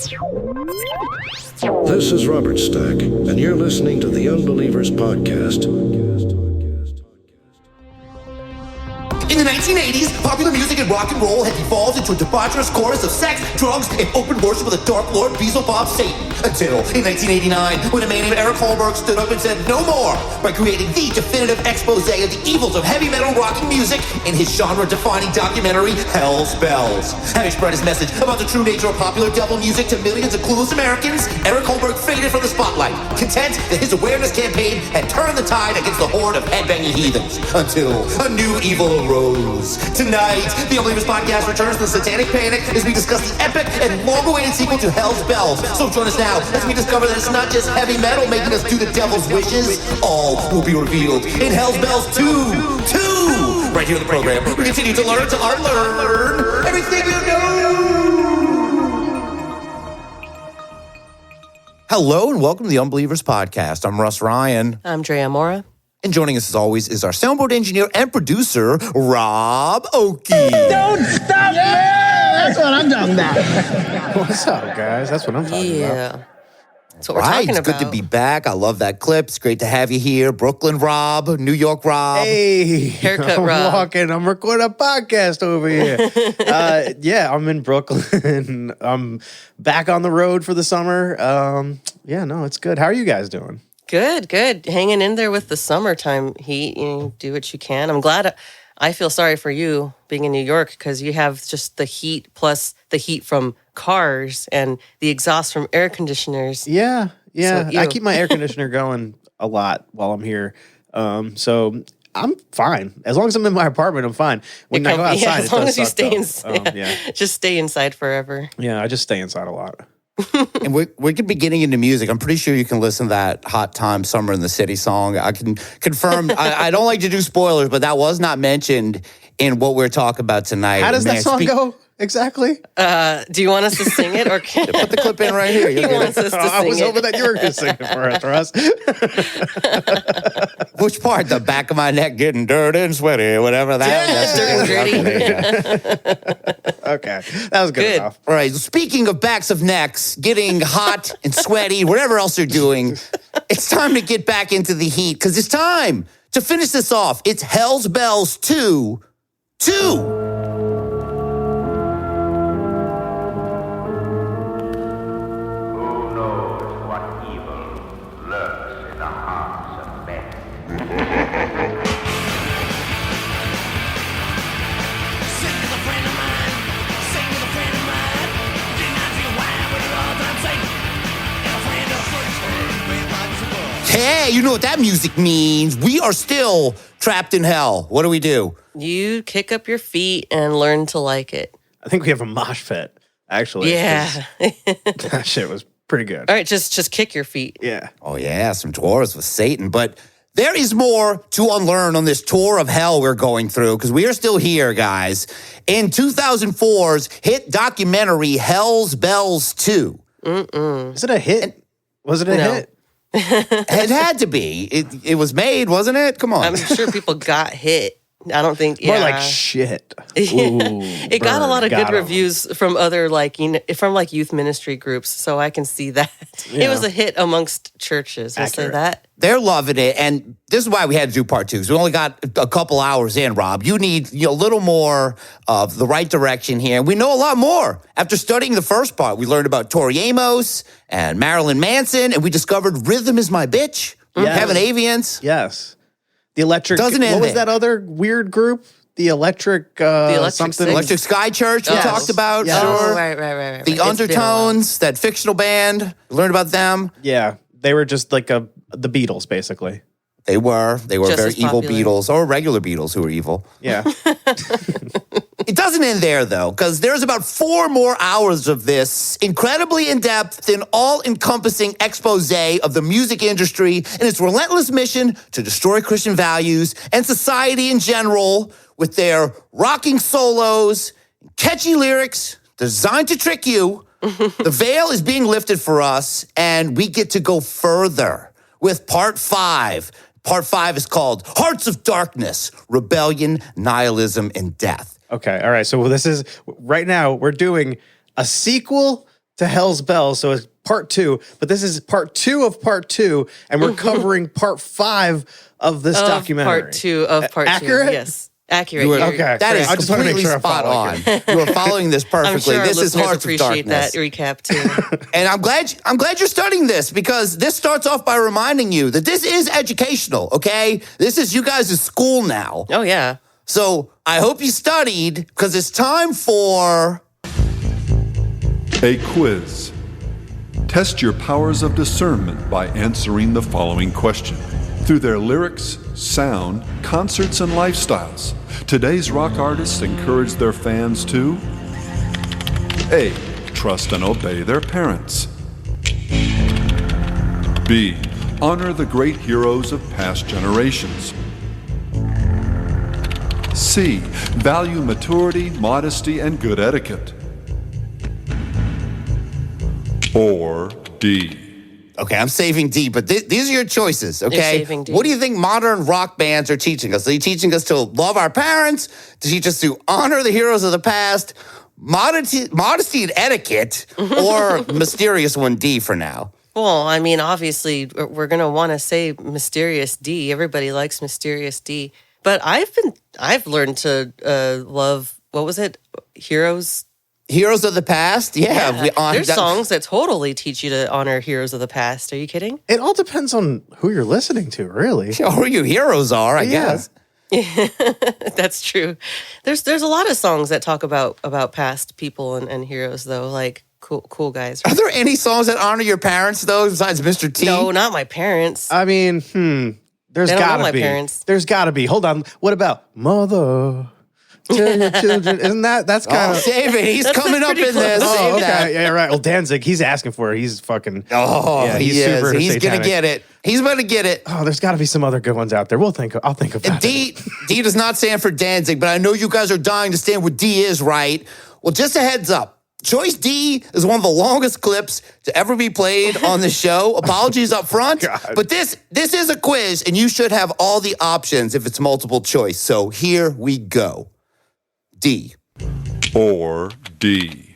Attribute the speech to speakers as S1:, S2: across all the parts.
S1: This is Robert Stack, and you're listening to the Unbelievers Podcast.
S2: In the 1980s, popular music and rock and roll had devolved into a debaucherous chorus of sex, drugs, and open worship of the Dark Lord Beelzebub Satan. Until in 1989, when a man named Eric Holberg stood up and said no more by creating the definitive expose of the evils of heavy metal rocking music in his genre-defining documentary, Hell's Bells. Having spread his message about the true nature of popular devil music to millions of clueless Americans, Eric Holberg faded from the spotlight, content that his awareness campaign had turned the tide against the horde of headbanging heathens, until a new evil arose. Tonight, the Unbelievers Podcast returns to the Satanic Panic as we discuss the epic and long-awaited sequel to Hell's Bells. So join us now as we discover that it's not just heavy metal making us do the devil's wishes. All will be revealed in Hell's Bells 2. Right here in the program, we continue to learn to unlearn everything you know. Hello and welcome to the Unbelievers Podcast. I'm Russ Ryan.
S3: I'm Drea Mora.
S2: And joining us as always is our soundboard engineer and producer, Rob Oakey.
S4: Don't stop me! That's what I'm talking about.
S5: What's up, guys? That's what I'm talking about.
S3: Yeah. That's what we're talking
S2: It's
S3: about.
S2: good to be back. I love that clip. It's great to have you here. Brooklyn Rob, New York Rob.
S5: Hey,
S3: Haircut
S5: I'm
S3: Rob.
S5: I'm recording a podcast over here. I'm in Brooklyn. I'm back on the road for the summer. It's good. How are you guys doing?
S3: Good. Hanging in there with the summertime heat. You do what you can. I'm glad. I feel sorry for you being in New York because you have just the heat plus the heat from cars and the exhaust from air conditioners.
S5: Yeah.
S3: So,
S5: I keep my air conditioner going a lot while I'm here. So I'm fine. As long as I'm in my apartment, I'm fine. When I go outside,
S3: as long as you stay
S5: inside.
S3: just stay inside forever.
S5: Yeah, I just stay inside a lot.
S2: And we're going to be getting into music. I'm pretty sure you can listen to that Hot Time Summer in the City song. I can confirm. I don't like to do spoilers, but that was not mentioned in what we're talking about tonight.
S5: How does that song go exactly?
S3: Do you want us to sing it or can
S2: Put the clip in right here.
S3: he wants us to sing
S5: I was
S3: it?
S5: hoping that you were going to sing it for us, Russ.
S2: Which part? The back of my neck getting dirty and sweaty, whatever that.
S3: Dirty and gritty.
S5: Okay, that was good enough.
S2: All right. Speaking of backs of necks, getting hot and sweaty, whatever else they're doing, it's time to get back into the heat because it's time to finish this off. It's Hell's Bells 2.
S6: Who knows what evil lurks in the hearts of men?
S7: Sing with a friend of mine. Sing with a friend of mine. Didn't ask you why, but it all time sing. And a friend of first.
S2: Hey, you know what that music means. We are still trapped in hell. What do?
S3: You kick up your feet and learn to like it.
S5: I think we have a mosh pit, actually.
S3: Yeah.
S5: That shit was pretty good.
S3: All right, just kick your feet.
S5: Yeah.
S2: Oh, yeah, some dwarves with Satan. But there is more to unlearn on this tour of hell we're going through because we are still here, guys. In 2004's hit documentary, Hell's Bells 2.
S5: Is it a hit? Was it a
S3: No.
S5: hit?
S2: It had to be. It was made, wasn't it? Come on.
S3: I'm sure people got hit. I don't think.
S5: More
S3: Yeah.
S5: like shit.
S3: It got a lot of good
S5: Got 'em.
S3: reviews from other from youth ministry groups, so I can see that.
S5: Yeah.
S3: It was a hit amongst churches. We'll say
S5: Accurate.
S3: that.
S2: They're loving it, and this is why we had to do part 2. So we only got a couple hours in, Rob. You need a little more of the right direction here. And we know a lot more. After studying the first part, we learned about Tori Amos and Marilyn Manson, and we discovered Rhythm is My Bitch,
S5: Yes.
S2: Kevin Avians.
S5: Yes. The electric.
S2: Doesn't end
S5: what was
S2: there.
S5: that other weird group? The electric.
S3: Electric
S5: something.
S3: Six.
S2: Electric Sky Church we
S3: Yes.
S2: talked about,
S5: Yes.
S2: sure.
S3: Oh, right.
S2: The
S3: It's been a while.
S2: Undertones, that fictional band, learned about them.
S5: Yeah, they were just like the Beatles, basically.
S2: They were
S3: Just
S2: very
S3: as
S2: evil
S3: popular.
S2: Beatles, or regular Beatles who were evil.
S5: Yeah.
S2: It doesn't end there, though, because there's about 4 more hours of this incredibly in-depth and all-encompassing expose of the music industry and its relentless mission to destroy Christian values and society in general with their rocking solos, catchy lyrics designed to trick you. The veil is being lifted for us, and we get to go further with Part 5. Part 5 is called Hearts of Darkness, Rebellion, Nihilism, and Death.
S5: Okay. All right. So this is right now we're doing a sequel to Hell's Bells. So it's part 2, but this is part 2 of part 2, and we're covering part 5 of this documentary.
S3: Part 2 of part 2.
S5: Accurate?
S3: Yes. Accurate.
S2: You were-
S3: You're
S5: Okay.
S2: That is
S5: I just wanna make
S2: completely
S5: sure I'm
S2: spot on.
S5: following
S2: You are following this
S3: I'm
S2: perfectly.
S3: sure our
S2: This is
S3: listeners
S2: Hearts of
S3: appreciate
S2: Darkness.
S3: that recap too.
S2: And I'm glad you're studying this, because this starts off by reminding you that this is educational, okay? This is you guys' school now.
S3: Oh yeah.
S2: So I hope you studied, because it's time for...
S8: A quiz. Test your powers of discernment by answering the following question. Through their lyrics, sound, concerts, and lifestyles, today's rock artists encourage their fans to A. Trust and obey their parents. B. Honor the great heroes of past generations. C. Value maturity, modesty, and good etiquette. Or D.
S2: Okay, I'm saving D, but these are your choices, okay?
S3: saving D.
S2: What do you think modern rock bands are teaching us? Are they teaching us to love our parents, to teach us to honor the heroes of the past, modesty and etiquette, or mysterious one, D for now?
S3: Well, I mean, obviously, we're gonna want to say Mysterious D. Everybody likes Mysterious D, but I've learned to love, what was it, Heroes.
S2: Heroes of the past? Yeah.
S3: There's songs that totally teach you to honor heroes of the past. Are you kidding?
S5: It all depends on who you're listening to, really.
S2: Who your heroes are, I guess.
S3: That's true. There's a lot of songs that talk about past people and heroes, though, like cool guys.
S2: Are there any songs that honor your parents, though, besides Mr. T?
S3: No, not my parents.
S5: I mean, there's
S3: They don't know
S5: gotta
S3: my
S5: be.
S3: parents.
S5: There's gotta be. Hold on. What about Mother? Tell your children. Isn't that's kind
S2: Oh,
S5: of...
S2: save it. He's coming up
S3: pretty
S2: in this.
S3: close.
S2: Save
S5: Oh,
S2: that.
S5: okay. Yeah, right. Well, Danzig, he's asking for it. He's fucking...
S2: Oh,
S5: Yeah,
S2: he
S5: he's
S2: is.
S5: super
S2: He's going to
S5: satanic.
S2: get it. He's going to get it.
S5: Oh, there's got to be some other good ones out there. I'll think about it.
S2: D does not stand for Danzig, but I know you guys are dying to stand what D is, right? Well, just a heads up. Choice D is one of the longest clips to ever be played on the show. Apologies up front.
S5: God.
S2: But this is a quiz, and you should have all the options if it's multiple choice. So here we go. D.
S8: Or D.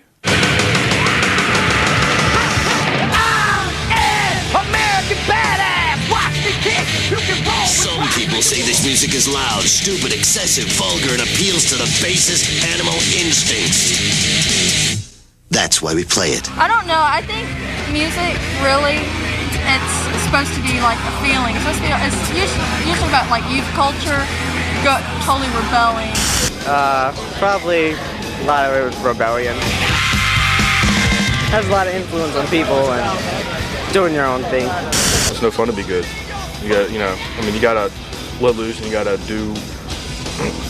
S7: American badass, watch me kick. You can roll with
S9: Some people say this music is loud, stupid, excessive, vulgar, and appeals to the basest animal instincts. That's why we play it.
S10: I don't know. I think music really, it's supposed to be like a feeling. It's supposed to be, it's usually about like youth culture, totally rebelling.
S4: Probably a lot of it was rebellion. Has a lot of influence on people and doing your own thing.
S11: It's no fun to be good. You got, you gotta let loose and you gotta do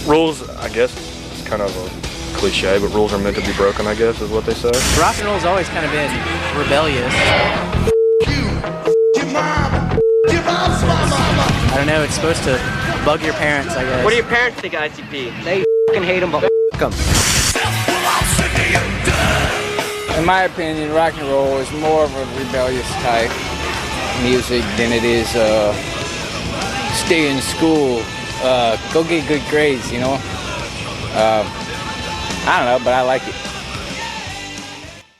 S11: rules. I guess it's kind of a cliche, but rules are meant to be broken, I guess, is what they say.
S4: Rock and roll's always kind of been rebellious. I don't know, it's supposed to bug your parents, I guess. What do your parents think of ICP? They fucking hate them, but f*** them.
S12: In my opinion, rock and roll is more of a rebellious type music than it is stay in school, go get good grades, I don't know, but I like it.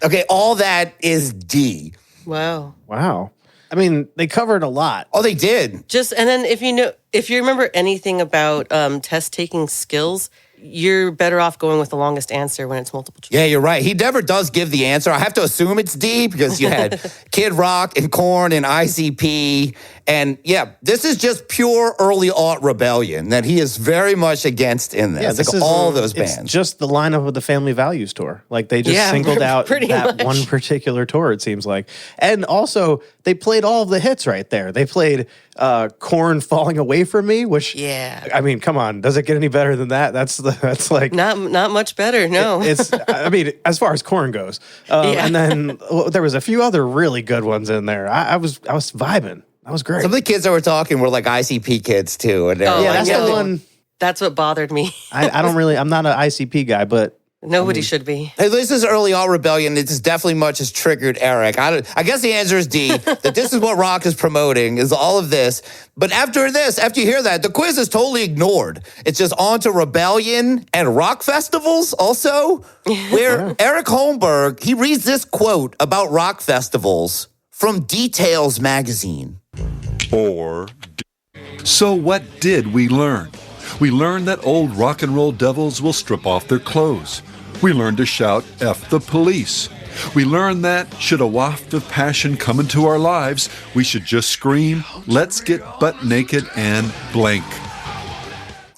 S2: Okay, all that is D.
S3: Wow.
S5: Wow. I mean, they covered a lot.
S2: Oh, they did.
S3: And then if you remember anything about test taking skills, you're better off going with the longest answer when it's multiple choice.
S2: Yeah, you're right. He never does give the answer. I have to assume it's D because you had Kid Rock and Korn and ICP. And yeah, this is just pure early alt rebellion that he is very much against in this.
S5: Yeah, this
S2: like
S5: is
S2: all those
S5: it's
S2: bands.
S5: just the lineup of the Family Values tour. Like they just
S3: Yeah,
S5: singled out
S3: pretty
S5: that
S3: much.
S5: one particular tour, it seems like. And also, they played all of the hits right there. They played Korn Falling Away From Me, which,
S3: Yeah.
S5: I mean, come on. Does it get any better than that? That's like...
S3: Not much better, no.
S5: It's, I mean, as far as Korn goes.
S3: Yeah.
S5: And then there was a few other really good ones in there. I was vibing. That was great.
S2: Some of the kids that were talking were like ICP kids too. And
S3: Oh,
S5: yeah,
S3: I
S5: that's
S3: know.
S5: the one...
S3: That's what bothered me.
S5: I'm not an ICP guy, but
S3: Nobody should be.
S2: Hey, this is early on rebellion. This is definitely much has triggered Eric. I guess the answer is D, that this is what rock is promoting, is all of this. But after you hear that, the quiz is totally ignored. It's just on to rebellion and rock festivals also, where Eric Holmberg, he reads this quote about rock festivals from Details magazine.
S8: So what did we learn? We learned that old rock and roll devils will strip off their clothes. We learned to shout, F the police. We learned that, should a waft of passion come into our lives, we should just scream, let's get butt naked and blank.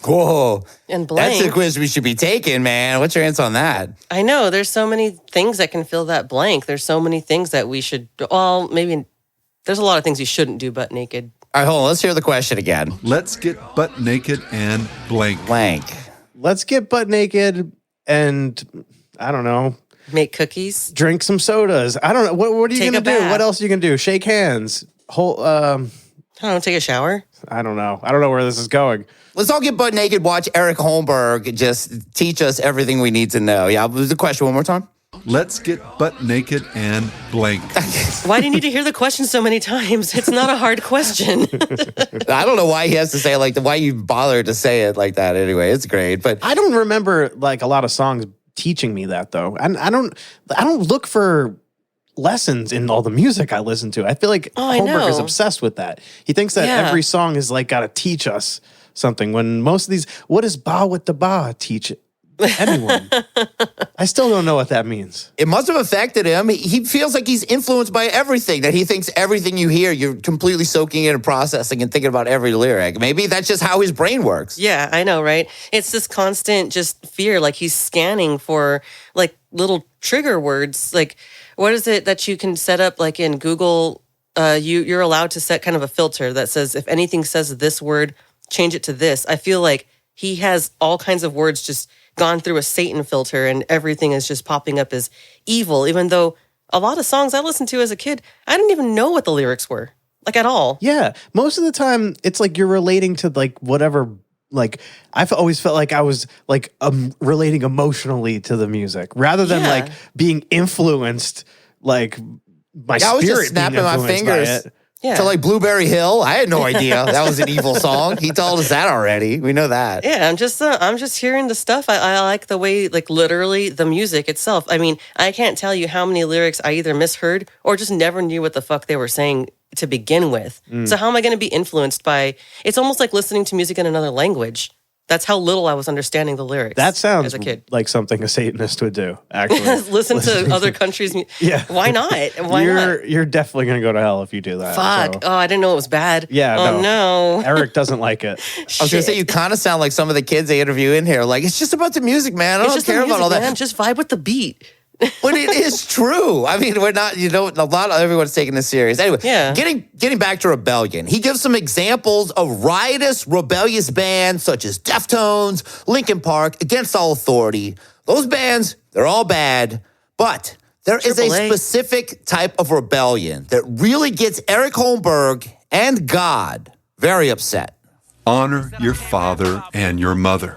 S2: Whoa.
S3: And blank.
S2: That's the quiz we should be taking, man. What's your answer on that?
S3: I know. There's so many things that can fill that blank. There's so many things that we should, well, maybe there's a lot of things you shouldn't do butt naked.
S2: All right, hold on. Let's hear the question again.
S8: Let's get butt naked and blank.
S2: Blank.
S5: Let's get butt naked and, I don't know.
S3: Make cookies.
S5: Drink some sodas. I don't know. What are you going to do? What else are you going to do? Shake hands.
S3: I don't know, take a shower.
S5: I don't know. I don't know where this is going.
S2: Let's all get butt naked, watch Eric Holmberg just teach us everything we need to know. Yeah, the question one more time.
S8: Let's get butt naked and blank.
S3: Why do you need to hear the question so many times? It's not a hard question.
S2: I don't know why he has to say it like that. Why you bother to say it like that anyway. It's great. But
S5: I don't remember like a lot of songs teaching me that though. And I don't look for lessons in all the music I listen to. I feel like Holmberg is obsessed with that. He thinks that every song is like got to teach us something, when most of these, what does ba with the ba teach anyone? I still don't know what that means.
S2: It must have affected him. He feels like he's influenced by everything, that he thinks everything you hear, you're completely soaking in and processing and thinking about every lyric. Maybe that's just how his brain works.
S3: Yeah, I know, right? It's this constant just fear, like he's scanning for like little trigger words. Like, what is it that you can set up like in Google? You're allowed to set kind of a filter that says if anything says this word, change it to this. I feel like he has all kinds of words just gone through a Satan filter and everything is just popping up as evil, even though a lot of songs I listened to as a kid, I didn't even know what the lyrics were, like at all.
S5: Yeah. Most of the time, it's like you're relating to like whatever, like I've always felt like I was like relating emotionally to the music rather than like being influenced, like my spirit
S2: I was just snapping my fingers. To like Blueberry Hill. I had no idea that was an evil song. He told us that already. We know that.
S3: Yeah, I'm just hearing the stuff. I like the way, like literally the music itself. I mean, I can't tell you how many lyrics I either misheard or just never knew what the fuck they were saying to begin with. So how am I going to be influenced by, it's almost like listening to music in another language. That's how little I was understanding the lyrics.
S5: That sounds
S3: as a kid.
S5: Like something a Satanist would do, actually.
S3: Listen to other countries' music.
S5: Yeah.
S3: Why not? Why not?
S5: You're definitely going to go to hell if you do that.
S3: Fuck.
S5: So.
S3: Oh, I didn't know it was bad.
S5: Yeah,
S3: oh, no.
S5: Eric doesn't like it.
S2: I was going to say, you kind of sound like some of the kids they interview in here. Like, it's just about the music, man. I don't care about all that.
S3: Man. Just vibe with the beat.
S2: But it is true. I mean, we're not, everyone's taking this serious. Anyway, getting back to Rebellion, he gives some examples of riotous, rebellious bands such as Deftones, Linkin Park, Against All Authority. Those bands, they're all bad, but there is a specific type of rebellion that really gets Eric Holmberg and God very upset.
S8: Honor your father and your mother.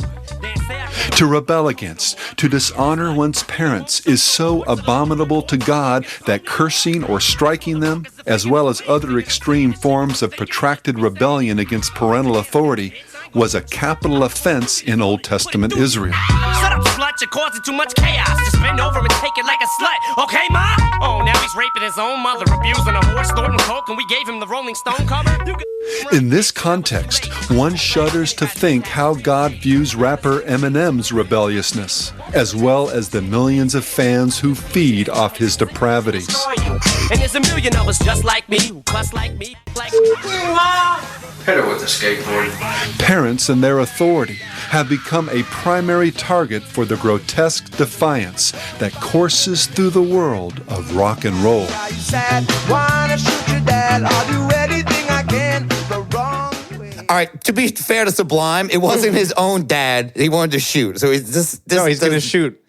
S8: To rebel against, to dishonor one's parents is so abominable to God that cursing or striking them, as well as other extreme forms of protracted rebellion against parental authority, was a capital offense in Old Testament Israel.
S7: Shut up, slut, you're causing too much chaos. Just bend over and take it like a slut, okay, ma? Oh, now he's raping his own mother, abusing a horse, snorting coke, and we gave him the Rolling Stone cover?
S8: In this context, one shudders to think how God views rapper Eminem's rebelliousness, as well as the millions of fans who feed off his depravities.
S7: And there's a million of us just like me, who cuss like me, like
S13: Hit her with a skateboard.
S8: Parents and their authority have become a primary target for the grotesque defiance that courses through the world of rock and roll.
S2: All right, to be fair to Sublime, it wasn't his own dad he wanted to shoot. So he's
S5: going to shoot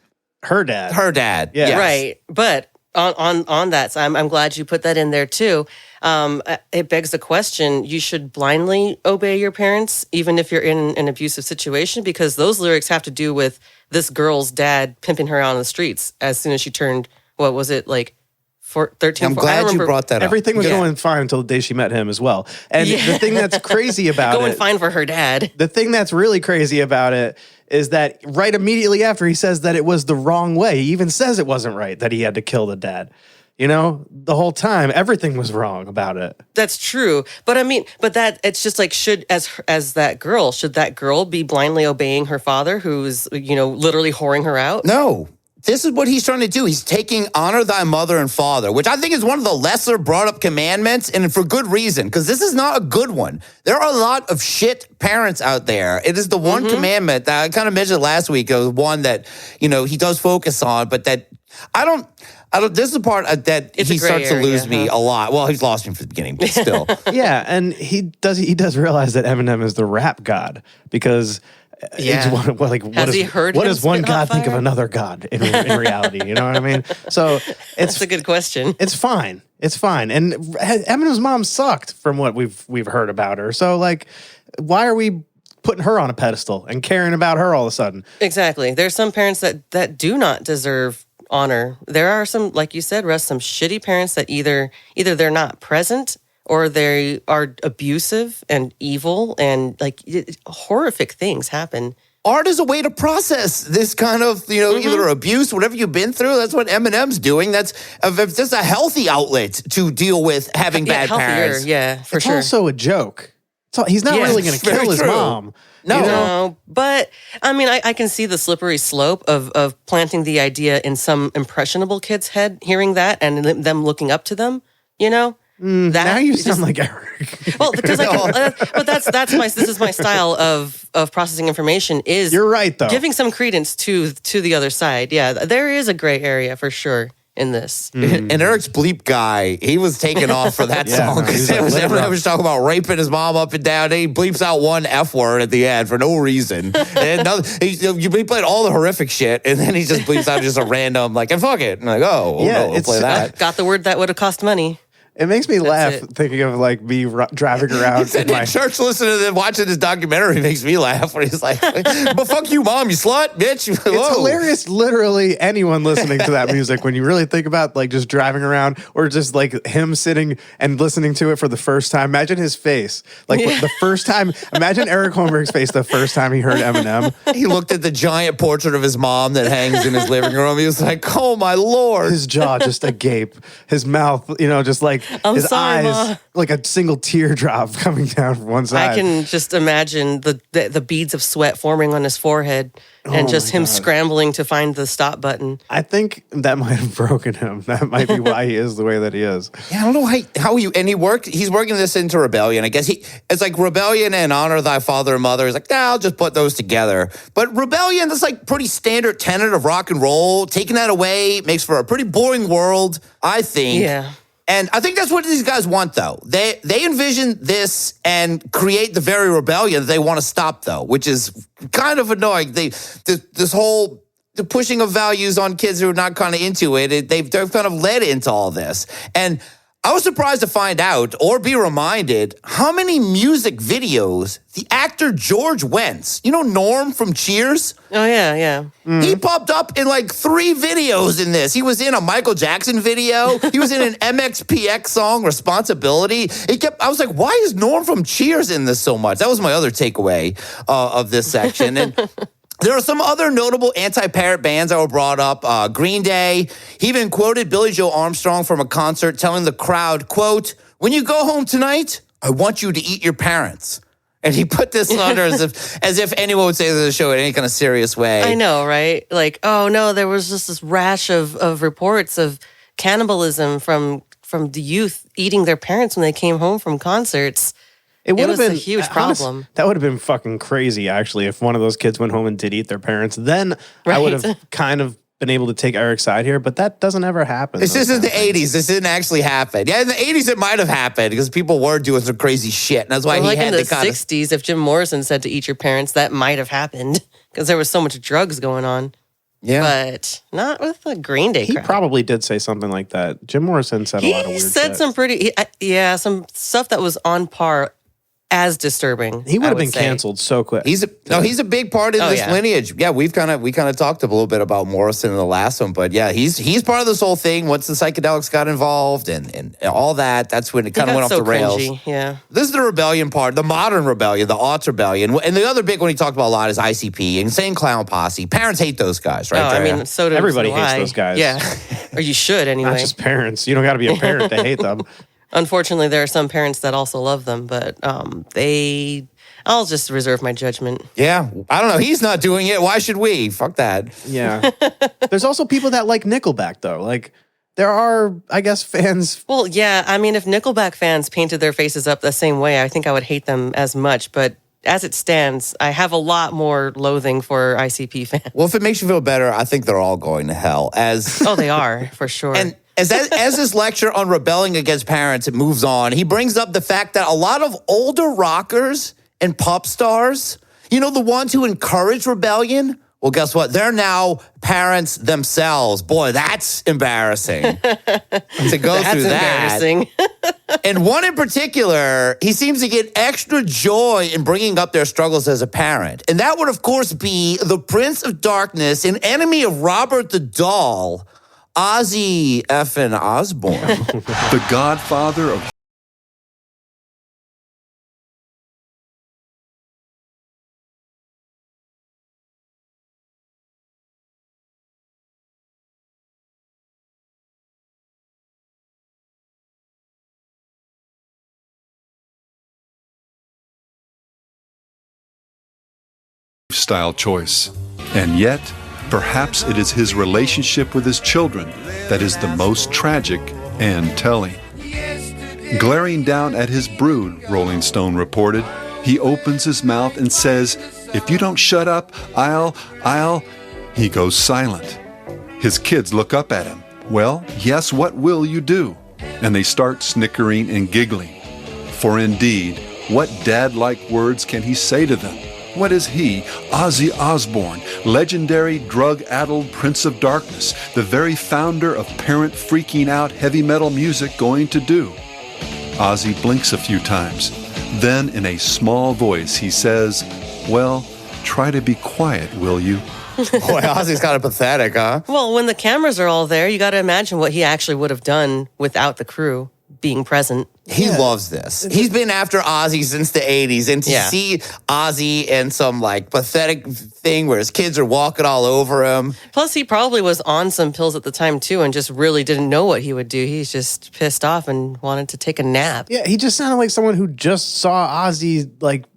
S5: her dad.
S2: Her dad.
S5: Yeah.
S3: Right. But on that, so I'm glad you put that in there too. It begs the question: you should blindly obey your parents, even if you're in an abusive situation, because those lyrics have to do with this girl's dad pimping her out on the streets as soon as she turned. What was it like? 13.
S14: I'm glad you brought that up.
S5: Everything was going fine until the day she met him as well. And the thing that's crazy about
S3: going fine for her dad.
S5: The thing that's really crazy about it is that right immediately after he says that it was the wrong way, he even says it wasn't right that he had to kill the dad. You know, the whole time, everything was wrong about it.
S3: That's true. But I mean, that it's just like, should that girl be blindly obeying her father who's, literally whoring her out?
S14: No. This is what he's trying to do. He's taking honor thy mother and father, which I think is one of the lesser brought up commandments, and for good reason, because this is not a good one. There are a lot of shit parents out there. It is the one commandment that I kind of mentioned last week, one that, he does focus on, but that I don't, this is the part that he starts to lose me a lot. Well, he's lost me from the beginning, but still.
S5: Yeah, and he does realize that Eminem is the rap god, because what does one god think of another god in reality? You know what I mean? So
S3: that's a good question.
S5: It's fine. It's fine. And Eminem's mom sucked from what we've heard about her. So like, why are we putting her on a pedestal and caring about her all of a sudden?
S3: Exactly. There's some parents that do not deserve honor. There are some, like you said, Russ, some shitty parents that either they're not present or they are abusive and evil, and like horrific things happen.
S14: Art is a way to process this kind of, either abuse, whatever you've been through. That's what Eminem's doing. That's just a healthy outlet to deal with having bad parents.
S3: Yeah, for
S5: it's
S3: sure.
S5: It's also a joke. So he's not really going to kill his mom.
S3: No, but I mean, I can see the slippery slope of planting the idea in some impressionable kid's head, hearing that and them looking up to them,
S5: now you sound like Eric.
S3: Well, because but this is my style of processing information. Is
S5: you're right though,
S3: giving some credence to the other side. Yeah, there is a gray area for sure in this.
S14: And Eric's bleep guy, he was taken off for that song because everyone was talking about raping his mom up and down. He bleeps out one F word at the end for no reason. And he played all the horrific shit, and then he just bleeps out just a random and fuck it. And like, we'll play that.
S3: Got the word that would have cost money.
S5: It makes me laugh thinking of me driving around
S14: in my church, listening to them watching this documentary. Makes me laugh when he's like, "But fuck you, mom, you slut, bitch."
S5: It's hilarious. Literally, anyone listening to that music, when you really think about just driving around, or just him sitting and listening to it for the first time. Imagine his face, the first time. Imagine Eric Holmberg's face the first time he heard Eminem.
S14: He looked at the giant portrait of his mom that hangs in his living room. He was like, "Oh my lord!"
S5: His jaw just agape. His mouth, just his
S3: sorry,
S5: eyes,
S3: Ma.
S5: like a single teardrop coming down from one side.
S3: I can just imagine the beads of sweat forming on his forehead and just him scrambling to find the stop button.
S5: I think that might have broken him. That might be why he is the way that he is.
S14: Yeah, I don't know how he's working this into Rebellion. I guess it's like Rebellion and Honor Thy Father and Mother. He's like, I'll just put those together. But Rebellion, that's pretty standard tenet of rock and roll. Taking that away makes for a pretty boring world, I think.
S3: Yeah.
S14: And I think that's what these guys want, though. They envision this and create the very rebellion that they want to stop, though, which is kind of annoying. This whole the pushing of values on kids who are not kind of into it, they've kind of led into all this. And I was surprised to find out or be reminded how many music videos the actor George Wentz, Norm from Cheers?
S3: Oh, yeah.
S14: Mm-hmm. He popped up in 3 videos in this. He was in a Michael Jackson video. He was in an MXPX song, Responsibility. I was like, why is Norm from Cheers in this so much? That was my other takeaway of this section. And there are some other notable anti-parrot bands that were brought up. Green Day. He even quoted Billy Joe Armstrong from a concert telling the crowd, quote, "When you go home tonight, I want you to eat your parents." And he put this under as if anyone would say to the show in any kind of serious way.
S3: I know, right? Oh no, there was just this rash of reports of cannibalism from the youth eating their parents when they came home from concerts.
S5: It would have been
S3: a huge problem.
S5: That would have been fucking crazy, actually, if one of those kids went home and did eat their parents. Then I would have kind of been able to take Eric's side here, but that doesn't ever happen.
S14: This isn't the 80s. This didn't actually happen. Yeah, in the 80s it might have happened because people were doing some crazy shit. And that's why he had
S3: in the 60s, if Jim Morrison said to eat your parents, that might have happened because there was so much drugs going on. but not with the Green Day
S5: He
S3: crowd.
S5: probably did say something like that. Jim Morrison said a lot of
S3: He
S5: weird
S3: said
S5: shit.
S3: some pretty, some stuff that was on par as disturbing.
S5: He would
S3: I
S5: have been
S3: say.
S5: canceled so quick.
S14: He's a big part of
S3: Oh,
S14: this
S3: yeah.
S14: lineage. Yeah, we kind of talked a little bit about Morrison in the last one, but yeah, he's part of this whole thing. Once the psychedelics got involved and all that, that's when it kind of went off the rails.
S3: Cringy, yeah.
S14: This is the rebellion part, the modern rebellion, the Aughts rebellion, and the other big one he talked about a lot is ICP, Insane Clown Posse. Parents hate those guys, right?
S3: Oh, I
S14: Drea?
S3: mean, so do
S5: Everybody
S3: so
S5: hates
S3: I.
S5: those guys.
S3: Yeah, or you should anyway.
S5: Not just parents. You don't got to be a parent to hate them.
S3: Unfortunately, there are some parents that also love them, but I'll just reserve my judgment.
S14: Yeah, I don't know. He's not doing it. Why should we? Fuck that.
S5: Yeah. There's also people that like Nickelback, though. Like, there are, I guess, fans.
S3: Well, yeah, I mean, if Nickelback fans painted their faces up the same way, I think I would hate them as much, but as it stands, I have a lot more loathing for ICP fans.
S14: Well, if it makes you feel better, I think they're all going to hell. Oh,
S3: they are, for sure.
S14: And as this lecture on rebelling against parents, it moves on, he brings up the fact that a lot of older rockers and pop stars, the ones who encourage rebellion, well, guess what? They're now parents themselves. Boy, that's embarrassing to go through that.
S3: Embarrassing.
S14: And one in particular, he seems to get extra joy in bringing up their struggles as a parent. And that would, of course, be the Prince of Darkness, an enemy of Robert the Doll, Ozzy effing Osbourne.
S8: The godfather of style choice. And yet, perhaps it is his relationship with his children that is the most tragic and telling. Glaring down at his brood, Rolling Stone reported, he opens his mouth and says, "If you don't shut up, I'll..." He goes silent. His kids look up at him. Well, yes, what will you do? And they start snickering and giggling. For indeed, what dad-like words can he say to them? What is he, Ozzy Osbourne, legendary drug-addled Prince of Darkness, the very founder of parent freaking out heavy metal music, going to do? Ozzy blinks a few times. Then, in a small voice, he says, "Well, try to be quiet, will you?"
S14: Boy, Ozzy's kind of pathetic, huh?
S3: Well, when the cameras are all there, you got to imagine what he actually would have done without the crew being present.
S14: He loves this. He's been after Ozzy since the 80s. And to see Ozzy in some pathetic thing where his kids are walking all over him.
S3: Plus, he probably was on some pills at the time, too, and just really didn't know what he would do. He's just pissed off and wanted to take a nap.
S5: Yeah, he just sounded like someone who just saw Ozzy,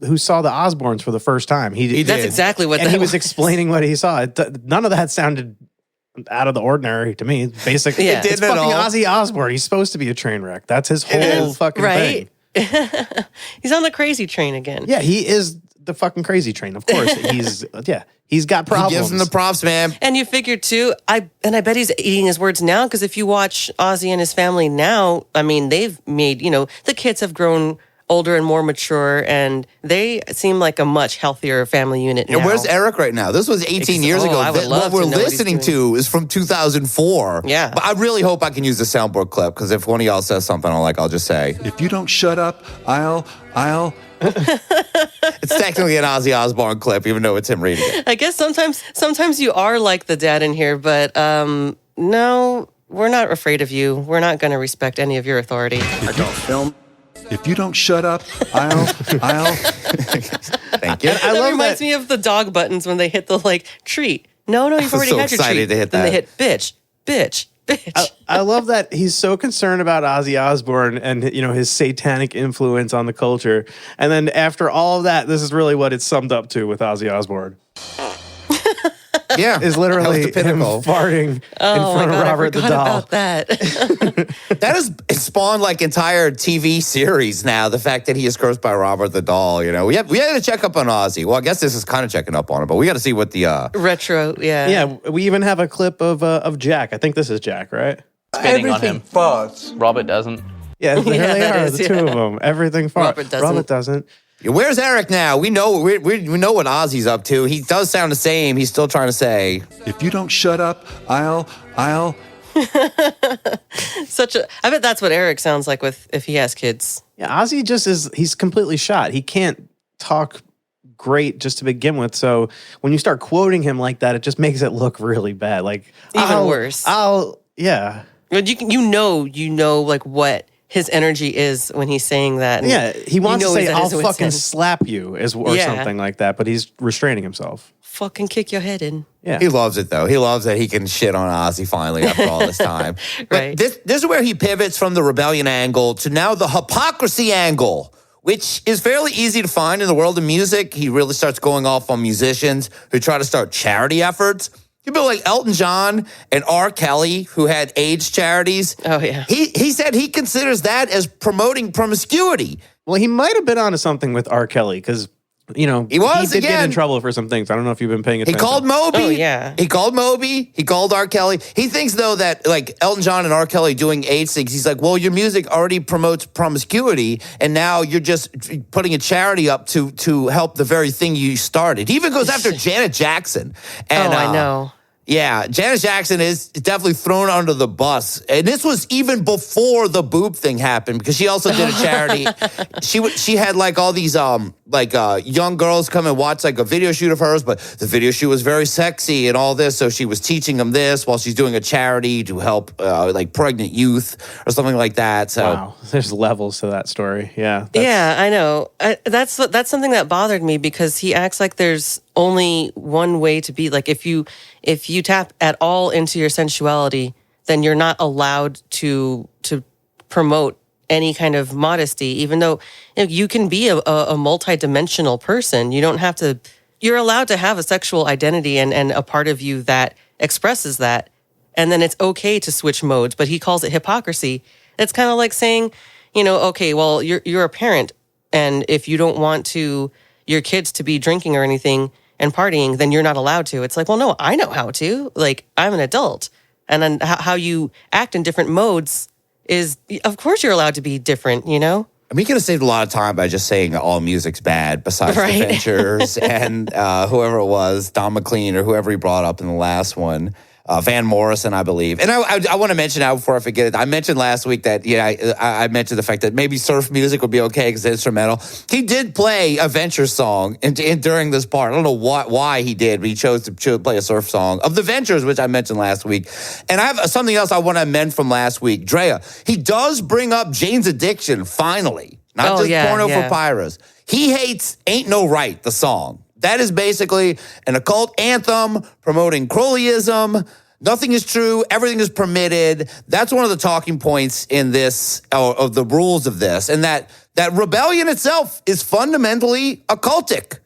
S5: who saw the Osbournes for the first time. He did.
S3: That's exactly what
S5: and
S3: that
S5: he was explaining what he saw. None of that sounded out of the ordinary to me. Basically,
S3: Yeah.
S5: it's fucking Ozzy Osbourne. He's supposed to be a train wreck. That's his whole fucking thing.
S3: He's on the crazy train again.
S5: Yeah, he is the fucking crazy train. Of course, he's got problems.
S14: He gives him the props, man.
S3: And you figure too, I bet he's eating his words now, because if you watch Ozzy and his family now, I mean, they've made, the kids have grown older and more mature, and they seem like a much healthier family unit now.
S14: And where's Eric right now? This was 18 years ago.
S3: I would love
S14: what we're
S3: to know what he's
S14: listening to is from 2004.
S3: Yeah.
S14: But I really hope I can use the soundboard clip, because if one of y'all says something I like, I'll just say,
S8: "If you don't shut up, I'll..."
S14: It's technically an Ozzy Osbourne clip, even though it's him reading it.
S3: I guess sometimes you are like the dad in here, but no, we're not afraid of you. We're not going to respect any of your authority.
S13: Adult film.
S8: "If you don't shut up, I'll..."
S14: Thank you.
S3: That reminds me of the dog buttons when they hit the treat. No, you've already
S14: so
S3: had your
S14: excited
S3: treat.
S14: to hit
S3: Then
S14: that.
S3: they hit bitch, bitch, bitch.
S5: I love that he's so concerned about Ozzy Osbourne and his satanic influence on the culture. And then after all of that, this is really what it's summed up to with Ozzy Osbourne.
S14: Yeah.
S5: Is literally
S14: That was the
S5: him
S14: pinnacle.
S5: farting in front of Robert the
S3: I forgot
S5: Doll.
S3: about that.
S14: That has spawned entire TV series now, the fact that he is cursed by Robert the Doll. We had to check up on Ozzy. Well, I guess this is kind of checking up on him, but we got to see what the
S3: Retro, yeah.
S5: Yeah, we even have a clip of Jack. I think this is Jack, right?
S4: Spitting on him.
S13: Fuzz.
S4: Robert doesn't.
S5: Yeah, there
S3: Yeah,
S5: they
S3: that
S5: are,
S3: is,
S5: the two of them. Everything farts.
S3: Robert doesn't.
S5: Robert doesn't.
S14: Where's Eric now? We know we know what Ozzy's up to. He does sound the same. He's still trying to say,
S8: if you don't shut up, I'll.
S3: I bet that's what Eric sounds like if he has kids.
S5: Yeah, Ozzy he's completely shot. He can't talk great just to begin with. So when you start quoting him like that, it just makes it look really bad. Like
S3: even worse.
S5: Yeah.
S3: But you know like what his energy is when he's saying that.
S5: Yeah, he wants to say, I'll fucking
S3: sense.
S5: slap you or something like that, but he's restraining himself.
S3: Fucking kick your head in.
S5: Yeah.
S14: He loves it, though. He loves that he can shit on Ozzy finally after all this time.
S3: Right.
S14: But this is where he pivots from the rebellion angle to now the hypocrisy angle, which is fairly easy to find in the world of music. He really starts going off on musicians who try to start charity efforts. People like Elton John and R. Kelly, who had AIDS charities.
S3: Oh, yeah.
S14: He said he considers that as promoting promiscuity.
S5: Well, he might have been onto something with R. Kelly because, he did get in trouble for some things. I don't know if you've been paying attention.
S14: He called Moby.
S3: Oh, yeah.
S14: He called Moby. He called R. Kelly. He thinks, though, that like Elton John and R. Kelly doing AIDS things, he's like, well, your music already promotes promiscuity, and now you're just putting a charity up to help the very thing you started. He even goes after Janet Jackson. And,
S3: I know.
S14: Yeah, Janet Jackson is definitely thrown under the bus. And this was even before the boob thing happened because she also did a charity. She had like all these young girls come and watch like a video shoot of hers, but the video shoot was very sexy and all this. So she was teaching them this while she's doing a charity to help like pregnant youth or something like that. So
S5: wow, there's levels to that story. Yeah.
S3: Yeah, I know. That's something that bothered me because he acts like there's only one way to be. Like if you tap at all into your sensuality, then you're not allowed to promote any kind of modesty, even though you can be a multi-dimensional person. You don't have to, you're allowed to have a sexual identity and a part of you that expresses that. And then it's okay to switch modes, but he calls it hypocrisy. It's kind of like saying, okay, well, you're a parent. And if you don't want your kids to be drinking or anything and partying, then you're not allowed to. It's like, well, no, I know how to. Like, I'm an adult. And then how you act in different modes is, of course, you're allowed to be different,
S14: We could have saved a lot of time by just saying all music's bad, besides
S3: right.
S14: the Ventures and whoever it was, Don McLean or whoever he brought up in the last one. Van Morrison, I believe. And I want to mention now before I forget it, I mentioned last week that, I mentioned the fact that maybe surf music would be okay because it's instrumental. He did play a Ventures song during this part. I don't know why he did, but he chose to play a surf song of the Ventures, which I mentioned last week. And I have something else I want to amend from last week. Drea, he does bring up Jane's Addiction, finally. Not just Porno for Pyros. He hates Ain't No Right, the song. That is basically an occult anthem promoting Crowleyism. Nothing is true. Everything is permitted. That's one of the talking points in this, of the rules of this. And that rebellion itself is fundamentally occultic.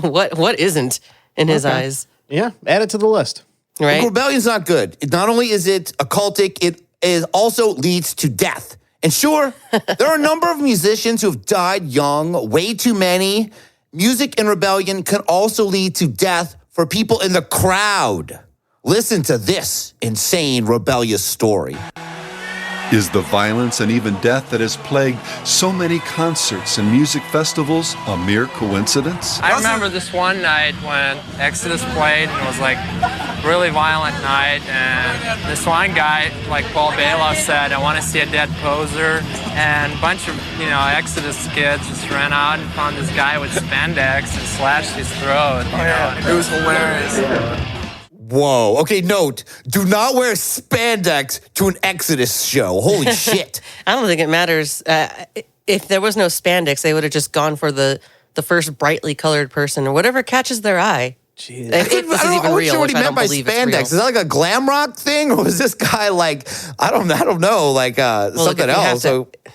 S3: What isn't in his eyes?
S5: Yeah, add it to the list.
S3: Right?
S14: Look, rebellion's not good. Not only is it occultic, it also leads to death. And sure, there are a number of musicians who have died young, way too many. Music and rebellion can also lead to death for people in the crowd. Listen to this insane, rebellious story.
S8: Is the violence and even death that has plagued so many concerts and music festivals a mere coincidence?
S15: I remember this one night when Exodus played, and it was like a really violent night, and this one guy, like Paul Baloff said, I want to see a dead poser, and a bunch of, Exodus kids just ran out and found this guy with spandex and slashed his throat. It was hilarious.
S14: Whoa. Okay, note, do not wear spandex to an Exodus show. Holy shit.
S3: I don't think it matters. If there was no spandex, they would have just gone for the first brightly colored person or whatever catches their eye.
S5: Jeez.
S3: If this is even real,
S14: sure what
S3: which
S14: he
S3: I
S14: meant
S3: don't
S14: by
S3: believe it's
S14: spandex.
S3: real.
S14: Is that like a glam rock thing, or was this guy like I don't know, like something else?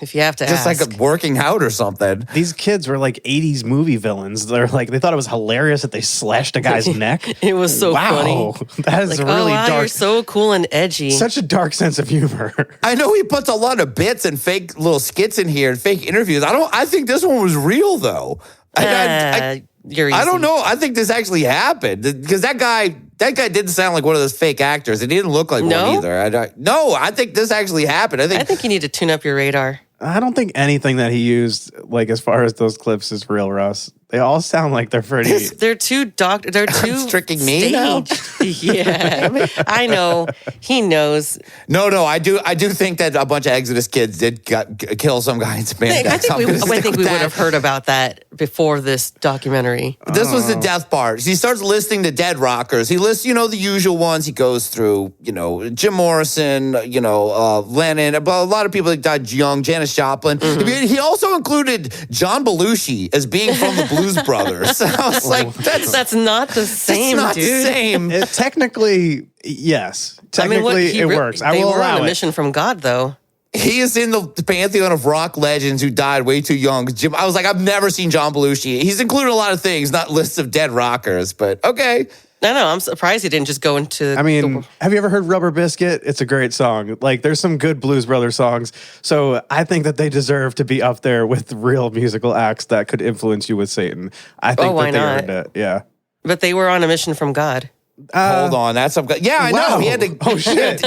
S3: If you have to
S14: just
S3: ask.
S14: like working out or something.
S5: These kids were like 80s movie villains. They thought it was hilarious that they slashed a guy's neck.
S3: It was so funny.
S5: That is
S3: like,
S5: really
S3: wow,
S5: dark.
S3: You're so cool and edgy.
S5: Such a dark sense of humor.
S14: I know he puts a lot of bits and fake little skits in here and fake interviews. I think this one was real though. I don't know. I think this actually happened because that guy didn't sound like one of those fake actors. It didn't look like one either. I think this actually happened. I think
S3: you need to tune up your radar.
S5: I don't think anything that he used, like as far as those clips, is real, Russ. They all sound like they're pretty.
S3: They're too They're too
S14: tricking me now.
S3: Yeah, I know. He knows.
S14: No, I do think that a bunch of Exodus kids did kill some guy in spandex.
S3: I think we would have heard about that before this documentary.
S14: This was the death part. He starts listing the dead rockers. He lists, the usual ones. He goes through, Jim Morrison, Lennon, a lot of people that died young, Janis Joplin.
S3: Mm-hmm.
S14: He also included John Belushi as being from the Blues Brothers. I was like,
S3: that's not the same,
S14: that's not
S3: dude.
S14: the same.
S5: Technically, yes. Technically, it works. I will
S3: allow it. They were on a
S5: it.
S3: mission from God, though.
S14: He is in the pantheon of rock legends who died way too young. I was like, I've never seen John Belushi. He's included a lot of things, not lists of dead rockers, but okay.
S3: No, I'm surprised he didn't just go into.
S5: I mean, have you ever heard Rubber Biscuit? It's a great song. Like, there's some good Blues Brothers songs. So I think that they deserve to be up there with real musical acts that could influence you with Satan. I think
S3: why
S5: that they
S3: not?
S5: earned it. Yeah.
S3: But they were on a mission from God.
S14: Hold on, that's some. Yeah, I know. He had to.
S5: Oh shit!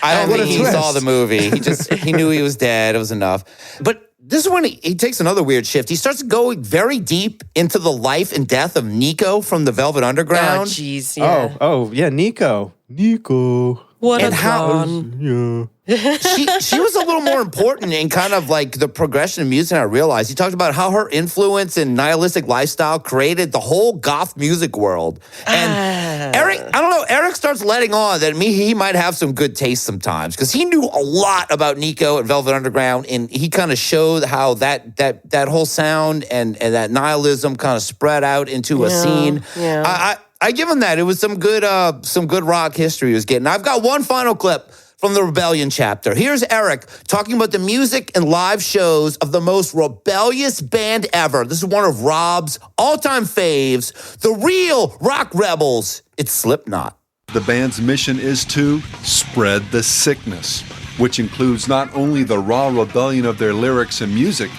S14: I don't think he saw the movie. He knew he was dead. It was enough. But this is when he takes another weird shift. He starts going very deep into the life and death of Nico from the Velvet Underground.
S3: Oh, jeez. Yeah.
S5: Oh, yeah, Nico.
S3: What
S14: and
S3: a
S14: how
S5: Yeah.
S14: she was a little more important in kind of like the progression of music than I realized. He talked about how her influence and nihilistic lifestyle created the whole goth music world. And Eric, I don't know, Eric starts letting on that he might have some good taste sometimes because he knew a lot about Nico and Velvet Underground, and he kind of showed how that whole sound and that nihilism kind of spread out into a scene.
S3: Yeah.
S14: I give him that. It was some good rock history he was getting. I've got one final clip from the Rebellion chapter. Here's Eric talking about the music and live shows of the most rebellious band ever. This is one of Rob's all-time faves, the real rock rebels. It's Slipknot.
S8: The band's mission is to spread the sickness, which includes not only the raw rebellion of their lyrics and music,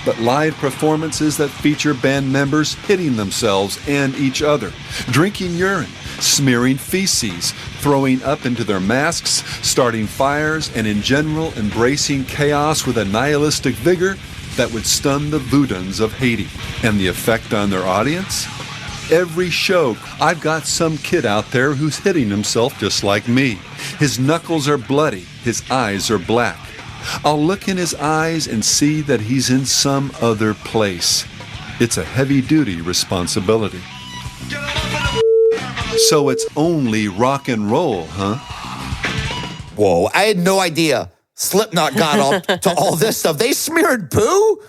S8: but live performances that feature band members hitting themselves and each other, drinking urine, smearing feces, throwing up into their masks, starting fires, and in general embracing chaos with a nihilistic vigor that would stun the Vudans of Haiti. And the effect on their audience? Every show, I've got some kid out there who's hitting himself just like me. His knuckles are bloody, his eyes are black. I'll look in his eyes and see that he's in some other place. It's a heavy-duty responsibility. So it's only rock and roll, huh?
S14: Whoa, I had no idea Slipknot got up to all this stuff. They smeared poo?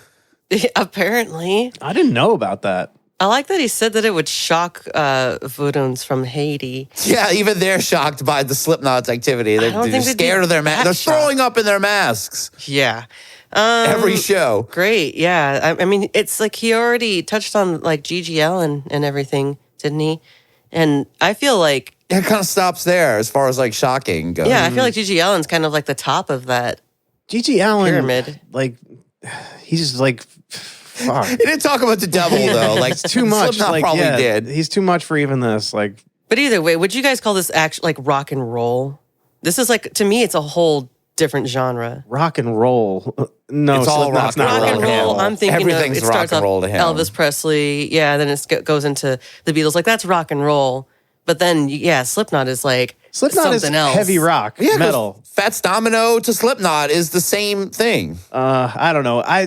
S3: Apparently.
S5: I didn't know about that.
S3: I like that he said that it would shock Voodooans from Haiti.
S14: Yeah, even they're shocked by the Slipknot's activity. They're scared of their masks. They're throwing up in their masks.
S3: Yeah.
S14: Every show.
S3: Great, yeah. I mean, it's like he already touched on like Gigi Allen and everything, didn't he? And I feel like...
S14: It kind of stops there as far as like shocking goes.
S3: Yeah, I feel like Gigi Allen's kind of like the top of that
S5: Gigi Allen,
S3: pyramid.
S5: Like, he's just like... Fuck.
S14: He didn't talk about the devil though. Like
S5: it's too much.
S14: Slipknot
S5: like,
S14: probably
S5: yeah,
S14: did.
S5: He's too much for even this. Like,
S3: but either way, would you guys call this actually like rock and roll? This is like, to me, it's a whole different genre.
S5: Rock and roll. No,
S14: it's all rock,
S5: not
S3: and roll. I'm thinking of it starts off Elvis Presley. Yeah, then it goes into the Beatles. Like that's rock and roll. But then, yeah, Slipknot is like something else.
S5: Heavy rock, metal.
S14: Fats Domino to Slipknot is the same thing.
S5: I don't know. I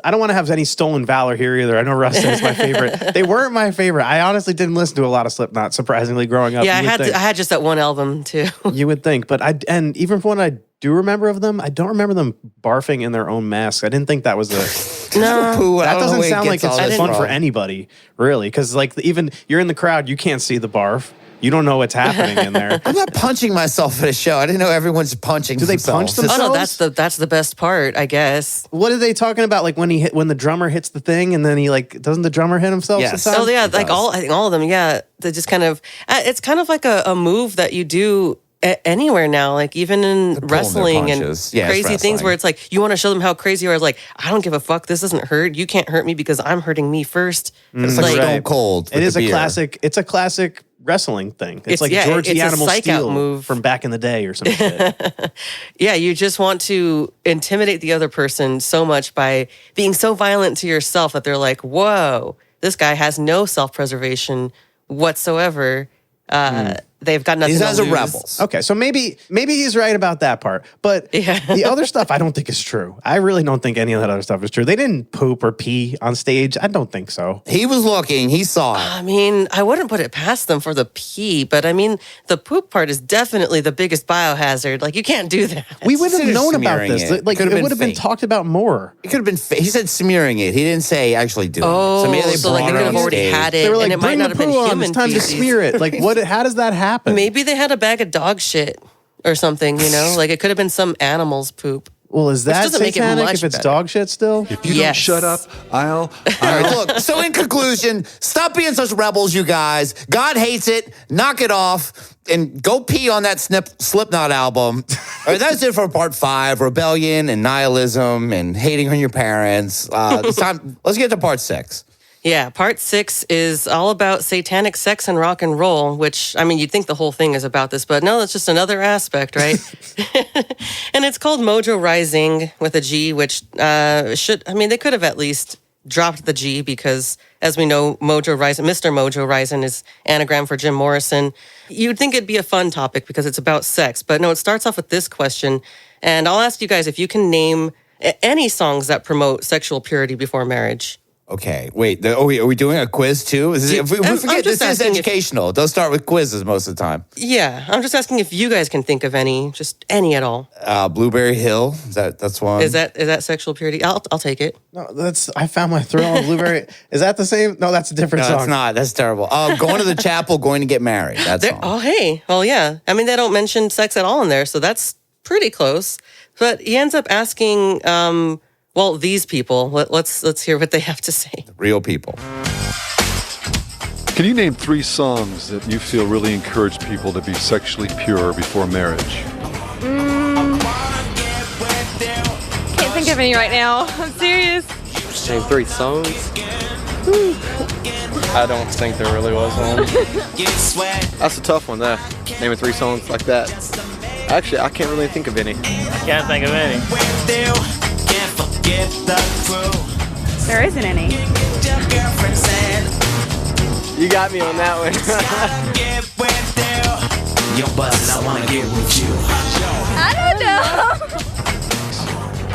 S5: don't want to have any stolen valor here either. I know Russ is my favorite. They weren't my favorite. I honestly didn't listen to a lot of Slipknot, surprisingly, growing up.
S3: Yeah, I had just that one album too.
S5: You would think, but and even from what I do remember of them, I don't remember them barfing in their own masks. I didn't think that was
S3: no.
S5: That doesn't sound like it's fun for anybody, really. Because like even you're in the crowd, you can't see the barf. You don't know what's happening in there.
S14: I'm not punching myself at a show. I didn't know everyone's punching.
S5: Do they punch themselves?
S3: Oh no, that's the best part, I guess.
S5: What are they talking about? Like when the drummer hits the thing, and then he like doesn't the drummer hit himself?
S14: Yes.
S5: Sometimes?
S3: Oh yeah, like I think all of them. Yeah, they just kind of. It's kind of like a move that you do anywhere now, like even in wrestling and crazy things where it's like you want to show them how crazy you are. Like I don't give a fuck. This doesn't hurt. You can't hurt me because I'm hurting me first.
S14: It's like Stone Cold.
S5: It is a classic. It's a classic wrestling thing. It's like George the Animal Steel move from back in the day or something.
S3: Yeah, you just want to intimidate the other person so much by being so violent to yourself that they're like, whoa, this guy has no self-preservation whatsoever. They've got nothing to lose.
S14: These guys are rebels.
S5: Okay, so maybe he's right about that part. But the other stuff I don't think is true. I really don't think any of that other stuff is true. They didn't poop or pee on stage. I don't think so.
S14: He was looking. He saw it.
S3: I mean, I wouldn't put it past them for the pee, but I mean, the poop part is definitely the biggest biohazard. Like, you can't do that.
S5: We would have known about this. Like, it would have been talked about more.
S14: It could have been he said smearing it. He didn't say actually doing it.
S3: Oh,
S14: So maybe they
S3: so like they could have already had it,
S5: They were like,
S3: and it might
S5: bring
S3: not
S5: the
S3: have been
S5: poo on.
S3: human
S5: It's time
S3: feces.
S5: to smear it. Like, how does that happen?
S3: Maybe they had a bag of dog shit or something, you know? Like, it could have been some animal's poop.
S5: Well, is that
S3: doesn't make it
S5: satanic
S3: much
S5: if it's
S3: better.
S5: dog shit still?
S8: If you don't shut up,
S14: All right, look, so in conclusion, stop being such rebels, you guys. God hates it. Knock it off and go pee on that Slipknot album. All right, that's it for part 5, rebellion and nihilism and hating on your parents. It's time. Let's get to part 6.
S3: Yeah, part 6 is all about satanic sex and rock and roll, which, I mean, you'd think the whole thing is about this, but no, it's just another aspect, right? And it's called Mojo Rising with a G, which they could have at least dropped the G because, as we know, Mojo Rising, Mr. Mojo Rising is anagram for Jim Morrison. You'd think it'd be a fun topic because it's about sex, but no, it starts off with this question, and I'll ask you guys if you can name any songs that promote sexual purity before marriage.
S14: Okay, wait. Are we doing a quiz too? If we forget, this is educational. They'll start with quizzes most of the time.
S3: Yeah, I'm just asking if you guys can think of any, just any at all.
S14: Blueberry Hill. That's one.
S3: Is that sexual purity? I'll take it.
S5: No, I found my thrill on Blueberry. Is that the same? No, that's a different song.
S14: No, it's not. That's terrible. Going to the chapel, going to get married. That's all.
S3: Oh, hey. Well, yeah. I mean, they don't mention sex at all in there, so that's pretty close. But he ends up asking, these people. Let's hear what they have to say.
S14: Real people.
S8: Can you name 3 songs that you feel really encourage people to be sexually pure before marriage?
S10: Can't think of any right now. I'm serious.
S4: Name 3 songs? I don't think there really was one. That's a tough one, there. Naming 3 songs like that. Actually, I can't really think of any.
S16: I can't think of any.
S10: There isn't any.
S4: You got me on that one.
S7: Yo, buzz, I wanna get with you.
S10: I don't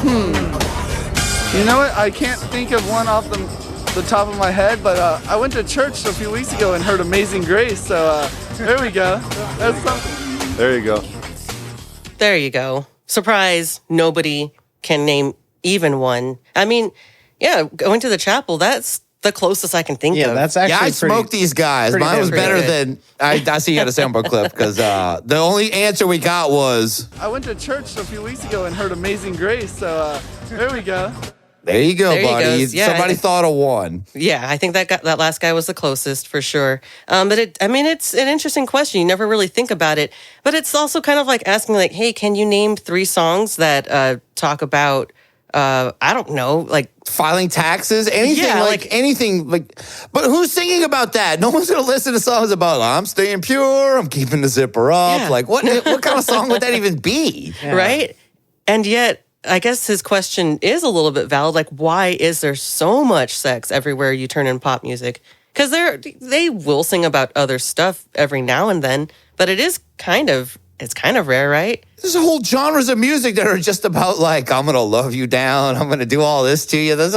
S10: know.
S17: You know what? I can't think of one off the top of my head, but I went to church a few weeks ago and heard Amazing Grace, so there we go. That's something.
S8: There you go.
S3: There you go. Surprise. Nobody can name even one. I mean, yeah, going to the chapel, that's the closest I can think of.
S5: Yeah, that's actually
S14: I smoked these guys. Mine was better than... I see you got a soundboard clip because the only answer we got was...
S17: I went to church a few weeks ago and heard Amazing Grace, so there we go.
S14: There you go,
S3: There he
S14: buddy.
S3: goes. Yeah,
S14: Somebody thought of one.
S3: Yeah, I think that last guy was the closest for sure. But it's an interesting question. You never really think about it. But it's also kind of like asking, like, hey, can you name 3 songs that talk about, I don't know, like
S14: filing taxes, anything,
S3: Yeah,
S14: anything. But who's singing about that? No one's gonna listen to songs about I'm staying pure, I'm keeping the zipper up.
S3: Yeah.
S14: Like what kind of song would that even be?
S3: Right? And yet, I guess his question is a little bit valid. Like, why is there so much sex everywhere you turn in pop music? Because they will sing about other stuff every now and then, but it's kind of rare, right?
S14: There's whole genres of music that are just about like, I'm gonna love you down, I'm gonna do all this to you. There's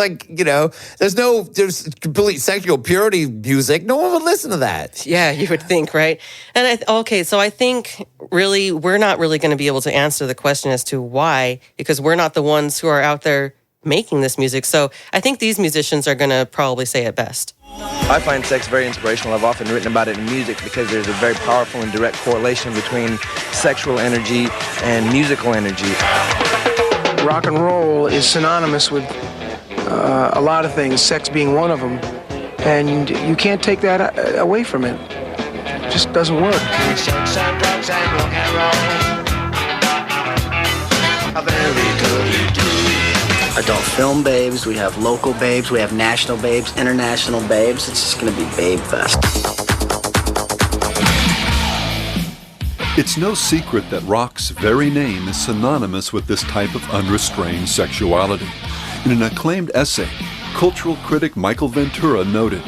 S14: there's complete sexual purity music. No one would listen to that.
S3: Yeah, you would think, right? And so I think really we're not really going to be able to answer the question as to why, because we're not the ones who are out there making this music. So I think these musicians are going to probably say it best.
S18: I find sex very inspirational. I've often written about it in music because there's a very powerful and direct correlation between sexual energy and musical energy.
S19: Rock and roll is synonymous with a lot of things, sex being one of them, and you can't take that away from it. It just doesn't work.
S7: Sex and drugs and rock and roll. A very good do.
S20: Adult film babes, we have local babes, we have national babes, international babes. It's just gonna be Babe Fest.
S8: It's no secret that rock's very name is synonymous with this type of unrestrained sexuality. In an acclaimed essay, cultural critic Michael Ventura noted,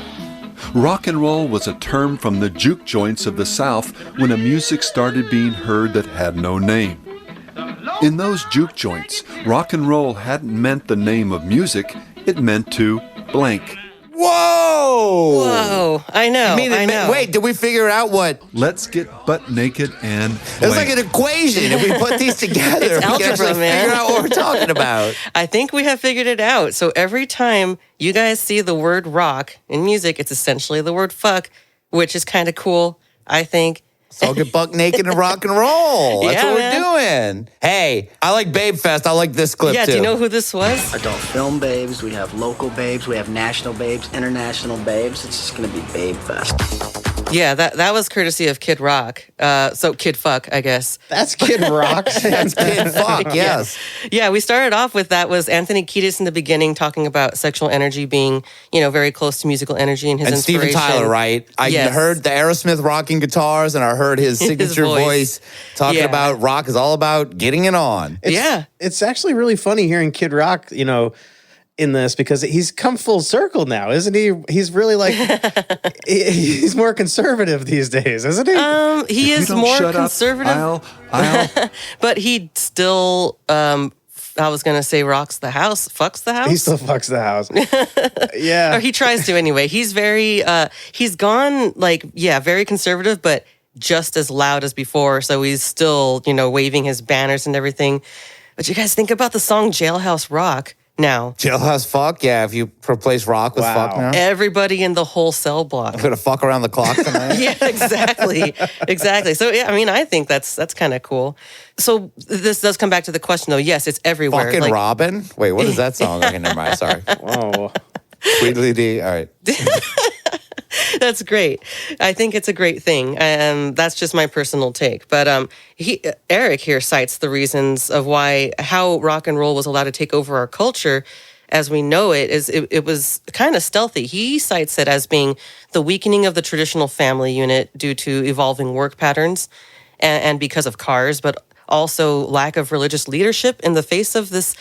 S8: "Rock and roll was a term from the juke joints of the South when a music started being heard that had no name. In those juke joints, rock and roll hadn't meant the name of music, it meant to blank."
S14: Whoa!
S3: Whoa! I know. I know.
S14: Wait, did we figure out what?
S8: Let's get butt naked and blank.
S14: It's like an equation. If we put these together,
S3: It's
S14: we can
S3: algebra,
S14: actually
S3: man.
S14: figure out what we're talking about.
S3: I think we have figured it out. So every time you guys see the word rock in music, it's essentially the word fuck, which is kind of cool, I think.
S14: So get buck naked and rock and roll. That's
S3: Yeah,
S14: what we're
S3: man.
S14: doing. Hey, I like Babe Fest. I like this clip
S3: Yeah,
S14: too.
S3: do you know who this was?
S20: Adult film babes, we have local babes, we have national babes, international babes. It's just gonna be Babe Fest.
S3: Yeah, that was courtesy of Kid Rock. So Kid Fuck, I guess.
S5: That's Kid Rock.
S14: That's Kid Fuck, yes.
S3: Yeah, we started off with that was Anthony Kiedis in the beginning talking about sexual energy being, very close to musical energy and his
S14: And
S3: inspiration.
S14: Steven Tyler, right? I
S3: Yes.
S14: heard the Aerosmith rocking guitars, and I heard his signature voice talking
S3: Yeah.
S14: about rock is all about getting it on.
S5: It's actually really funny hearing Kid Rock, in this because he's come full circle now, isn't he? He's really like he's more conservative these days, isn't he?
S3: He is more conservative. But he still I was gonna say rocks the house, fucks the house.
S5: He still fucks the house. Yeah.
S3: Or he tries to anyway. He's very he's gone very conservative, but just as loud as before. So he's still, waving his banners and everything. But you guys think about the song Jailhouse Rock now.
S14: Jailhouse Fuck, yeah, if you replace rock with fuck now.
S3: Everybody in the whole cell block.
S14: I'm gonna fuck around the clock tonight.
S3: Yeah, exactly. So yeah, I think that's kind of cool. So this does come back to the question though. Yes, it's everywhere.
S14: Fucking Robin? Wait, what is that song? Okay, never mind, sorry.
S5: Oh.
S14: Tweedly dee, all right.
S3: That's great. I think it's a great thing. That's just my personal take. But Eric here cites the reasons of how rock and roll was allowed to take over our culture as we know it. It was kind of stealthy. He cites it as being the weakening of the traditional family unit due to evolving work patterns and because of cars, but also lack of religious leadership in the face of this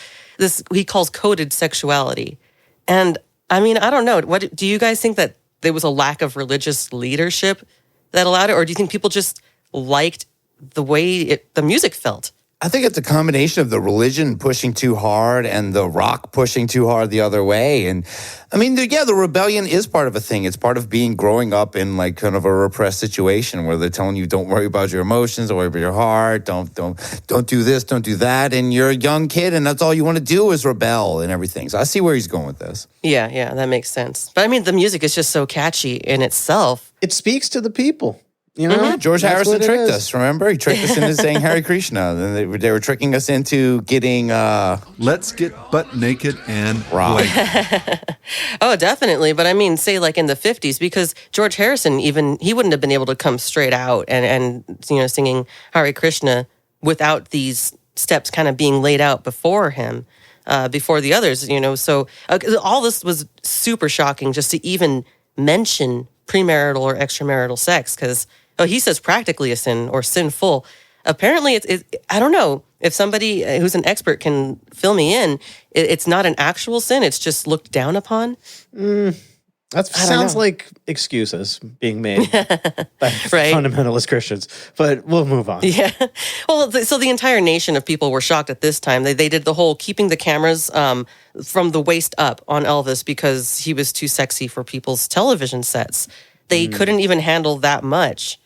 S3: he calls coded sexuality. And I don't know. What do you guys think that there was a lack of religious leadership that allowed it? Or do you think people just liked the way the music felt?
S14: I think it's a combination of the religion pushing too hard and the rock pushing too hard the other way. And the rebellion is part of a thing. It's part of growing up in like kind of a repressed situation where they're telling you don't worry about your emotions, don't worry about your heart, don't do this, don't do that. And you're a young kid and that's all you want to do is rebel and everything. So I see where he's going with this.
S3: Yeah, that makes sense. But the music is just so catchy in itself.
S5: It speaks to the people.
S14: George
S5: That's
S14: Harrison
S5: what it
S14: tricked
S5: is.
S14: us, remember? He tricked us into saying Hare Krishna. Then they were tricking us into getting...
S8: Let's get butt naked and
S14: rock.
S3: Oh, definitely. But say like in the 50s, because George Harrison, he wouldn't have been able to come straight out and singing Hare Krishna without these steps kind of being laid out before him, before the others, So all this was super shocking just to even mention premarital or extramarital sex because he says practically a sin or sinful. Apparently, I don't know if somebody who's an expert can fill me in. It's not an actual sin; it's just looked down upon.
S5: That sounds like excuses being made by fundamentalist Christians. But we'll move on.
S3: Yeah. Well, so the entire nation of people were shocked at this time. They did the whole keeping the cameras from the waist up on Elvis because he was too sexy for people's television sets. They couldn't even handle that much.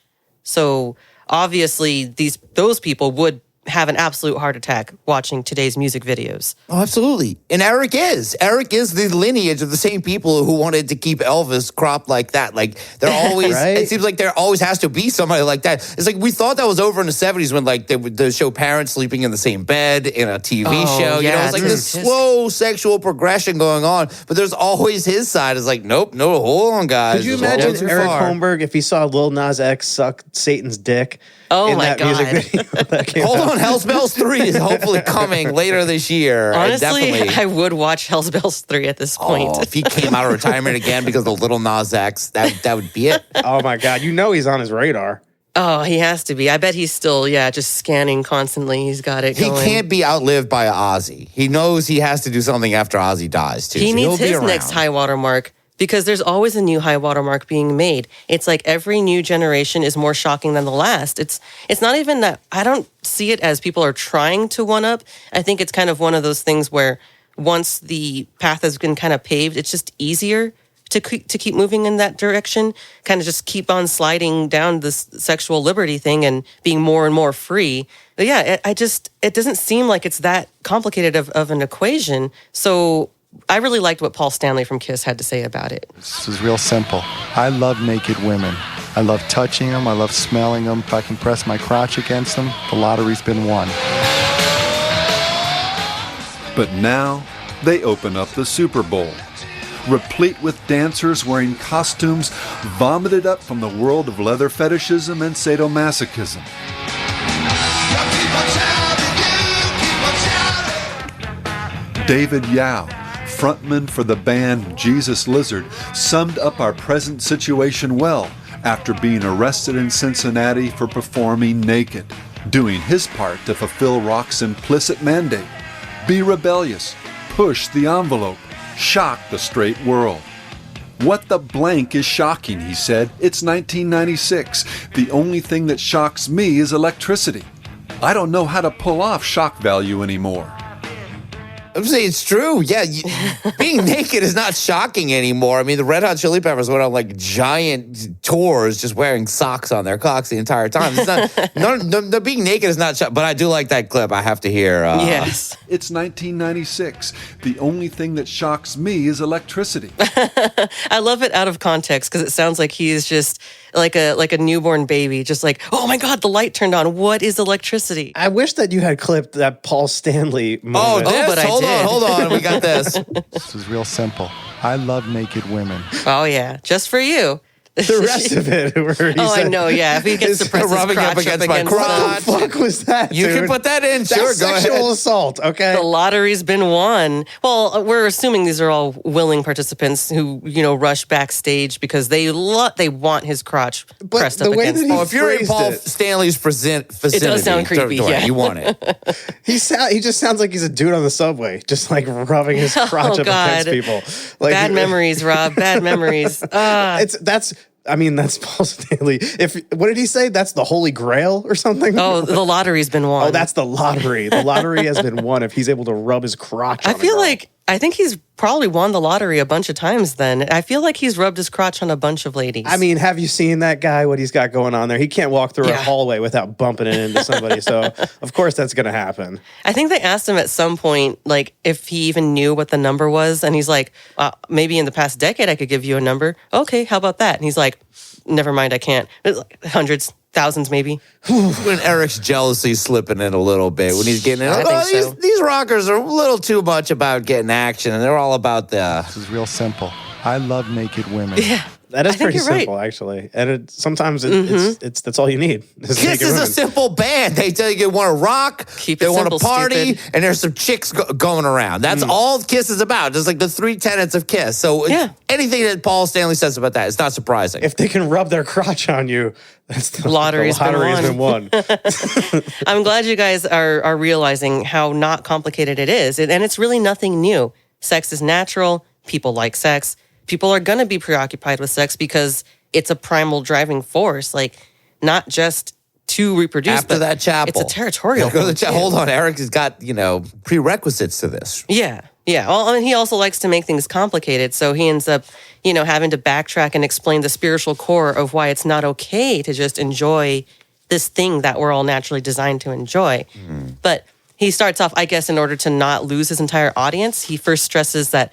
S3: So obviously those people would have an absolute heart attack watching today's music videos.
S14: Oh, absolutely. And Eric is. Eric is the lineage of the same people who wanted to keep Elvis cropped like that. Like, they're always,
S5: Right?
S14: It seems like there always has to be somebody like that. It's like we thought that was over in the 70s when, like, they would show parents sleeping in the same bed in a TV show.
S3: Yeah,
S14: It's like this slow sexual progression going on. But there's always his side. It's like, nope, no, hold on, guys.
S5: Could you
S14: This is all
S5: imagine
S14: too
S5: Eric
S14: far.
S5: Holmberg if he saw Lil Nas X suck Satan's dick in
S3: my
S5: that music
S3: God.
S5: video? That came
S14: Hold
S5: out?
S14: on, Hell's Bells 3 is hopefully coming later this year.
S3: Honestly,
S14: Definitely.
S3: I would watch Hell's Bells 3 at this point.
S14: Oh, if he came out of retirement again because of Little Nas X, that would be it.
S5: Oh my God. He's on his radar.
S3: Oh, he has to be. I bet he's still, just scanning constantly. He's got it
S14: He
S3: going.
S14: can't be outlived by Ozzy. He knows he has to do something after Ozzy dies, too.
S3: He
S14: so
S3: needs
S14: he'll be
S3: his next
S14: around.
S3: high water mark because there's always a new high water mark being made. It's like every new generation is more shocking than the last. It's not even that. I don't see it as people are trying to one up. I think it's kind of one of those things where once the path has been kind of paved, it's just easier to keep moving in that direction, kind of just keep on sliding down this sexual liberty thing and being more and more free. But yeah, it doesn't seem like it's that complicated of an equation. So I really liked what Paul Stanley from KISS had to say about it.
S16: This is real simple. I love naked women. I love touching them. I love smelling them. If I can press my crotch against them, the lottery's been won.
S8: But now they open up the Super Bowl, replete with dancers wearing costumes vomited up from the world of leather fetishism and sadomasochism. David Yao, frontman for the band Jesus Lizard, summed up our present situation well after being arrested in Cincinnati for performing naked, doing his part to fulfill rock's implicit mandate: be rebellious, push the envelope, shock the straight world. What the blank is shocking, he said. It's 1996. The only thing that shocks me is electricity. I don't know how to pull off shock value anymore.
S14: I'm saying it's true. Yeah, being naked is not shocking anymore. I mean, the Red Hot Chili Peppers went on like giant tours just wearing socks on their cocks the entire time. It's not, no, being naked is not shocking, but I do like that clip. I have to hear.
S3: Yes.
S8: It's 1996. The only thing that shocks me is electricity.
S3: I love it out of context because it sounds like he is just like a newborn baby, just like, oh my God, the light turned on. What is electricity?
S5: I wish that you had clipped that Paul Stanley moment.
S14: But hold on. We got this.
S16: This is real simple. I love naked women.
S3: Oh, yeah. Just for you.
S5: The rest of it, where he
S3: I
S5: said,
S3: know, yeah. If he gets to press his
S14: rubbing
S3: crotch
S14: up against my crotch.
S5: What the fuck was that,
S14: You
S5: dude?
S14: can put that in.
S5: That's
S14: Sure, go
S5: sexual
S14: ahead.
S5: assault, okay?
S3: The lottery's been won. Well, we're assuming these are all willing participants who, rush backstage because they want his crotch pressed
S5: the
S3: up
S5: way
S3: against
S5: that
S3: them.
S5: he
S14: If you're in
S5: phrased
S14: Paul
S5: it.
S14: Stanley's vicinity,
S3: It does sound creepy,
S14: don't worry,
S3: yeah.
S14: you want it.
S5: He just sounds like he's a dude on the subway, just like rubbing his crotch up
S3: God.
S5: against people. Like,
S3: Bad memories, Rob. Bad memories.
S5: That's Paul Stanley. What did he say? That's the Holy Grail or something?
S3: Oh, the lottery's been won.
S5: Oh, that's the lottery. The lottery has been won if he's able to rub his crotch on
S3: I think he's probably won the lottery a bunch of times then. I feel like he's rubbed his crotch on a bunch of ladies.
S5: I mean, have you seen that guy, what he's got going on there? He can't walk through a hallway without bumping it into somebody. So, of course, that's going to happen.
S3: I think they asked him at some point, like, if he even knew what the number was. And he's like, maybe in the past decade I could give you a number. Okay, how about that? And he's like, never mind, I can't. Hundreds, thousands maybe.
S14: When Eric's jealousy slipping in a little bit, when he's getting in.
S3: I think so.
S14: These rockers are a little too much about getting action, and they're all about the...
S16: This is real simple. I love naked women.
S3: Yeah.
S5: That is
S3: I think
S5: pretty
S3: you're right.
S5: simple, actually. And sometimes it's that's all you need.
S14: Kiss is a simple band. They tell you they want to rock,
S3: Keep
S14: they
S3: it
S14: want to
S3: simple,
S14: party,
S3: stupid.
S14: and there's some chicks going around. That's all Kiss is about. Just like the 3 tenets of Kiss. So anything that Paul Stanley says about that, it's not surprising.
S5: If they can rub their crotch on you, that's the
S3: Lottery's been
S5: been won.
S3: I'm glad you guys are realizing how not complicated it is. And it's really nothing new. Sex is natural. People like sex. People are going to be preoccupied with sex because it's a primal driving force. Like, not just to reproduce.
S14: After
S3: but
S14: that chapel.
S3: It's a territorial
S14: Go to the
S3: thing, too.
S14: Hold on, Eric has got, prerequisites to this.
S3: Yeah. Yeah. Well, he also likes to make things complicated. So he ends up, having to backtrack and explain the spiritual core of why it's not okay to just enjoy this thing that we're all naturally designed to enjoy. But he starts off, I guess, in order to not lose his entire audience, he first stresses that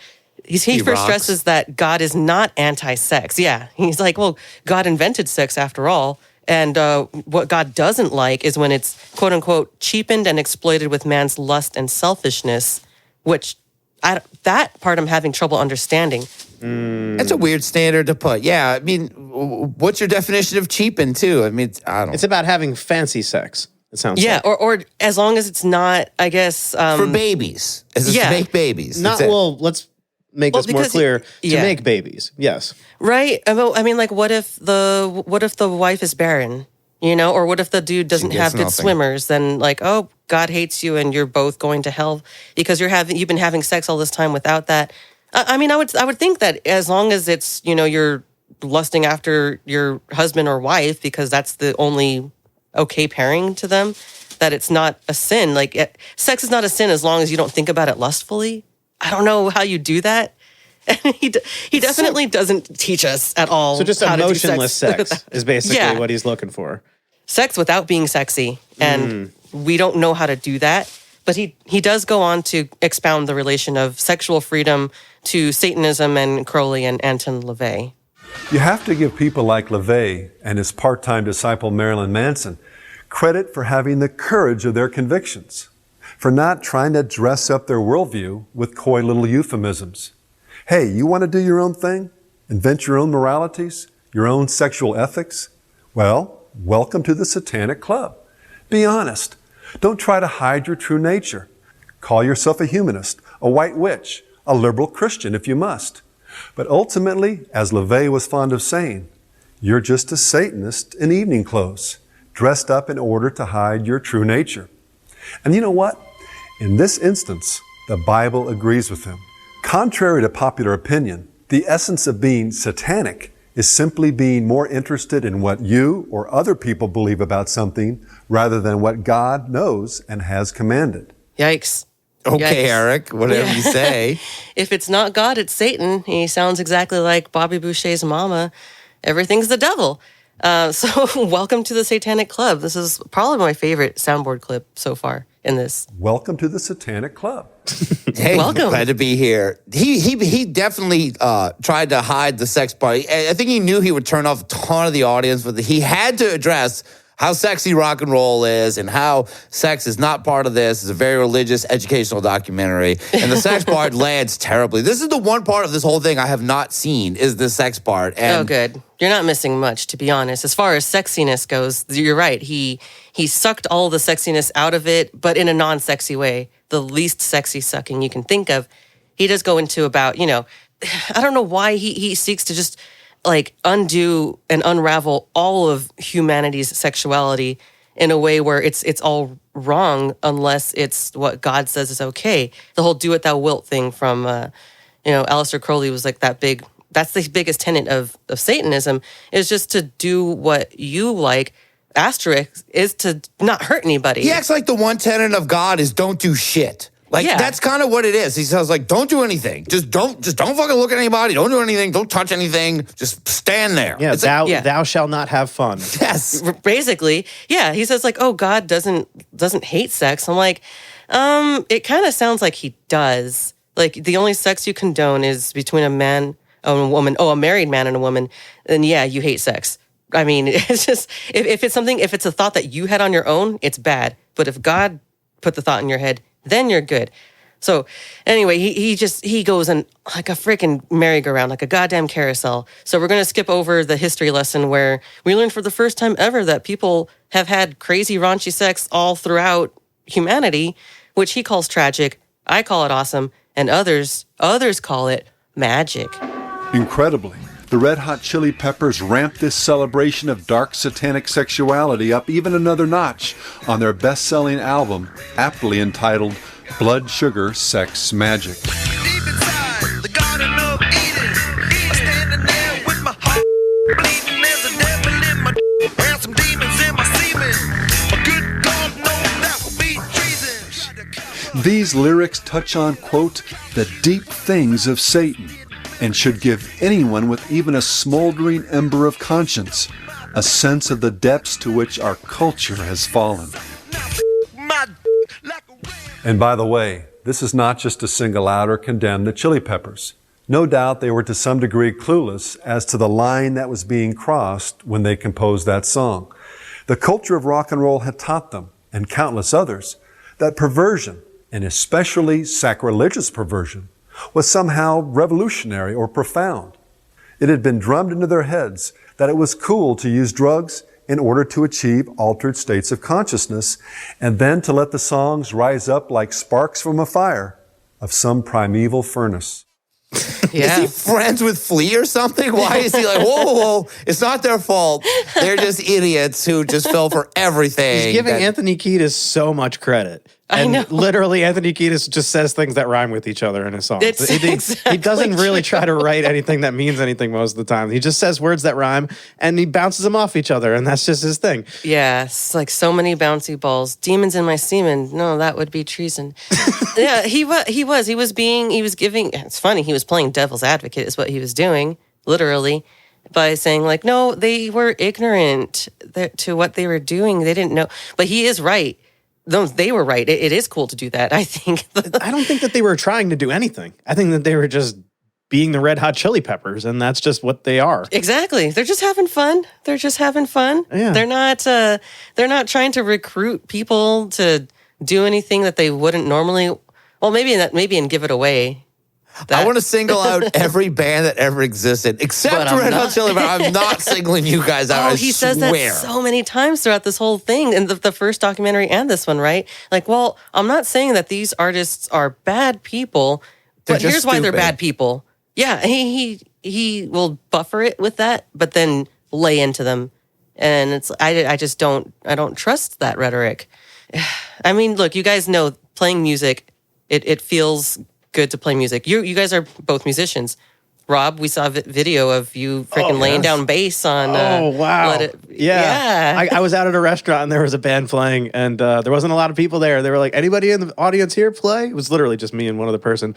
S3: God is not anti-sex. Yeah. He's like, well, God invented sex after all. And what God doesn't like is when it's, quote unquote, cheapened and exploited with man's lust and selfishness, which that part I'm having trouble understanding.
S14: That's a weird standard to put. Yeah. I mean, what's your definition of cheapen, too? I mean, I don't
S5: It's about having fancy sex. It sounds like.
S3: or as long as it's not, I guess.
S14: for babies. Is it to make babies?
S5: Not,
S14: That's it.
S5: well, let's make this more
S3: because-
S5: clear. To
S3: yeah.
S5: make babies, yes.
S3: Right. I mean, like, what if the wife is barren? You know, or what if the dude doesn't
S14: She
S3: have
S14: gets
S3: good
S14: nothing.
S3: swimmers? Then like, oh, God hates you, and you're both going to hell because you've been having sex all this time without that. I mean, I would think that as long as it's, you know, you're lusting after your husband or wife because that's the only okay pairing to them, that it's not a sin. Like sex is not a sin as long as you don't think about it lustfully. I don't know how you do that. And he definitely doesn't teach us at all.
S5: So just
S3: how to do
S5: emotionless sex is basically
S3: Yeah.
S5: what he's looking for.
S3: Sex without being sexy. And we don't know how to do that. But he does go on to expound the relation of sexual freedom to Satanism and Crowley and Anton LaVey.
S8: You have to give people like LaVey and his part-time disciple Marilyn Manson credit for having the courage of their convictions, for not trying to dress up their worldview with coy little euphemisms. Hey, you want to do your own thing? Invent your own moralities? Your own sexual ethics? Well, welcome to the Satanic Club. Be honest. Don't try to hide your true nature. Call yourself a humanist, a white witch, a liberal Christian if you must. But ultimately, as LaVey was fond of saying, you're just a Satanist in evening clothes, dressed up in order to hide your true nature. And you know what? In this instance, the Bible agrees with him. Contrary to popular opinion, the essence of being satanic is simply being more interested in what you or other people believe about something rather than what God knows and has commanded.
S3: Yikes.
S14: Okay,
S3: Yikes.
S14: Eric, whatever you say.
S3: If it's not God, it's Satan. He sounds exactly like Bobby Boucher's mama. Everything's the devil. So welcome to the Satanic Club. This is probably my favorite soundboard clip so far in this.
S8: Welcome to the Satanic Club.
S14: Hey,
S3: Welcome.
S14: glad to be here. He definitely tried to hide the sex part. I think he knew he would turn off a ton of the audience, but he had to address how sexy rock and roll is and how sex is not part of this. It's a very religious, educational documentary. And the sex part lands terribly. This is the one part of this whole thing I have not seen is the sex part. And
S3: Oh, good. You're not missing much, to be honest. As far as sexiness goes, you're right. He sucked all the sexiness out of it, but in a non-sexy way. The least sexy sucking you can think of. He does go into about, you know, I don't know why he seeks to just like undo and unravel all of humanity's sexuality in a way where it's all wrong unless it's what God says is okay. The whole do it thou wilt thing from, Aleister Crowley was like that's the biggest tenet of Satanism is just to do what you like. Asterisk is to not hurt anybody.
S14: he acts like the one tenet of God is don't do shit. Like
S3: Yeah.
S14: that's kind of what it is. He says like don't do anything. Just don't fucking look at anybody. Don't do anything. Don't touch anything. Just stand there.
S5: Yeah,
S14: It's like-
S5: thou shalt not have fun.
S14: Yes.
S3: Basically, yeah. He says like, "Oh, God doesn't hate sex." I'm like, it kind of sounds like he does. Like the only sex you condone is between a man and a woman. Oh, a married man and a woman. Then yeah, you hate sex. I mean, it's just if it's a thought that you had on your own, it's bad. But if God put the thought in your head, then you're good. So anyway, he goes in like a freaking merry-go-round, like a goddamn carousel. So we're going to skip over the history lesson where we learned for the first time ever that people have had crazy raunchy sex all throughout humanity, which he calls tragic. I call it awesome. And others call it magic.
S8: Incredibly, the Red Hot Chili Peppers ramped this celebration of dark satanic sexuality up even another notch on their best-selling album, aptly entitled Blood Sugar Sex Magic. These lyrics touch on, quote, the deep things of Satan, and should give anyone with even a smoldering ember of conscience a sense of the depths to which our culture has fallen. And by the way, this is not just to single out or condemn the Chili Peppers. No doubt they were to some degree clueless as to the line that was being crossed when they composed that song. The culture of rock and roll had taught them, and countless others, that perversion, and especially sacrilegious perversion, was somehow revolutionary or profound. It had been drummed into their heads that it was cool to use drugs in order to achieve altered states of consciousness, and then to let the songs rise up like sparks from a fire of some primeval furnace.
S14: Is he friends with Flea or something? Why is he like, whoa, it's not their fault. They're just idiots who just fell for everything.
S5: He's giving Anthony Kiedis so much credit.
S3: I know.
S5: Literally, Anthony Kiedis just says things that rhyme with each other in his songs. He doesn't really try to write anything that means anything most of the time. He just says words that rhyme, and he bounces them off each other, and that's just his thing.
S3: Yes, like so many bouncy balls. Demons in my semen. No, that would be treason. Yeah, he was giving, it's funny, he was playing devil's advocate is what he was doing, literally, by saying like, no, they were ignorant to what they were doing. They didn't know. But he is right. No, they were right. It is cool to do that, I think.
S5: I don't think that they were trying to do anything. I think that they were just being the Red Hot Chili Peppers, and that's just what they are.
S3: Exactly. They're just having fun. Yeah. They're not trying to recruit people to do anything that they wouldn't normally. Well, maybe and give it away.
S14: I want to single out every band that ever existed, except Red Hot Chili Peppers. I'm not singling you guys out.
S3: He says that so many times throughout this whole thing, in the first documentary and this one, right? Like, well, I'm not saying that these artists are bad people, but here's why they're bad people. Yeah, he will buffer it with that, but then lay into them, and it's I don't trust that rhetoric. I mean, look, you guys know playing music, it feels good to play music. You guys are both musicians. Rob, we saw a video of you freaking laying down bass on.
S5: Oh, wow. Yeah. I was out at a restaurant and there was a band playing, and there wasn't a lot of people there. They were like, anybody in the audience here play? It was literally just me and one other person.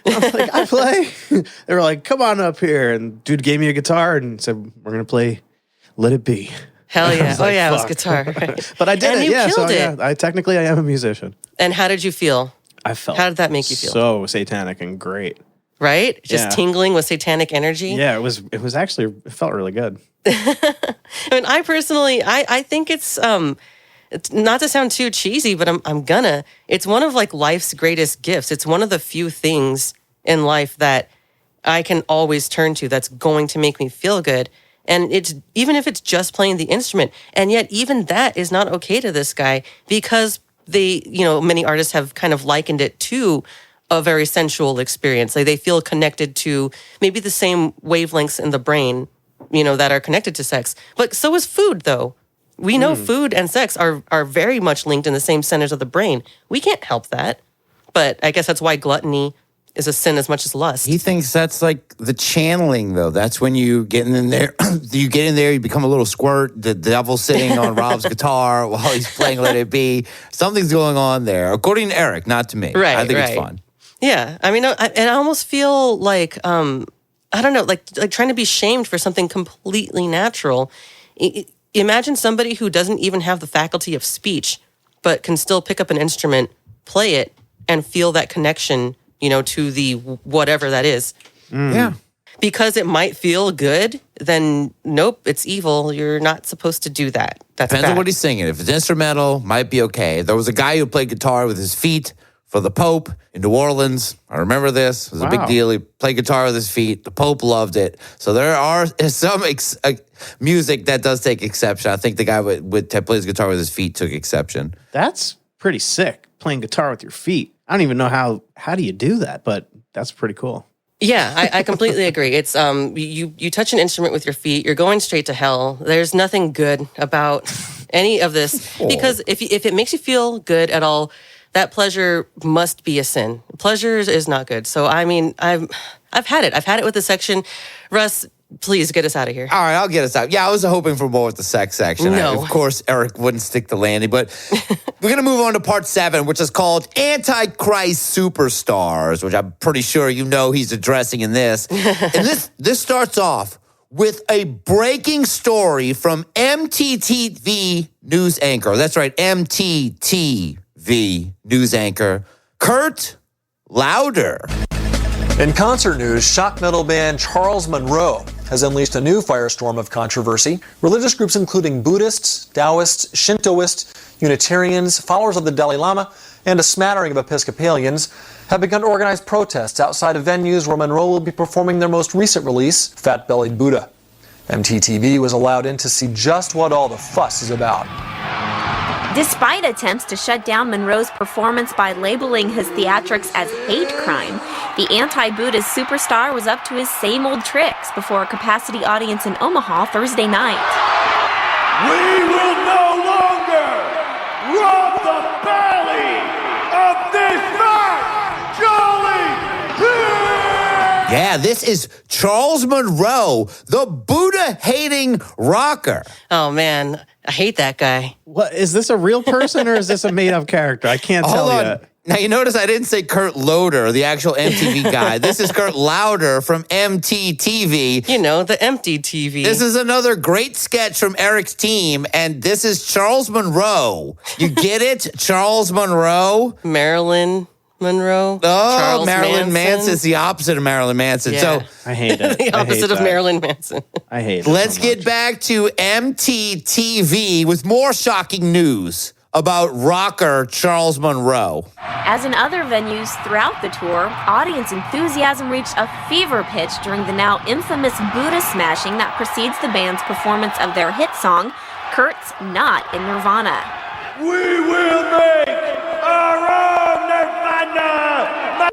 S5: I was like, I play. They were like, come on up here. And dude gave me a guitar and said, we're going to play Let It Be.
S3: Hell yeah.
S5: Like,
S3: it was guitar.
S5: But I did
S3: and
S5: it.
S3: You
S5: yeah.
S3: killed
S5: So
S3: it.
S5: yeah, I am a musician.
S3: And how did you feel?
S5: I felt.
S3: How did that make you feel?
S5: So satanic and great.
S3: Right? Just tingling with satanic energy.
S5: Yeah, it was actually, it felt really good.
S3: I mean, I personally, I think it's not to sound too cheesy, but it's one of like life's greatest gifts. It's one of the few things in life that I can always turn to that's going to make me feel good. And it's even if it's just playing the instrument. And yet even that is not okay to this guy because many artists have kind of likened it to a very sensual experience. Like they feel connected to maybe the same wavelengths in the brain, that are connected to sex. But so is food, though. We know food and sex are very much linked in the same centers of the brain. We can't help that. But I guess that's why gluttony is a sin as much as lust.
S14: He thinks that's like the channeling, though. That's when you get in there. You get in there, you become a little squirt. The devil's sitting on Rob's guitar while he's playing Let It Be. Something's going on there, according to Eric, not to me.
S3: Right,
S14: I think it's fun.
S3: Yeah, I mean, and I almost feel like I don't know, like trying to be shamed for something completely natural. Imagine somebody who doesn't even have the faculty of speech, but can still pick up an instrument, play it, and feel that connection, to the whatever that is.
S14: Yeah.
S3: Because it might feel good, then nope, it's evil. You're not supposed to do that. That's
S14: Depends
S3: bad.
S14: on what he's singing. If it's instrumental, might be okay. There was a guy who played guitar with his feet for the Pope in New Orleans. I remember this. It was a big deal. He played guitar with his feet. The Pope loved it. So there are some music that does take exception. I think the guy that plays guitar with his feet took exception.
S5: That's pretty sick, playing guitar with your feet. I don't even know how do you do that, but that's pretty cool.
S3: Yeah, I completely agree. It's you touch an instrument with your feet, you're going straight to hell. There's nothing good about any of this because if it makes you feel good at all, that pleasure must be a sin. Pleasure is not good. So I mean, I've had it. I've had it with the section. Russ, please get us out of here.
S14: All right, I'll get us out. Yeah, I was hoping for more with the sex section.
S3: No.
S14: Of course, Eric wouldn't stick the landing, but we're going to move on to part 7, which is called Antichrist Superstars, which I'm pretty sure he's addressing in this. And this starts off with a breaking story from MTTV news anchor. That's right, MTTV news anchor, Kurt Louder.
S21: In concert news, shock metal band Charles Monroe has unleashed a new firestorm of controversy. Religious groups including Buddhists, Taoists, Shintoists, Unitarians, followers of the Dalai Lama, and a smattering of Episcopalians have begun to organize protests outside of venues where Monroe will be performing their most recent release, Fat Bellied Buddha. MTTV was allowed in to see just what all the fuss is about.
S22: Despite attempts to shut down Monroe's performance by labeling his theatrics as hate crime,
S1: The anti-Buddhist superstar was up to his same old tricks before a capacity audience in Omaha Thursday night.
S7: We will no longer rob the belly of this fat, jolly pig!
S14: Yeah, this is Charles Monroe, the Buddha-hating rocker.
S3: Oh, man. I hate that guy.
S5: What, is this a real person or is this a made-up character? I can't tell yet.
S14: Now, you notice I didn't say Kurt Loder, the actual MTV guy. This is Kurt Louder from MTTV.
S3: You know, the empty TV.
S14: This is another great sketch from Eric's team, and this is Charles Monroe. You get it? Charles Monroe?
S3: Marilyn Monroe.
S14: Oh,
S3: Charles
S14: Marilyn Manson is the opposite of Marilyn Manson.
S3: Yeah.
S14: So
S5: I hate it.
S3: The opposite of Marilyn Manson.
S5: I hate it.
S14: Let's get back to MTTV with more shocking news about rocker Charles Monroe.
S1: As in other venues throughout the tour, audience enthusiasm reached a fever pitch during the now infamous Buddha smashing that precedes the band's performance of their hit song, Kurt's Not in Nirvana.
S7: We will make our own Nirvana!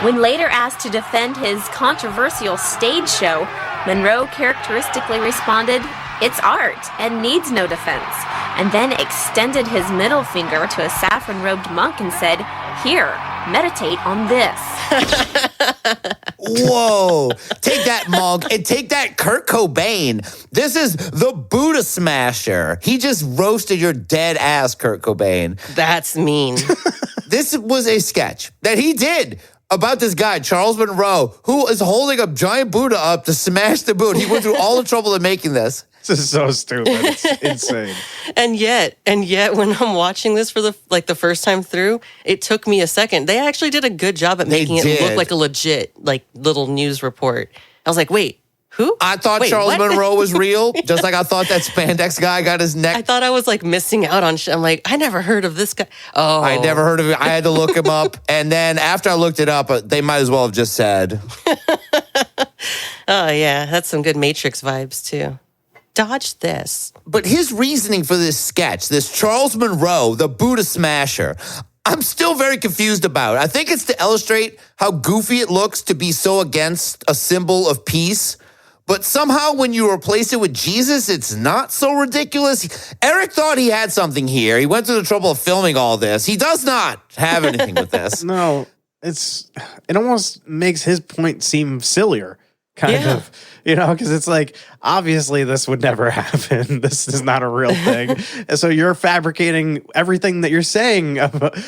S1: When later asked to defend his controversial stage show, Monroe characteristically responded, "It's art and needs no defense," and then extended his middle finger to a saffron-robed monk and said, "Here, meditate on this."
S14: Whoa. Take that, monk, and take that, Kurt Cobain. This is the Buddha Smasher. He just roasted your dead ass, Kurt Cobain.
S3: That's mean.
S14: This was a sketch that he did about this guy, Charles Monroe, who is holding a giant Buddha up to smash the Buddha. He went through all the trouble of making this.
S5: This is so stupid. It's insane.
S3: And yet, when I'm watching this for the first time through, it took me a second. They actually did a good job at making it look like a legit, little news report. I was like, wait, who?
S14: I thought Charles Monroe was real, just like I thought that spandex guy got his neck.
S3: I thought I was missing out on shit. I'm like, I never heard of this guy. Oh,
S14: I never heard of it. I had to look him up. And then after I looked it up, they might as well have just said.
S3: Oh, yeah. That's some good Matrix vibes, too. Dodge this.
S14: But his reasoning for this sketch, this Charles Monroe, the Buddha Smasher, I'm still very confused about. I think it's to illustrate how goofy it looks to be so against a symbol of peace. But somehow when you replace it with Jesus, it's not so ridiculous. Eric thought he had something here. He went through the trouble of filming all this. He does not have anything with this.
S5: No, it almost makes his point seem sillier. Kind of, because it's like, obviously this would never happen. This is not a real thing. And so you're fabricating everything that you're saying about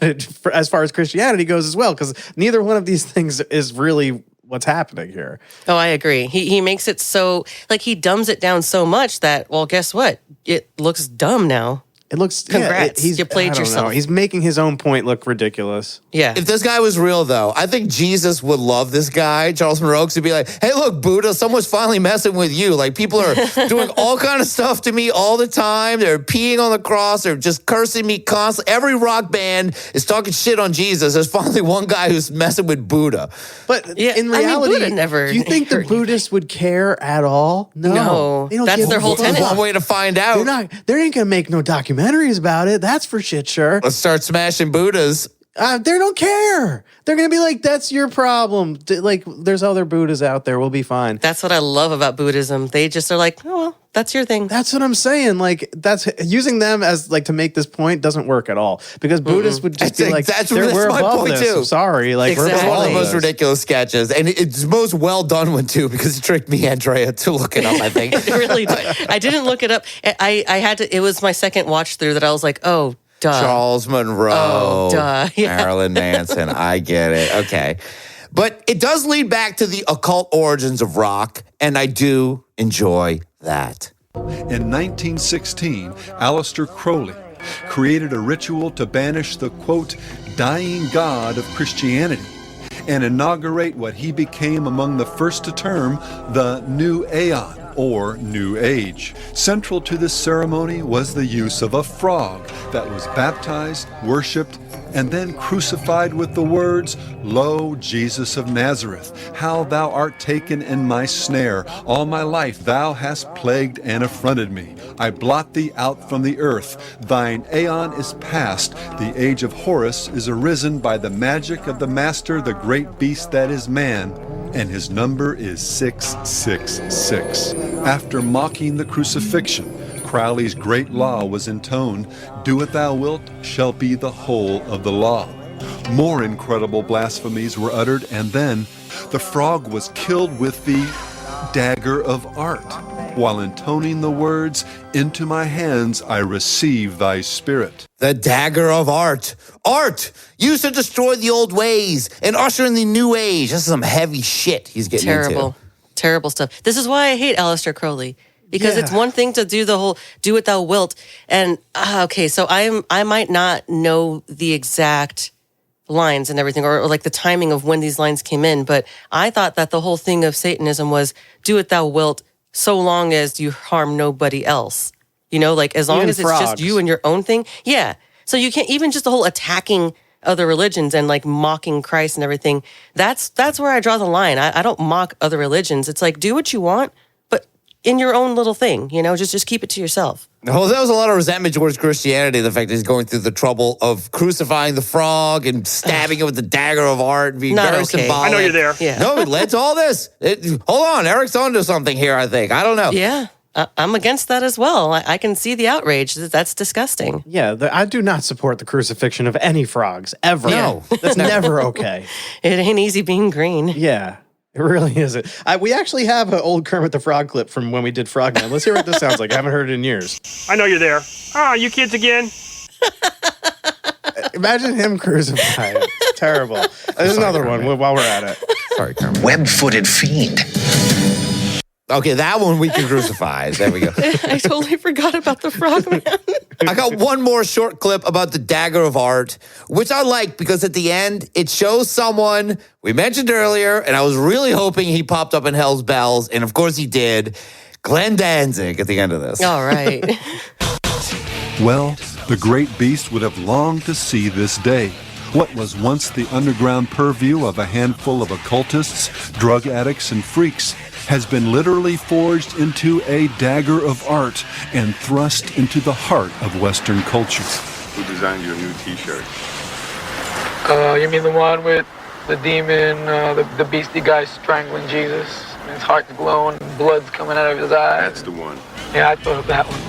S5: it as far as Christianity goes as well, because neither one of these things is really what's happening here.
S3: Oh, I agree. He makes it so, he dumbs it down so much that, well, guess what? It looks dumb now.
S5: It looks,
S3: congrats. You played yourself.
S5: He's making his own point look ridiculous.
S3: Yeah.
S14: If this guy was real, though, I think Jesus would love this guy, Charles Monroe, to be like, hey, look, Buddha, someone's finally messing with you. People are doing all kind of stuff to me all the time. They're peeing on the cross. They're just cursing me constantly. Every rock band is talking shit on Jesus. There's finally one guy who's messing with Buddha.
S5: But in reality, do you think the Buddhists would care at all?
S3: No.
S5: They don't
S3: That's their whole tenet.
S14: One way to find out.
S5: They ain't going to make no documentaries about it. That's for shit sure.
S14: Let's start smashing Buddhas.
S5: They don't care. They're going to be like, that's your problem. There's other Buddhas out there. We'll be fine.
S3: That's what I love about Buddhism. They just are like, oh, well, that's your thing.
S5: That's what I'm saying. That's using them as to make this point doesn't work at all, because Buddhists would just be like, we're
S14: my
S5: above
S14: point
S5: this.
S14: too.
S5: I'm sorry.
S14: Exactly.
S5: We're above
S14: one of the most
S5: this.
S14: ridiculous sketches, and it's the most well done one too, because it tricked me, Andrea, to look it up. I think
S3: It really did. I didn't look it up. I had to. It was my second watch through that I was like, oh, duh.
S14: Charles Monroe,
S3: Oh, duh. Yeah.
S14: Marilyn Manson. I get it. Okay. But it does lead back to the occult origins of rock, and I do enjoy that.
S8: In 1916, Aleister Crowley created a ritual to banish the, quote, dying god of Christianity and inaugurate what he became among the first to term the New Aeon. or New Age. Central to this ceremony was the use of a frog that was baptized, worshipped, and then crucified with the words, "Lo, Jesus of Nazareth, how thou art taken in my snare. All my life thou hast plagued and affronted me. I blot thee out from the earth. Thine aeon is past. The age of Horus is arisen by the magic of the master, the great beast that is man, and his number is 666. After mocking the crucifixion, Crowley's great law was intoned, "Do what thou wilt shall be the whole of the law." More incredible blasphemies were uttered, and then the frog was killed with the dagger of art, while intoning the words, "Into my hands I receive thy spirit."
S14: The dagger of art. Art used to destroy the old ways and usher in the new age. This is some heavy shit he's getting into.
S3: Terrible stuff. This is why I hate Aleister Crowley. Because it's one thing to do the whole "do what thou wilt," and okay, so I might not know the exact lines and everything, or like the timing of when these lines came in, but I thought that the whole thing of Satanism was "do what thou wilt," so long as you harm nobody else. You know, like as long
S5: Even
S3: as it's
S5: frogs.
S3: just you and your own thing. Yeah. So you can't even just the whole attacking other religions and like mocking Christ and everything. That's where I draw the line. I don't mock other religions. It's like, do what you want, in your own little thing, you know, just keep it to yourself.
S14: Well, there was a lot of resentment towards Christianity, the fact that he's going through the trouble of crucifying the frog and stabbing it with the dagger of art and being
S3: Not
S14: very
S3: okay.
S14: symbolic.
S3: I know you're there. Yeah.
S14: No, it led to all this. Hold on, Eric's onto something here, I think. I don't know.
S3: Yeah, I'm against that as well. I can see the outrage. That's disgusting.
S5: Yeah, I do not support the crucifixion of any frogs, ever.
S3: No.
S5: That's never okay.
S3: It ain't easy being green.
S5: Yeah. It really isn't. We actually have an old Kermit the Frog clip from when we did Frogman. Let's hear what this sounds like. I haven't heard it in years.
S6: I know you're there. You kids again?
S5: Imagine him crucified. Terrible. There's another one while we're at it.
S14: Sorry, Kermit.
S2: Web-footed fiend.
S14: Okay, that one we can crucify. There we go.
S3: I totally forgot about the frogman.
S14: I got one more short clip about the dagger of art, which I like because at the end, it shows someone we mentioned earlier, and I was really hoping he popped up in Hell's Bells, and of course he did. Glenn Danzig at the end of this.
S3: All right.
S8: Well, the great beast would have longed to see this day. What was once the underground purview of a handful of occultists, drug addicts, and freaks has been literally forged into a dagger of art and thrust into the heart of Western culture.
S22: Who designed your new t-shirt?
S19: You mean the one with the demon, the beastie guy strangling Jesus? And his heart's glowing and blood's coming out of his eyes.
S22: That's the one.
S19: Yeah, I thought of that one.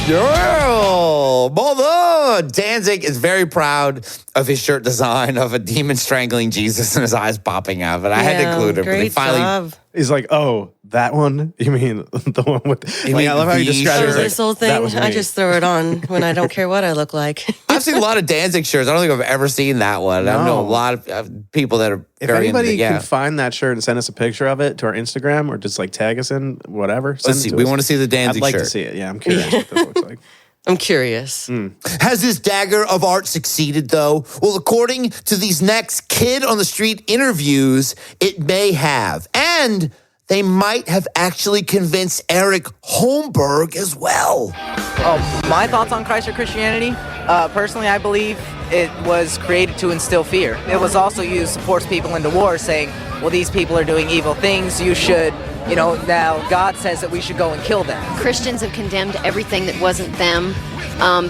S14: Girl, although Danzig is very proud of his shirt design of a demon strangling Jesus and his eyes popping out, but I had to include it. But they finally,
S5: He's like, oh, that one? You mean the one with... Like, I love how you described it. Like,
S3: This whole thing, I just throw it on when I don't care what I look like.
S14: I've seen a lot of Danzig shirts. I don't think I've ever seen that one. I know a lot of people that are
S5: If
S14: very
S5: anybody
S14: into it. Yeah.
S5: can find that shirt and send us a picture of it to our Instagram or just like tag us in whatever.
S14: Let's see. We want to see the Danzig
S5: I'd like
S14: shirt.
S5: to see it. Yeah, I'm curious what this looks like.
S3: I'm curious.
S14: Has this dagger of art succeeded, though? Well, according to these next Kid on the Street interviews, it may have. And they might have actually convinced Eric Holmberg as well.
S23: My thoughts on Christ or Christianity? Personally, I believe it was created to instill fear. It was also used to force people into war, saying, well, these people are doing evil things, you should, now God says that we should go and kill them.
S24: Christians have condemned everything that wasn't them.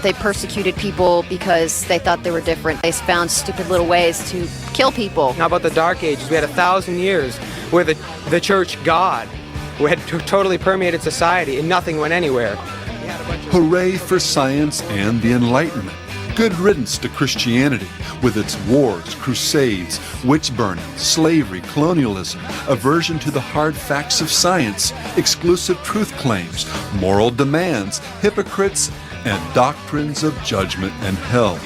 S24: They persecuted people because they thought they were different. They found stupid little ways to kill people.
S19: How about the Dark Ages? We had 1,000 years where the church God had totally permeated society and nothing went anywhere.
S8: Hooray for science and the Enlightenment. Good riddance to Christianity with its wars, crusades, witch burning, slavery, colonialism, aversion to the hard facts of science, exclusive truth claims, moral demands, hypocrites, and doctrines of judgment and hell.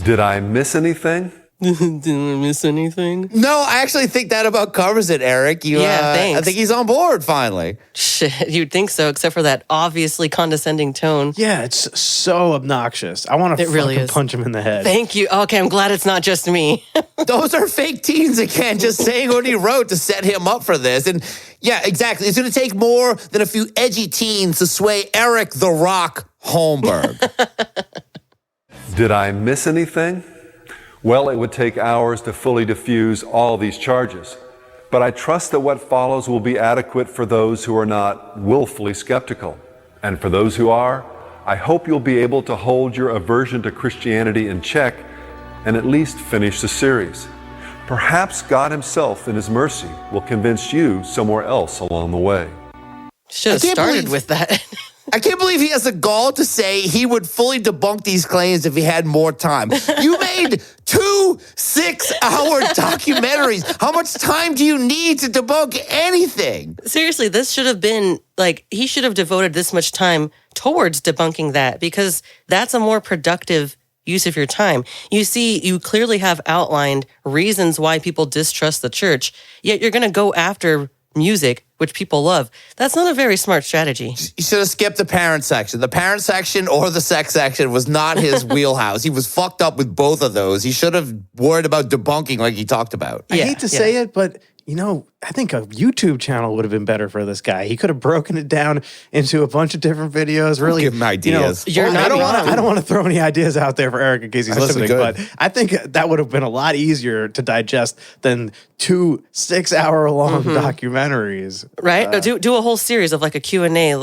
S8: Did I miss anything?
S3: Didn't I miss anything?
S14: No, I actually think that about covers it, Eric.
S3: Thanks.
S14: I think he's on board finally.
S3: Shit, you'd think so, except for that obviously condescending tone.
S5: Yeah, it's so obnoxious. I want to fucking punch him in the head.
S3: Thank you. Okay, I'm glad it's not just me.
S14: Those are fake teens again, just saying what he wrote to set him up for this. And yeah, exactly. It's going to take more than a few edgy teens to sway Eric the Rock Holmberg.
S8: Did I miss anything? Well, it would take hours to fully diffuse all these charges, but I trust that what follows will be adequate for those who are not willfully skeptical. And for those who are, I hope you'll be able to hold your aversion to Christianity in check and at least finish the series. Perhaps God Himself, in His mercy, will convince you somewhere else along the way.
S3: Should have started with that.
S14: I can't believe he has the gall to say he would fully debunk these claims if he had more time. You made 2 6-hour documentaries. How much time do you need to debunk anything?
S3: Seriously, this should have been, he should have devoted this much time towards debunking that, because that's a more productive use of your time. You see, you clearly have outlined reasons why people distrust the church, yet you're going to go after music, which people love. That's not a very smart strategy.
S14: You should have skipped the parent section. The parent section or the sex section was not his wheelhouse. He was fucked up with both of those. He should have worried about debunking like he talked about.
S5: I hate to say it, but I think a YouTube channel would have been better for this guy. He could have broken it down into a bunch of different videos. Really,
S14: give him ideas.
S5: I don't want to throw any ideas out there for Eric in case he's listening, but I think that would have been a lot easier to digest than 2 6-hour-long documentaries.
S3: Right? Do a whole series of a Q&A.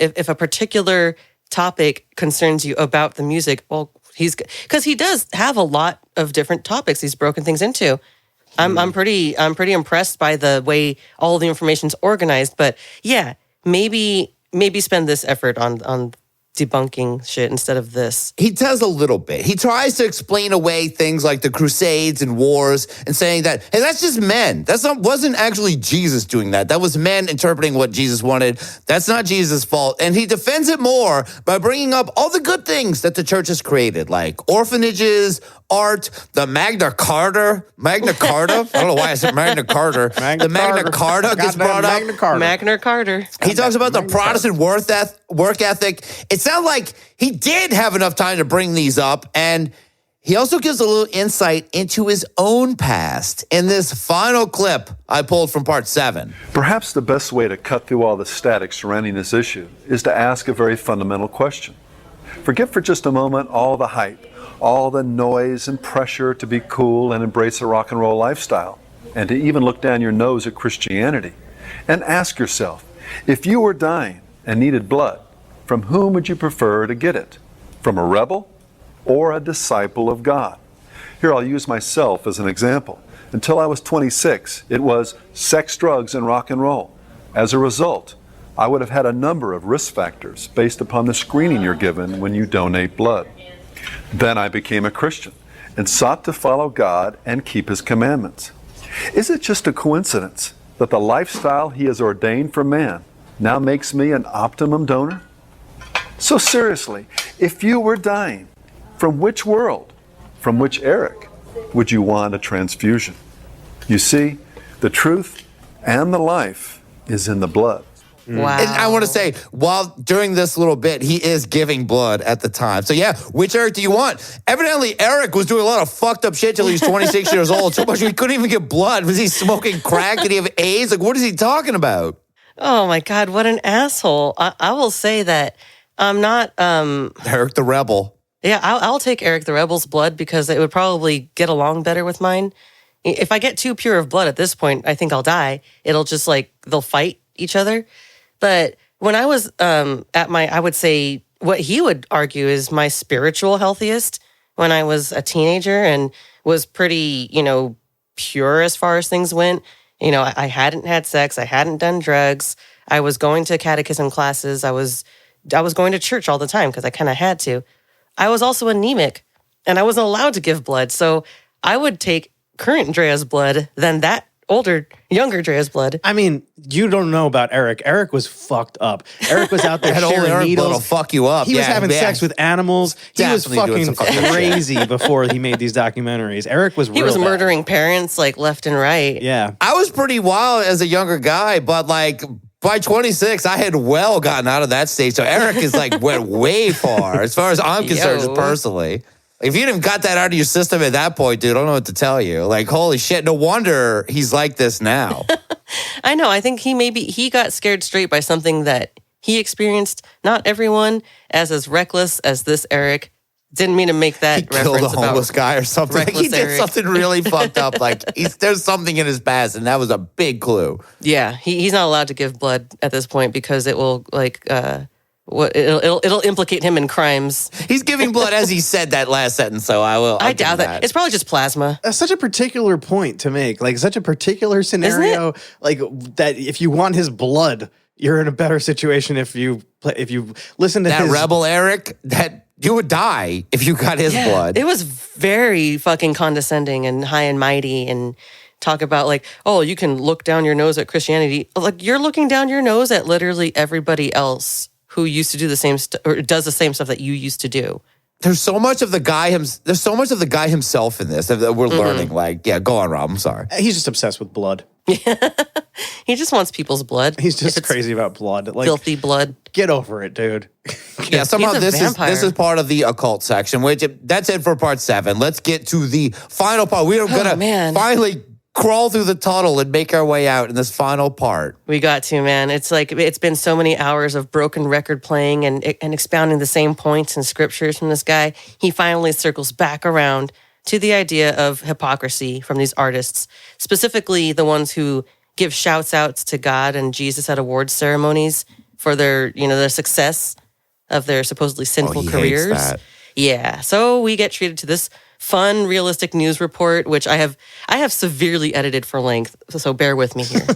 S3: If a particular topic concerns you about the music, well, because he does have a lot of different topics he's broken things into. I'm pretty impressed by the way all the information's organized, but yeah, maybe spend this effort on debunking shit instead of this.
S14: He does a little bit. He tries to explain away things like the Crusades and wars and saying that, hey, that's just men. Wasn't actually Jesus doing that. That was men interpreting what Jesus wanted. That's not Jesus' fault. And he defends it more by bringing up all the good things that the church has created, like orphanages, art, the Magna Carta. I don't know why I said Magna Carta. Magna Carta gets brought up.
S3: Magna Carta.
S14: He talks about the Protestant work ethic. It sounds like he did have enough time to bring these up, and he also gives a little insight into his own past in this final clip I pulled from part 7.
S8: Perhaps the best way to cut through all the static surrounding this issue is to ask a very fundamental question. Forget for just a moment all the hype, all the noise and pressure to be cool and embrace a rock and roll lifestyle, and to even look down your nose at Christianity, and ask yourself, if you were dying and needed blood, from whom would you prefer to get it? From a rebel or a disciple of God? Here, I'll use myself as an example. Until I was 26, it was sex, drugs, and rock and roll. As a result, I would have had a number of risk factors based upon the screening you're given when you donate blood. Then I became a Christian and sought to follow God and keep His commandments. Is it just a coincidence that the lifestyle He has ordained for man now makes me an optimum donor? So seriously, if you were dying, from which world, from which Eric, would you want a transfusion? You see, the truth and the life is in the blood.
S14: Wow. And I want to say, during this little bit, he is giving blood at the time. So yeah, which Eric do you want? Evidently, Eric was doing a lot of fucked up shit till he was 26 years old. So much he couldn't even get blood. Was he smoking crack? Did he have AIDS? What is he talking about?
S3: Oh my God, what an asshole. I will say that I'm not...
S14: Eric the Rebel.
S3: Yeah, I'll take Eric the Rebel's blood because it would probably get along better with mine. If I get too pure of blood at this point, I think I'll die. It'll just they'll fight each other. But when I was I would say what he would argue is my spiritual healthiest when I was a teenager and was pretty, pure as far as things went. I hadn't had sex. I hadn't done drugs. I was going to catechism classes. I was going to church all the time because I kind of had to. I was also anemic and I wasn't allowed to give blood. So I would take current Andrea's blood than that younger Drea's blood.
S5: I mean, you don't know about Eric. Eric was fucked up. Eric was out there
S14: That old
S5: sharing
S14: Eric
S5: needles.
S14: will fuck you up.
S5: He was
S14: Yeah,
S5: having
S14: yeah.
S5: sex with animals. He was
S14: Definitely doing
S5: fucking
S14: some fucking shit.
S5: crazy before he made these documentaries. Eric was
S3: He was
S5: real bad.
S3: murdering parents like left and right.
S5: Yeah.
S14: I was pretty wild as a younger guy, but like by 26, I had gotten out of that stage. So Eric is like went way far as far as I'm concerned, just personally. If you didn't got that out of your system at that point, dude, I don't know what to tell you. Like, holy shit, no wonder he's like this now.
S3: I know. I think he got scared straight by something that he experienced. Not everyone as reckless as this Eric. Didn't mean to make that
S14: He killed a
S3: reference
S14: homeless
S3: about
S14: guy or something. Like, he
S3: reckless
S14: did
S3: Eric.
S14: something really fucked up. Like there's something in his past, and that was a big clue.
S3: Yeah, he's not allowed to give blood at this point because it will it'll implicate him in crimes.
S14: He's giving blood as he said that last sentence, so I'll
S3: I
S14: give
S3: doubt
S14: him
S3: that. It's probably just plasma.
S5: That's such a particular point to make. Like such a particular scenario. Like that if you want his blood, you're in a better situation if you listen to
S14: that
S5: his
S14: rebel Eric, that you would die if you got his blood.
S3: It was very fucking condescending and high and mighty and talk about like, oh, you can look down your nose at Christianity. Like you're looking down your nose at literally everybody else who used to do the same stuff or does the same stuff that you used to do.
S14: There's so much of the guy himself in this that we're learning. Like, yeah, go on, Rob. I'm sorry.
S5: He's just obsessed with blood.
S3: He just wants people's blood.
S5: He's just crazy about blood. Like
S3: filthy blood.
S5: Get over it, dude.
S14: Yeah, somehow
S3: He's a
S14: this
S3: vampire. part
S14: of the occult section, which that's it for part 7. Let's get to the final part. We are gonna finally crawl through the tunnel and make our way out in this final part.
S3: We got to, man. It's like it's been so many hours of broken record playing and expounding the same points and scriptures from this guy. He finally circles back around to the idea of hypocrisy from these artists, specifically the ones who give shouts outs to God and Jesus at awards ceremonies for their success of their supposedly sinful
S14: he hates
S3: careers.
S14: that.
S3: Yeah. So we get treated to this fun, realistic news report, which I have severely edited for length, so bear with me here.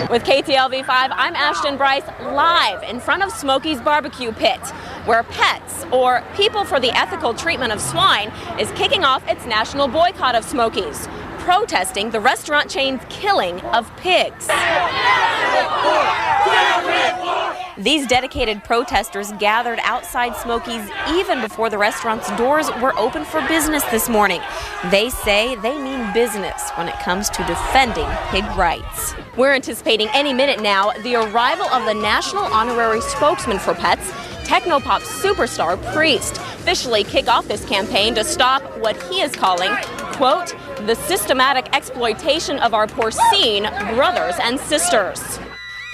S1: With KTLV5, I'm Ashton Bryce, live in front of Smokey's Barbecue Pit, where Pets, or People for the Ethical Treatment of Swine, is kicking off its national boycott of Smokey's, protesting the restaurant chain's killing of pigs. These dedicated protesters gathered outside Smokey's even before the restaurant's doors were open for business this morning. They say they mean business when it comes to defending pig rights. We're anticipating any minute now the arrival of the national honorary spokesman for Pets, technopop superstar Priest, officially kick off this campaign to stop what he is calling, quote, the systematic exploitation of our porcine brothers and sisters.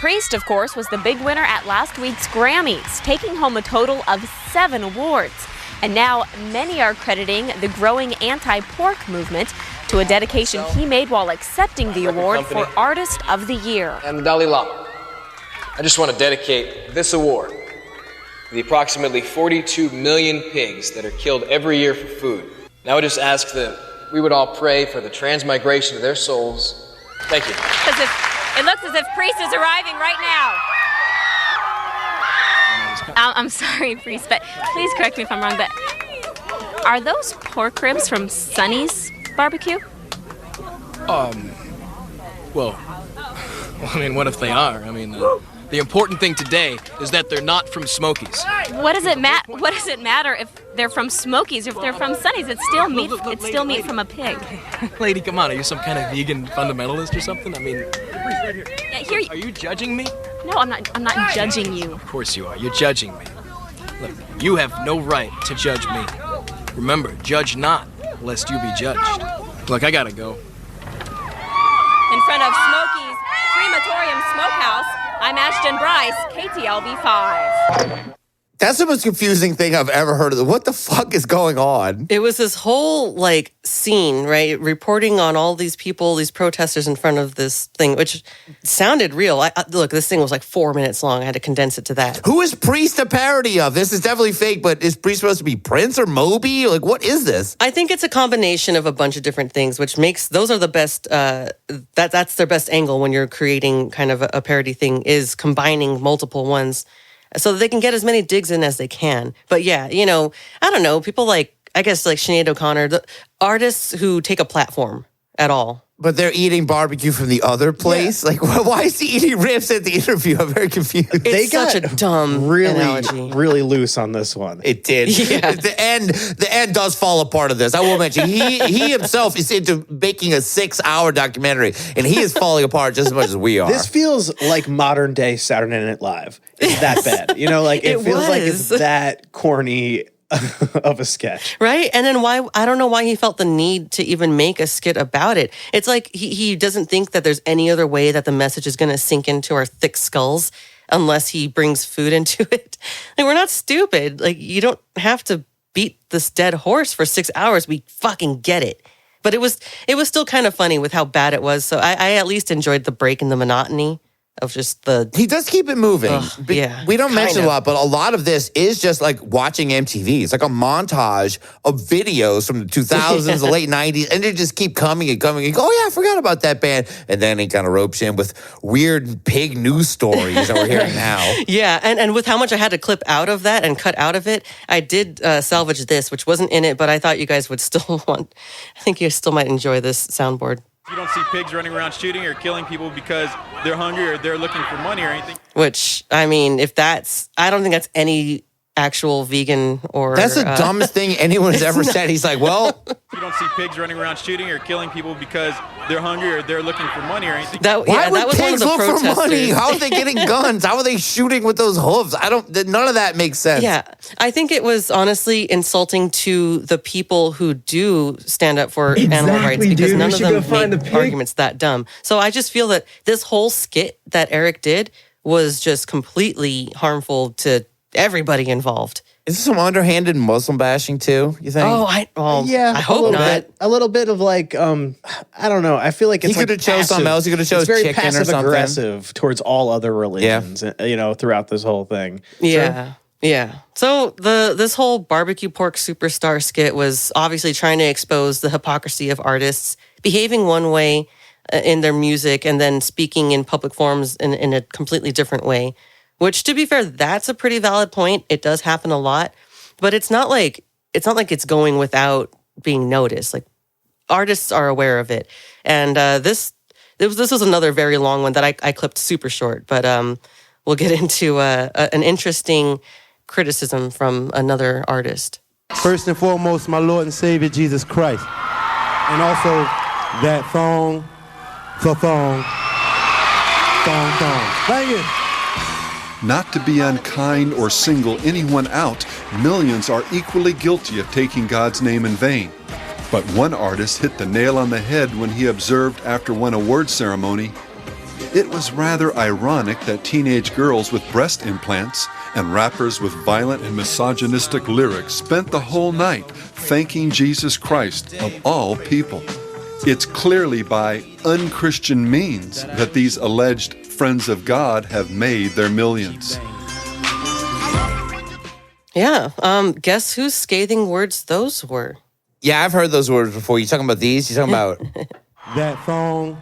S1: Priest, of course, was the big winner at last week's Grammys, taking home a total of 7 awards. And now many are crediting the growing anti-pork movement to a dedication he made while accepting the award for Artist of the Year.
S9: And the Dalai Lama. I just want to dedicate this award to the approximately 42 million pigs that are killed every year for food. Now I just ask that we would all pray for the transmigration of their souls. Thank you.
S1: It looks as if Priest is arriving right now. I'm sorry, Priest, but please correct me if I'm wrong, but are those pork ribs from Sonny's Barbecue?
S11: Well, I mean, what if they are? I mean, the important thing today is that they're not from Smokey's.
S1: What does it matter if they're from Smokey's or if they're from Sonny's? It's still meat. It's still meat from a pig.
S11: Lady, come on, are you some kind of vegan fundamentalist or something? I mean, are you judging me?
S1: No, I'm not. I'm not judging you.
S11: Of course you are. You're judging me. Look, you have no right to judge me. Remember, judge not, lest you be judged. Look, I gotta go.
S1: In front of Smokey's Crematorium Smokehouse, I'm Ashton Bryce, KTLV5.
S14: That's the most confusing thing I've ever heard of. What the fuck is going on?
S3: It was this whole like scene, right? Reporting on all these people, these protesters in front of this thing, which sounded real. Look, this thing was like 4 minutes long. I had to condense it to that.
S14: Who is Priest a parody of? This is definitely fake, but is Priest supposed to be Prince or Moby? Like, what is this?
S3: I think it's a combination of a bunch of different things, which makes those are the best. That's their best angle when you're creating kind of a parody thing, is combining multiple ones, so that they can get as many digs in as they can. But yeah, I don't know, people like, I guess, like Sinead O'Connor, the artists who take a platform at all.
S14: But they're eating barbecue from the other place. Like, why is he eating ribs at the interview? I'm very confused.
S3: They got such a dumb analogy.
S5: Really loose on this one.
S14: It did.
S3: Yeah.
S14: The end does fall apart of this. I will mention he himself is into making a 6-hour documentary, and he is falling apart just as much as we are.
S5: This feels like modern day Saturday Night Live. It's that bad. You know, like it feels like it's that corny of a sketch.
S3: Right? And then I don't know why he felt the need to even make a skit about it. It's like he doesn't think that there's any other way that the message is going to sink into our thick skulls unless he brings food into it. Like, we're not stupid. Like, you don't have to beat this dead horse for 6 hours. We fucking get it. But it was still kind of funny with how bad it was. So I at least enjoyed the break in the monotony of just the...
S14: He does keep it moving.
S3: Yeah.
S14: We don't mention a lot, but a lot of this is just like watching MTV. It's like a montage of videos from the 2000s, the late 90s, and they just keep coming and coming. You go, oh yeah, I forgot about that band. And then he kind of ropes in with weird pig news stories that we're hearing now.
S3: Yeah, and with how much I had to clip out of that and cut out of it, I did salvage this, which wasn't in it, but I thought you guys would still I think you still might enjoy this soundboard.
S4: You don't see pigs running around shooting or killing people because they're hungry or they're looking for money or anything.
S3: Which, I mean, I don't think that's any actual vegan or...
S14: That's the dumbest thing anyone has ever said. He's like, well...
S4: You don't see pigs running around shooting or killing people because they're hungry or they're looking for money or anything.
S14: Why would pigs look for money? How are they getting guns? How are they shooting with those hooves? None of that makes sense.
S3: Yeah, I think it was honestly insulting to the people who do stand up for animal rights because none of them make arguments that dumb. So I just feel that this whole skit that Eric did was just completely harmful to everybody involved.
S14: Is this some underhanded Muslim bashing too, you think?
S5: Yeah,
S3: I hope not.
S5: A little bit of like, I don't know. I feel like it's
S14: he could have chose something else. He could have chose
S5: very
S14: chicken or something.
S5: Aggressive towards all other religions, you know, throughout this whole thing.
S3: Yeah. Yeah. So this whole barbecue pork superstar skit was obviously trying to expose the hypocrisy of artists behaving one way in their music and then speaking in public forums in a completely different way. Which, to be fair, that's a pretty valid point. It does happen a lot, but it's not like it's going without being noticed. Like, artists are aware of it, and this was another very long one that I clipped super short. But we'll get into an interesting criticism from another artist.
S12: First and foremost, my Lord and Savior Jesus Christ, and also that thong. Thank you.
S8: Not to be unkind or single anyone out, millions are equally guilty of taking God's name in vain. But one artist hit the nail on the head when he observed after one award ceremony, it was rather ironic that teenage girls with breast implants and rappers with violent and misogynistic lyrics spent the whole night thanking Jesus Christ of all people. It's clearly by unchristian means that these alleged friends of God have made their millions.
S3: Yeah. Guess whose scathing words those were?
S14: Yeah, I've heard those words before. You talking about these? You talking about
S12: that thong.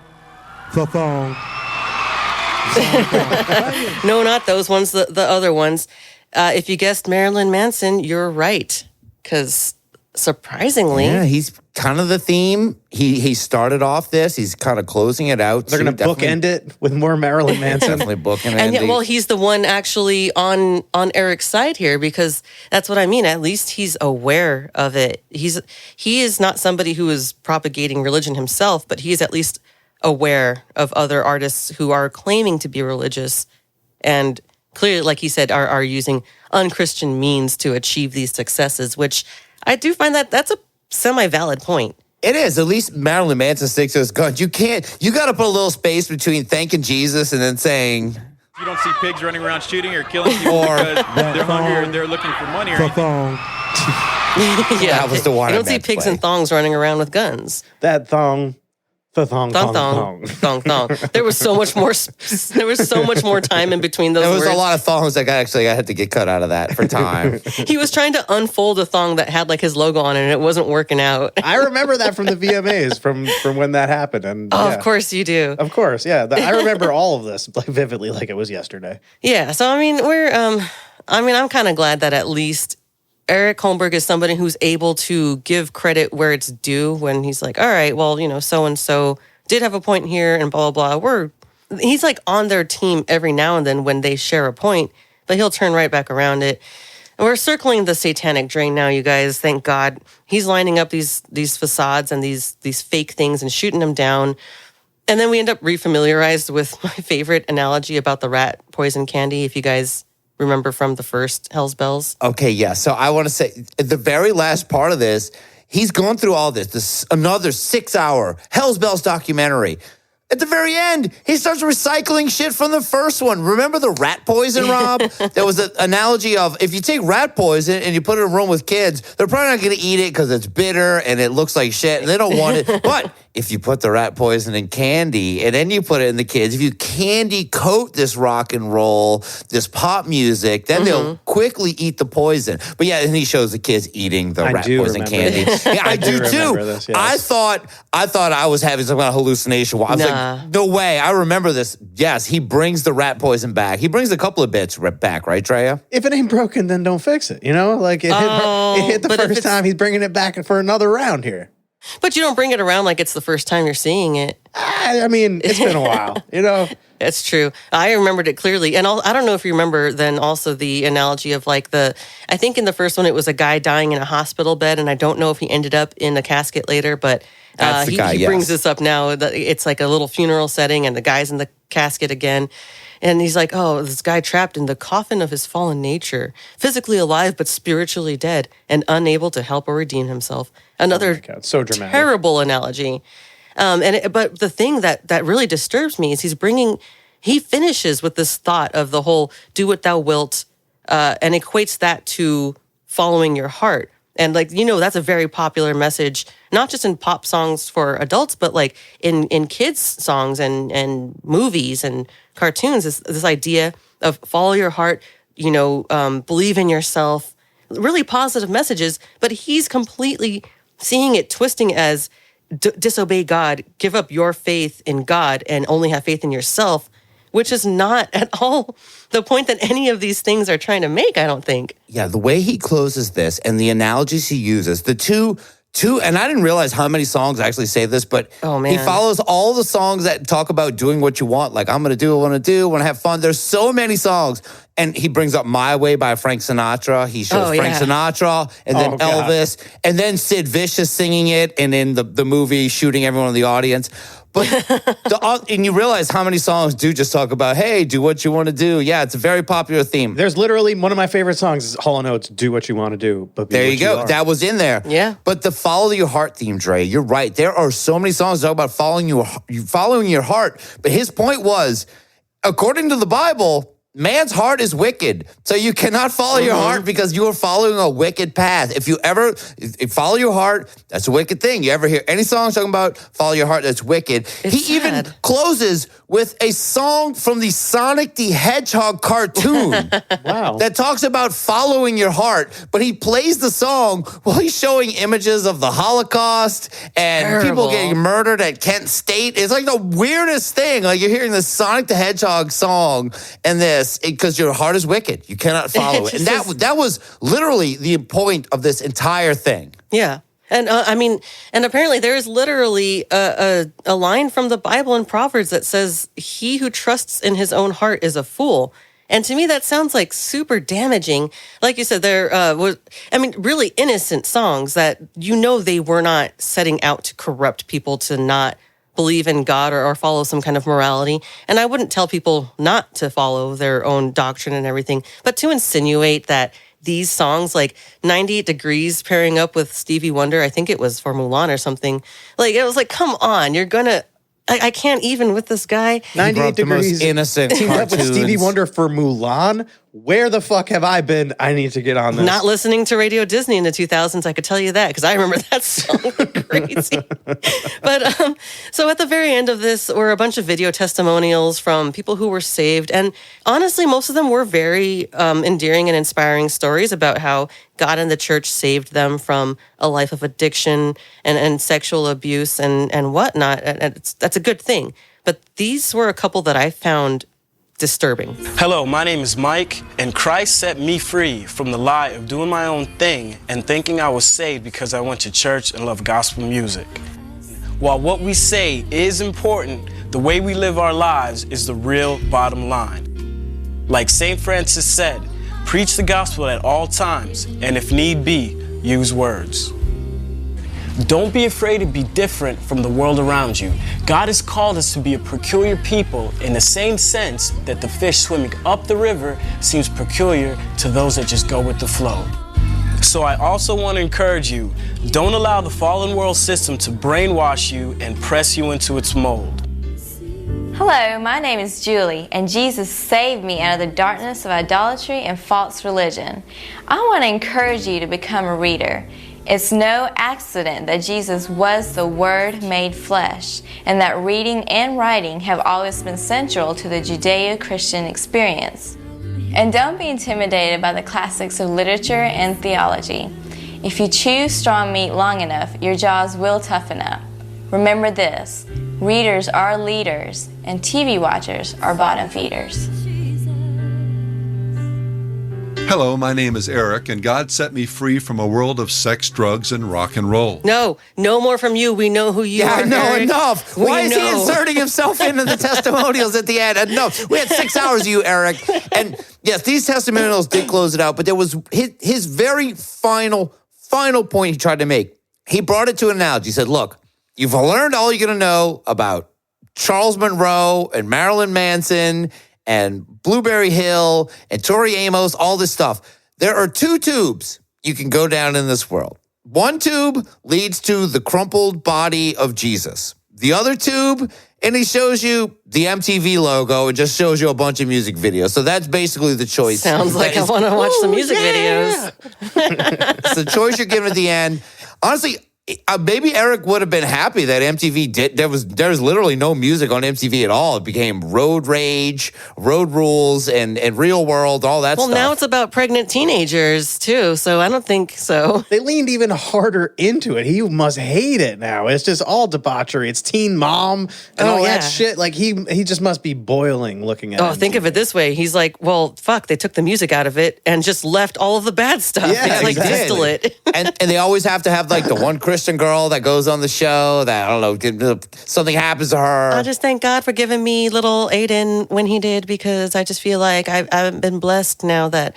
S3: No, not those ones. The other ones. If you guessed Marilyn Manson, you're right. Because surprisingly,
S14: yeah, he's kind of the theme. He started off this. He's kind of closing it out.
S5: They're going to bookend it with more Marilyn Manson.
S14: Definitely bookend it.
S3: And yet, well, he's the one actually on Eric's side here because that's what I mean. At least he's aware of it. He is not somebody who is propagating religion himself, but he's at least aware of other artists who are claiming to be religious and clearly, like he said, are using unchristian means to achieve these successes, which I do find that's a semi-valid point.
S14: It is. At least Marilyn Manson sticks to his guns. You got to put a little space between thanking Jesus and then saying...
S4: You don't see pigs running around shooting or killing people because they're hungry or they're looking for money or anything.
S3: Yeah,
S14: that was the one
S3: you don't see pigs and thongs running around with guns.
S5: That thong. Thong. There
S3: was so much more. There was so much more time in between those.
S14: There was
S3: words.
S14: a lot of thongs that I had to get cut out of that for time.
S3: He was trying to unfold a thong that had like his logo on it, and it wasn't working out.
S5: I remember that from the VMAs from when that happened. And
S3: of course you do.
S5: Of course, yeah. I remember all of this like vividly, like it was yesterday.
S3: Yeah. So I mean, I'm kind of glad that at least Eric Holmberg is somebody who's able to give credit where it's due when he's like, all right, well, so-and-so did have a point here and blah, blah, blah. He's like on their team every now and then when they share a point, but he'll turn right back around it. And we're circling the satanic drain now, you guys. Thank God. He's lining up these facades and these fake things and shooting them down. And then we end up refamiliarized with my favorite analogy about the rat poison candy, if you guys remember from the first Hell's Bells.
S14: Okay, yeah. So I want to say, at the very last part of this, he's gone through all this another 6-hour Hell's Bells documentary. At the very end, he starts recycling shit from the first one. Remember the rat poison, Rob? There was an analogy of if you take rat poison and you put it in a room with kids, they're probably not going to eat it because it's bitter and it looks like shit and they don't want it. But if you put the rat poison in candy and then you put it in the kids, if you candy coat this rock and roll, this pop music, then they'll quickly eat the poison. But yeah, and he shows the kids eating the rat poison candy. Yeah, I do too.
S5: This, yes.
S14: I thought I was having some kind of hallucination. I was like, no way. I remember this. Yes, he brings the rat poison back. He brings a couple of bits back, right, Treya?
S5: If it ain't broken, then don't fix it. Like it hit the first time. He's bringing it back for another round here.
S3: But you don't bring it around like it's the first time you're seeing it.
S5: I mean, it's been a while,
S3: It's true. I remembered it clearly. And I don't know if you remember then also the analogy of like I think in the first one it was a guy dying in a hospital bed, and I don't know if he ended up in a casket later, but
S14: That's the guy,
S3: he brings this up now. That it's like a little funeral setting and the guy's in the casket again. And he's like, oh, this guy trapped in the coffin of his fallen nature, physically alive but spiritually dead and unable to help or redeem himself. Another
S5: so dramatic,
S3: terrible analogy. But the thing that really disturbs me is he finishes with this thought of the whole do what thou wilt and equates that to following your heart. And that's a very popular message, not just in pop songs for adults, but like in kids' songs and movies and cartoons, this idea of follow your heart, believe in yourself, really positive messages. But he's completely seeing it, twisting as disobey God, give up your faith in God and only have faith in yourself, which is not at all the point that any of these things are trying to make, I don't think.
S14: Yeah, the way he closes this and the analogies he uses, the two, and I didn't realize how many songs actually say this, but he follows all the songs that talk about doing what you want. Like, I'm going to do what I want to do, want to have fun. There's so many songs. And he brings up My Way by Frank Sinatra. He shows Frank Sinatra and then Elvis and then Sid Vicious singing it and in the movie shooting everyone in the audience. But and you realize how many songs do just talk about, hey, do what you want to do. Yeah, it's a very popular theme.
S5: There's literally one of my favorite songs is Hall & Oates, Do What You Want to Do. But
S14: there you go. That was in there.
S3: Yeah.
S14: But the Follow Your Heart theme, Dre, you're right. There are so many songs that talk about following your heart. But his point was, according to the Bible, man's heart is wicked. So you cannot follow your heart because you are following a wicked path. If you follow your heart, that's a wicked thing. You ever hear any songs talking about follow your heart, that's wicked. He even closes with a song from the Sonic the Hedgehog cartoon that talks about following your heart, but he plays the song while he's showing images of the Holocaust and people getting murdered at Kent State. It's like the weirdest thing. Like you're hearing the Sonic the Hedgehog song and this because your heart is wicked. You cannot follow it. And that was literally the point of this entire thing.
S3: Yeah. And and apparently there is literally a line from the Bible in Proverbs that says, he who trusts in his own heart is a fool. And to me, that sounds like super damaging. Like you said, there was, really innocent songs that, they were not setting out to corrupt people to not believe in God or follow some kind of morality. And I wouldn't tell people not to follow their own doctrine and everything, but to insinuate that these songs, like 98 Degrees pairing up with Stevie Wonder, I think it was for Mulan or something. Like, it was like, come on, you're gonna, I can't even with this guy.
S5: 98 Degrees.
S14: Innocent
S5: teamed up with Stevie Wonder for Mulan. Where the fuck have I been? I need to get on this.
S3: Not listening to Radio Disney in the 2000s, I could tell you that, because I remember that song crazy. But so at the very end of this were a bunch of video testimonials from people who were saved. And honestly, most of them were very endearing and inspiring stories about how God and the church saved them from a life of addiction and sexual abuse and whatnot. And that's a good thing. But these were a couple that I found disturbing.
S10: Hello, my name is Mike, and Christ set me free from the lie of doing my own thing and thinking I was saved because I went to church and loved gospel music. While what we say is important, the way we live our lives is the real bottom line. Like St. Francis said, preach the gospel at all times, and if need be, use words. Don't be afraid to be different from the world around you. God has called us to be a peculiar people in the same sense that the fish swimming up the river seems peculiar to those that just go with the flow. So I also want to encourage you, don't allow the fallen world system to brainwash you and press you into its mold.
S13: Hello, my name is Julie, and Jesus saved me out of the darkness of idolatry and false religion. I want to encourage you to become a reader. It's no accident that Jesus was the Word made flesh, and that reading and writing have always been central to the Judeo-Christian experience. And don't be intimidated by the classics of literature and theology. If you chew strong meat long enough, your jaws will toughen up. Remember this, readers are leaders, and TV watchers are bottom feeders.
S8: Hello, my name is Eric, and God set me free from a world of sex, drugs, and rock and roll.
S3: No more from you. We know who you are.
S14: No,
S3: Eric.
S14: enough. Why is he inserting himself into the testimonials at the end? Enough. We had 6 hours of you, Eric. And yes, these testimonials did close it out, but there was his very final point he tried to make. He brought it to an analogy. He said, look, you've learned all you're going to know about Charles Monroe and Marilyn Manson and Blueberry Hill and Tori Amos, all this stuff. There are 2 tubes you can go down in this world. One tube leads to the crumpled body of Jesus. The other tube, and he shows you the MTV logo and just shows you a bunch of music videos. So that's basically the choice.
S3: Sounds like I want to watch some music videos.
S14: It's the choice you're given at the end. Honestly, maybe Eric would have been happy that MTV did. There was literally no music on MTV at all. It became Road Rage, Road Rules, and Real World, all that stuff.
S3: Well, now it's about pregnant teenagers too, so I don't think so.
S5: They leaned even harder into it. He must hate it now. It's just all debauchery. It's Teen Mom and all that shit. Like he just must be boiling looking at it.
S3: Oh, think of it this way. He's like, well, fuck, they took the music out of it and just left all of the bad stuff.
S14: Yeah,
S3: it's like distillate.
S14: and they always have to have like the one Christian girl that goes on the show that, I don't know, something happens to her.
S3: I just thank God for giving me little Aiden when he did, because I just feel like I've been blessed now that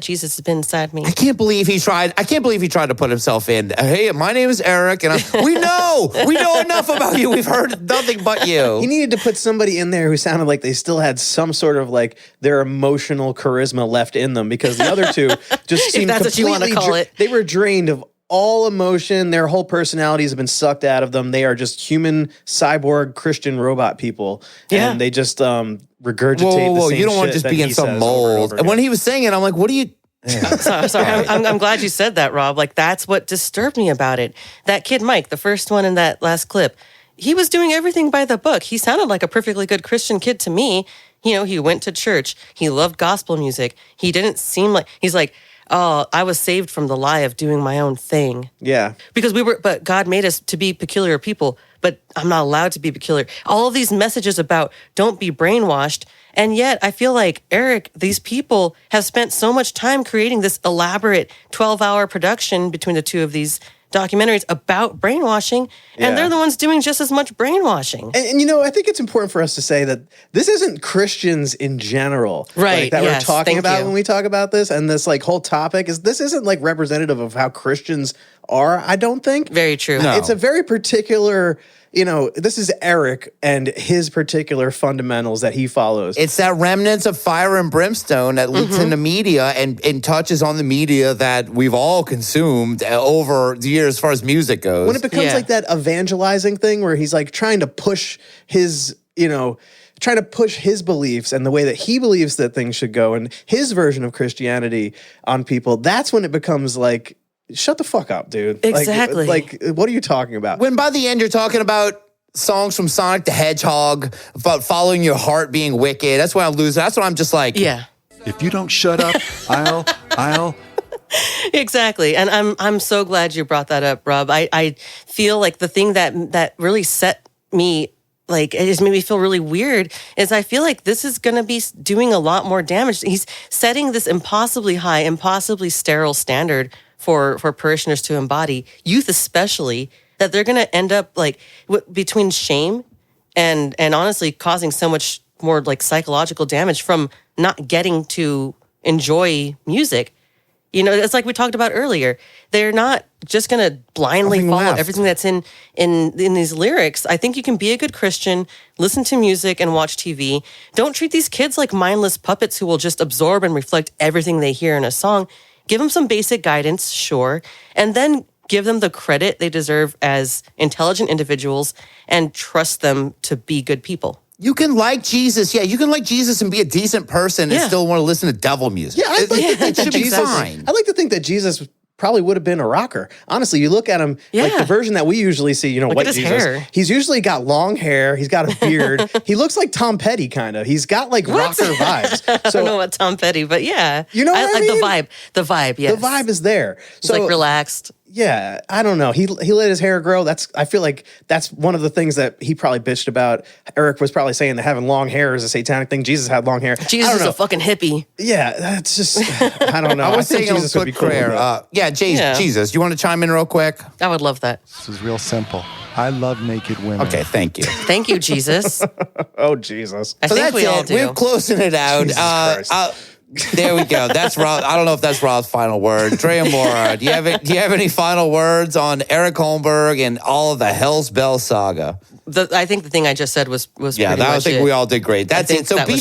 S3: Jesus has been inside me.
S14: I can't believe he tried to put himself in. Hey, my name is Eric, and we know enough about you. We've heard nothing but you.
S5: He needed to put somebody in there who sounded like they still had some sort of like their emotional charisma left in them, because the other two just seemed
S3: that's what you want to call it.
S5: They were drained of all emotion. Their whole personalities have been sucked out of them. They are just human, cyborg, Christian robot people.
S3: Yeah.
S5: And they just regurgitate the same
S14: you don't want to
S5: shit
S14: just be
S5: that
S14: in
S5: he
S14: some
S5: says
S14: mold.
S5: over and over
S14: And when
S5: again.
S14: he was saying it, I'm like, what are you...
S3: Sorry. I'm glad you said that, Rob. Like, that's what disturbed me about it. That kid, Mike, the first one in that last clip, he was doing everything by the book. He sounded like a perfectly good Christian kid to me. You know, he went to church. He loved gospel music. He didn't seem like... He's like, oh, I was saved from the lie of doing my own thing.
S5: Yeah.
S3: Because but God made us to be peculiar people, but I'm not allowed to be peculiar. All of these messages about don't be brainwashed. And yet I feel like, Eric, these people have spent so much time creating this elaborate 12-hour production between the two of these documentaries about brainwashing, and they're the ones doing just as much brainwashing.
S5: And you know, I think it's important for us to say that this isn't Christians in general,
S3: right?
S5: Like, that we're talking about when we talk about this, and this like whole topic this isn't like representative of how Christians are. I don't think.
S3: Very true.
S5: No. It's a very particular. You know, this is Eric and his particular fundamentals that he follows.
S14: It's that remnants of fire and brimstone that leaks into media and touches on the media that we've all consumed over the years as far as music goes.
S5: When it becomes like that evangelizing thing where he's like trying to push his, trying to push his beliefs and the way that he believes that things should go and his version of Christianity on people, that's when it becomes like, shut the fuck up, dude.
S3: Exactly.
S5: Like, what are you talking about?
S14: When by the end you're talking about songs from Sonic the Hedgehog, about following your heart being wicked, that's when I'm losing. That's when I'm just like...
S3: Yeah.
S8: If you don't shut up, I'll...
S3: Exactly. And I'm so glad you brought that up, Rob. I feel like the thing that really set me like, it just made me feel really weird, is I feel like this is going to be doing a lot more damage. He's setting this impossibly high, impossibly sterile standard for parishioners to embody, youth especially, that they're going to end up like between shame and honestly causing so much more like psychological damage from not getting to enjoy music. You know, it's like we talked about earlier. They're not just going to blindly follow everything that's in these lyrics. I think you can be a good Christian, listen to music, and watch TV. Don't treat these kids like mindless puppets who will just absorb and reflect everything they hear in a song. Give them some basic guidance, sure, and then give them the credit they deserve as intelligent individuals and trust them to be good people.
S14: You can like Jesus. Yeah, you can like Jesus and be a decent person and still want to listen to devil music.
S5: Yeah, I'd like to think that Jesus,
S14: fine.
S5: I like to think that Jesus probably would have been a rocker. Honestly, you look at him, like the version that we usually see, you know,
S3: Look
S5: white
S3: at his
S5: Jesus.
S3: hair.
S5: He's usually got long hair. He's got a beard. He looks like Tom Petty, kind of. He's got like rocker vibes.
S3: I don't know about Tom Petty, but yeah.
S5: You know what I mean?
S3: The vibe, yes.
S5: The vibe is there.
S3: He's like relaxed.
S5: Yeah, I don't know. He let his hair grow. I feel like that's one of the things that he probably bitched about. Eric was probably saying that having long hair is a satanic thing. Jesus had long hair.
S3: Jesus is a fucking hippie.
S5: Yeah, that's just, I don't know.
S14: I was
S5: think
S14: saying
S5: Jesus would be cool with
S14: prayer.
S5: that.
S14: Jesus, you want to chime in real quick?
S3: I would love that.
S16: This is real simple. I love naked women.
S14: Okay, thank you.
S3: Thank you, Jesus.
S5: Oh, Jesus.
S3: I think we all do.
S14: We're closing it out.
S5: Jesus Christ.
S14: There we go. That's Rob. I don't know if that's Rob's final word. Dre and Maura, do you have any final words on Eric Holmberg and all of the Hell's Bell saga?
S3: I think the thing I just said was
S14: yeah.
S3: pretty
S14: I
S3: much
S14: think
S3: it.
S14: we all did great. That's it. So be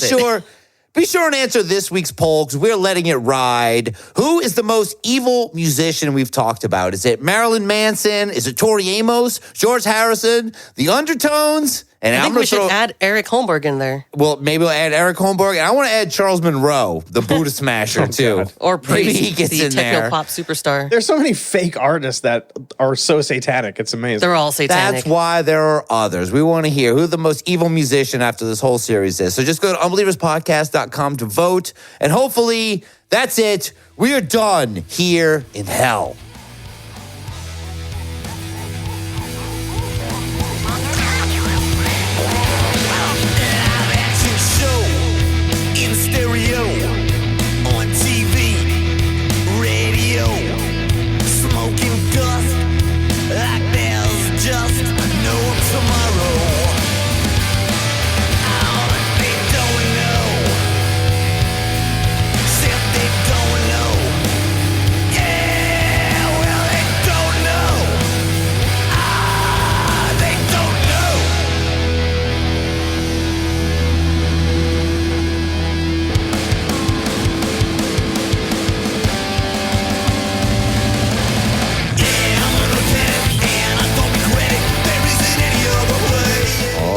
S14: sure and answer this week's poll because we're letting it ride. Who is the most evil musician we've talked about? Is it Marilyn Manson? Is it Tori Amos? George Harrison? The Undertones? And
S3: I
S14: I'm
S3: think
S14: gonna
S3: we should add Eric Holmberg in there.
S14: Well, maybe we'll add Eric Holmberg, and I want to add Charles Monroe, the Buddha Smasher, too.
S5: God.
S3: Or
S14: maybe
S3: Priest,
S14: he gets
S3: the
S14: in there.
S3: techno-pop superstar.
S5: There's so many fake artists that are so satanic. It's amazing.
S3: They're all satanic.
S14: That's why there are others. We want to hear who the most evil musician after this whole series is. So just go to unbelieverspodcast.com to vote, and hopefully that's it. We are done here in hell.
S7: In stereo, on TV, radio, smoking dust like there's just no tomorrow. Oh, they don't know, except they don't know. Yeah, well, they don't know. Ah, they don't know.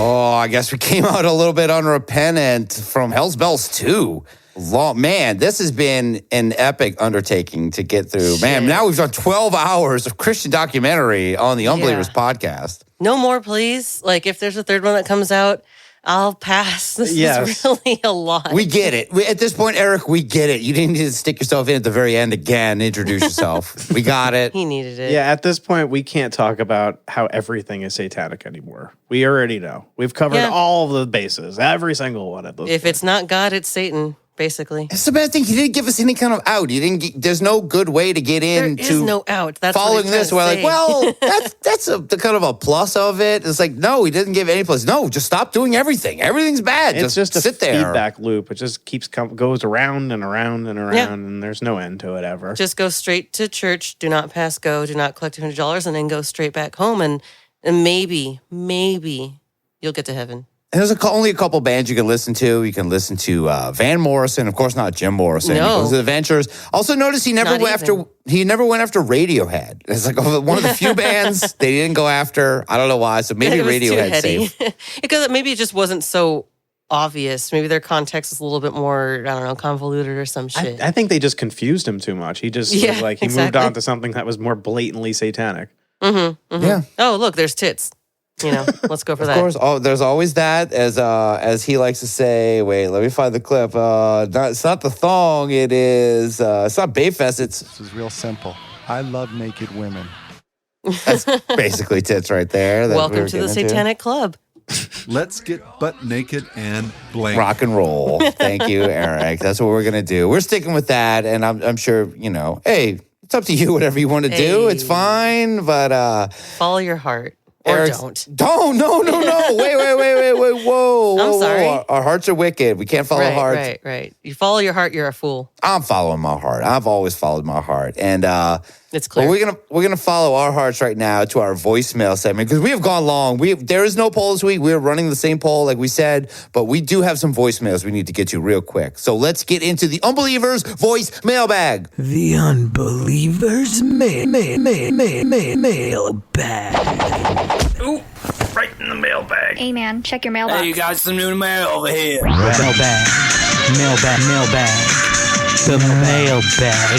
S14: Oh, I guess we came out a little bit unrepentant from Hell's Bells 2. Man, this has been an epic undertaking to get through. Man, now we've done 12 hours of Christian documentary on the Unbelievers podcast.
S3: No more, please. Like, if there's a third one that comes out, I'll pass. This
S14: Yes.
S3: is really a lot.
S14: We get it. At this point, Eric, we get it. You didn't need to stick yourself in at the very end again, introduce yourself. We got it.
S3: He needed it.
S5: Yeah, at this point, we can't talk about how everything is satanic anymore. We already know. We've covered all the bases, every single one of those.
S3: If it's not God, it's Satan, basically.
S14: It's the bad thing. He didn't give us any kind of out. He didn't. There's no good way to get in.
S3: There is no out. That's what
S14: following
S3: he's
S14: this.
S3: trying
S14: We're
S3: to
S14: like,
S3: say.
S14: well, that's the kind of a plus of it. It's like, no, he didn't give any plus. No, just stop doing everything. Everything's bad.
S5: It's just a
S14: sit there.
S5: feedback loop. It just goes around and around and around, and there's no end to it ever.
S3: Just go straight to church, do not pass go, do not collect $200, and then go straight back home, and maybe you'll get to heaven.
S14: And there's only a couple bands you can listen to. You can listen to Van Morrison, of course, not Jim Morrison.
S3: No.
S14: You can listen to the Ventures. Also, notice he never went after Radiohead. It's like one of the few bands they didn't go after. I don't know why. So maybe
S3: It was too
S14: Radiohead
S3: heady.
S14: safe.
S3: Because maybe it just wasn't so obvious. Maybe their context is a little bit more, I don't know, convoluted or some shit.
S5: I think they just confused him too much. He just was like, he moved
S3: exactly.
S5: on to something that was more blatantly satanic.
S14: Yeah.
S3: Oh, look, there's tits. You know, let's go for that.
S14: Of course, there's always that, as he likes to say. Wait, let me find the clip. It's not the thong. It is. It's not Bayfest.
S16: This is real simple. I love naked women.
S14: That's basically tits right there. that we
S3: Welcome
S14: were
S3: to the
S14: getting into.
S3: Satanic Club.
S8: Let's get butt naked and blank.
S14: Rock and roll. Thank you, Eric. That's what we're going to do. We're sticking with that. And I'm sure, hey, it's up to you, whatever you want to do. It's fine. But
S3: follow your heart. Or don't.
S14: No. Wait. Whoa.
S3: I'm sorry.
S14: Our hearts are wicked. We can't follow hearts.
S3: Right. You follow your heart, you're a fool.
S14: I'm following my heart. I've always followed my heart. And
S3: it's clear.
S14: We're gonna follow our hearts right now to our voicemail segment because we have gone long. There is no poll this week. We're running the same poll like we said, but we do have some voicemails we need to get to real quick. So let's get into the Unbelievers voice mailbag.
S7: The Unbelievers mailbag.
S11: Ooh, right in the mailbag.
S15: Hey man, check your mailbox.
S11: Hey, you got some new mail over here.
S7: Mailbag. The mailbag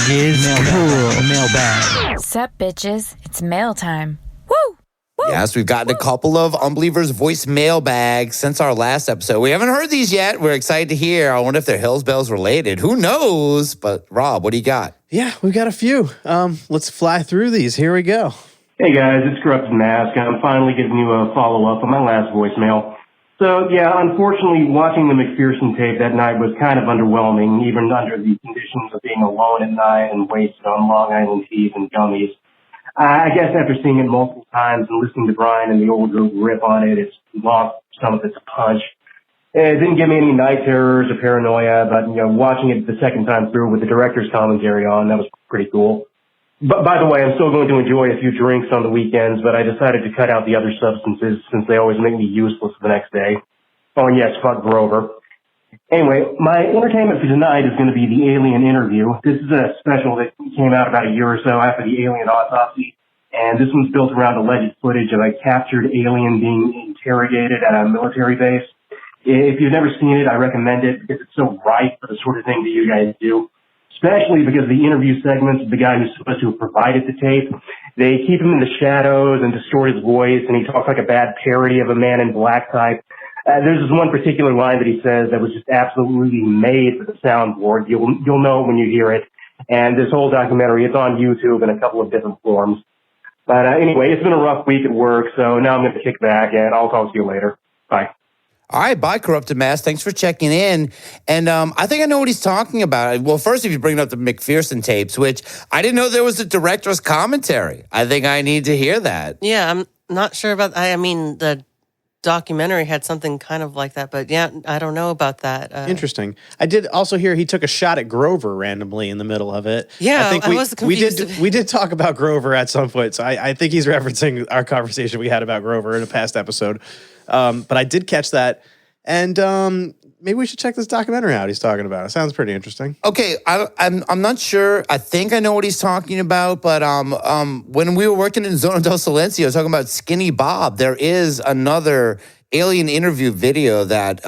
S7: is cool. Mailbag.
S15: Sup, bitches? It's mail time.
S14: Yes, we've gotten a couple of Unbelievers voice mailbags since our last episode. We haven't heard these yet. We're excited to hear. I wonder if they're Hills Bells related. Who knows? But Rob, what do you got?
S5: Yeah, we've got a few. Let's fly through these. Here we go.
S6: Hey guys, it's Corrupted Mask. I'm finally giving you a follow-up on my last voicemail. So yeah, unfortunately, watching the McPherson tape that night was kind of underwhelming, even under the conditions of being alone at night and wasted on Long Island teas and gummies. I guess after seeing it multiple times and listening to Brian and the old group rip on it, it's lost some of its punch. It didn't give me any night terrors or paranoia, but watching it the second time through with the director's commentary on, that was pretty cool. But by the way, I'm still going to enjoy a few drinks on the weekends, but I decided to cut out the other substances since they always make me useless the next day. Oh, and yes, fuck Grover. Anyway, my entertainment for tonight is going to be the Alien interview. This is a special that came out about a year or so after the Alien autopsy, and this one's built around alleged footage of a captured alien being interrogated at a military base. If you've never seen it, I recommend it because it's so right for the sort of thing that you guys do. Especially because the interview segments of the guy who's supposed to have provided the tape, they keep him in the shadows and distort his voice, and he talks like a bad parody of a Man in Black type. There's this one particular line that he says that was just absolutely made for the soundboard. You'll know when you hear it. And this whole documentary, it's on YouTube in a couple of different forms. But anyway, it's been a rough week at work, so now I'm going to kick back, and I'll talk to you later. Bye.
S14: All right, bye, Corrupted Mass. Thanks for checking in. And I think I know what he's talking about. Well, first, if you bring up the McPherson tapes, which I didn't know there was a director's commentary. I think I need to hear that.
S3: Yeah, I'm not sure about I mean, the documentary had something kind of like that, but yeah, I don't know about that.
S5: Interesting. I did also hear he took a shot at Grover randomly in the middle of it.
S3: Yeah,
S5: I think
S3: I was confused.
S5: we did talk about Grover at some point, so I think he's referencing our conversation we had about Grover in a past episode. But I did catch that, and maybe we should check this documentary out he's talking about. It sounds pretty interesting.
S14: Okay, I'm not sure. I think I know what he's talking about, but when we were working in Zona del Silencio talking about Skinny Bob, there is another alien interview video that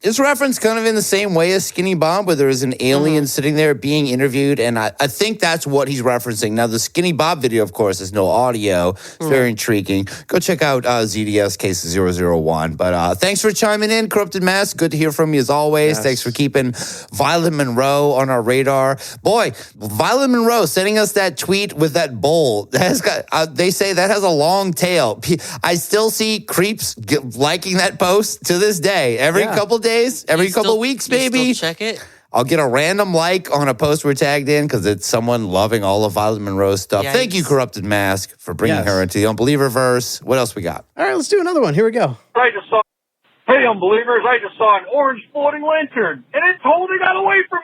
S14: is referenced kind of in the same way as Skinny Bob, where there is an alien sitting there being interviewed, and I think that's what he's referencing. Now, the Skinny Bob video, of course, is no audio. It's very intriguing. Go check out ZDS Case 001. But thanks for chiming in, Corrupted Mass. Good to hear from you as always. Yes. Thanks for keeping Violet Monroe on our radar. Boy, Violet Monroe sending us that tweet with that bowl. That has got, they say that has a long tail. I still see creeps liking that post to this day. Every couple days, every couple weeks, maybe.
S3: Check it.
S14: I'll get a random like on a post we're tagged in because it's someone loving all of Violet Monroe's stuff.
S3: Yikes.
S14: Thank you, Corrupted Mask, for bringing her into the Unbeliever-verse. What else we got?
S5: All right, let's do another one. Here we go.
S17: Hey, Unbelievers, I just saw an orange floating lantern, and it totally got away from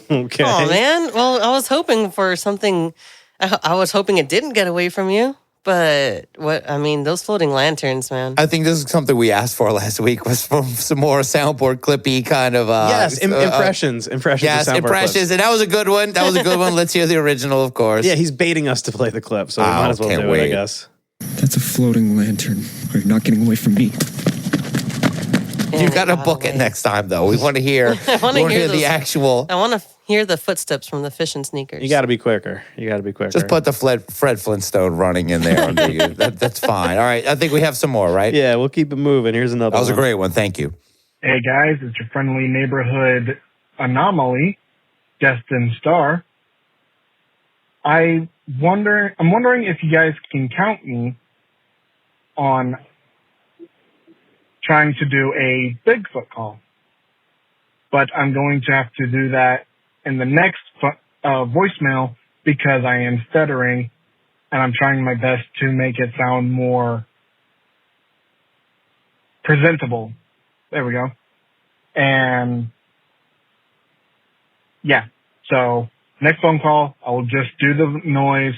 S17: me.
S5: Okay.
S3: Oh, man. Well, I was hoping for something. I was hoping it didn't get away from you. But those floating lanterns, man.
S14: I think this is something we asked for last week was from some more soundboard clippy kind of
S5: impressions.
S14: Yes, impressions,
S5: clips.
S14: And that was a good one. Let's hear the original, of course.
S5: Yeah, he's baiting us to play the clip, so we might as well do it, I guess.
S18: That's a floating lantern. You're not getting away from me.
S14: You've got to book it next time, though. We want to hear.
S3: I want to hear
S14: the actual.
S3: I want to hear the footsteps from the fish and sneakers.
S5: You got to be quicker.
S14: Just put the Fred Flintstone running in there under you. That's fine. All right. I think we have some more, right?
S5: Yeah, we'll keep it moving. Here's another.
S14: That was a great one. Thank you.
S17: Hey guys, it's your friendly neighborhood anomaly, Destin Star. I'm wondering if you guys can count me on
S2: trying to do a Bigfoot call. But I'm going to have to do that in the next voicemail because I am stuttering and I'm trying my best to make it sound more presentable. There we go. And yeah, so next phone call, I will just do the noise,